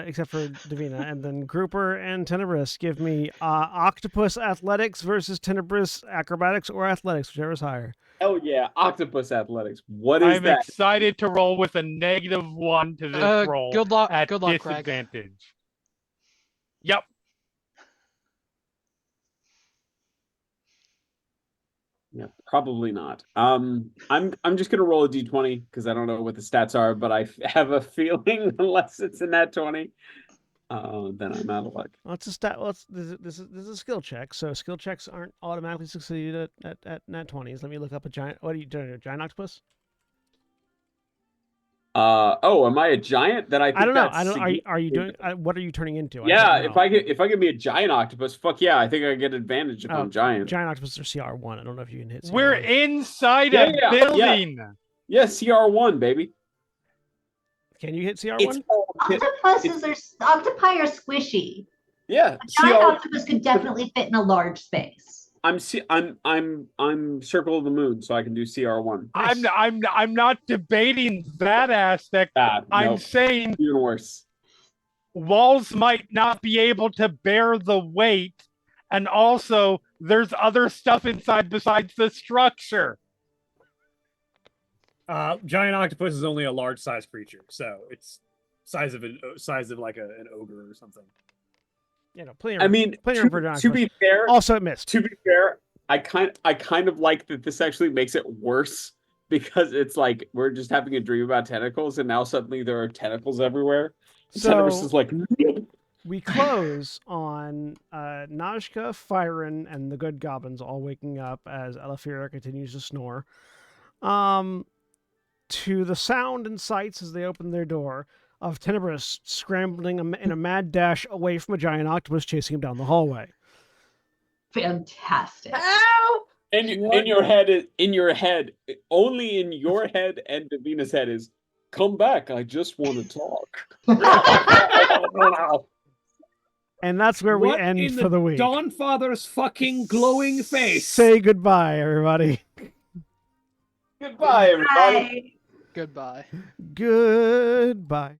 except for Davina, and then Grouper and Tenebris give me octopus athletics versus Tenebris acrobatics or athletics, whichever is higher. Hell yeah, octopus athletics. What is I'm that? excited to roll with a -1 to this roll. Good luck, at Craig. disadvantage. Yep. Yeah, probably not. I'm just gonna roll a d20 because I don't know what the stats are, but I have a feeling unless it's in that 20 then I'm out of luck. Well, it's a stat. Well, this is a skill check, so skill checks aren't automatically succeeded at nat 20s. Let me look up a giant. What are you doing? A giant octopus? Oh, am I a giant? Then I think I don't know. that's Are you doing? What are you turning into? I Yeah, don't know. if I could be a giant octopus, fuck yeah, I think I get advantage if I'm giant. Giant octopus are CR1. I don't know if you can hit CR1. We're inside Yeah, a yeah, building. Yeah, CR1, baby. Can you hit CR1? It's Octopi are squishy. Yeah, A giant octopus could definitely fit in a large space. I'm circle of the moon, so I can do CR1. I'm not debating that aspect. I'm nope. saying Even worse. Walls might not be able to bear the weight, and also there's other stuff inside besides the structure. Giant octopus is only a large size creature, so it's size of like an ogre or something. You know, plenty. I mean, to be fair, also it missed. To be fair, I kind of like that this actually makes it worse because it's like we're just having a dream about tentacles, and now suddenly there are tentacles everywhere. So Tenebris is like. We close on Najka, Fyron, and the good goblins all waking up as Elafira continues to snore. To the sound and sights as they open their door of Tenebris scrambling in a mad dash away from a giant octopus chasing him down the hallway. Fantastic. Help! And in your head, only in your head and Davina's head is, come back, I just want to talk. And that's where we end for the week. Dawnfather's fucking glowing face. Say goodbye, everybody. Goodbye, everybody. Goodbye. Goodbye.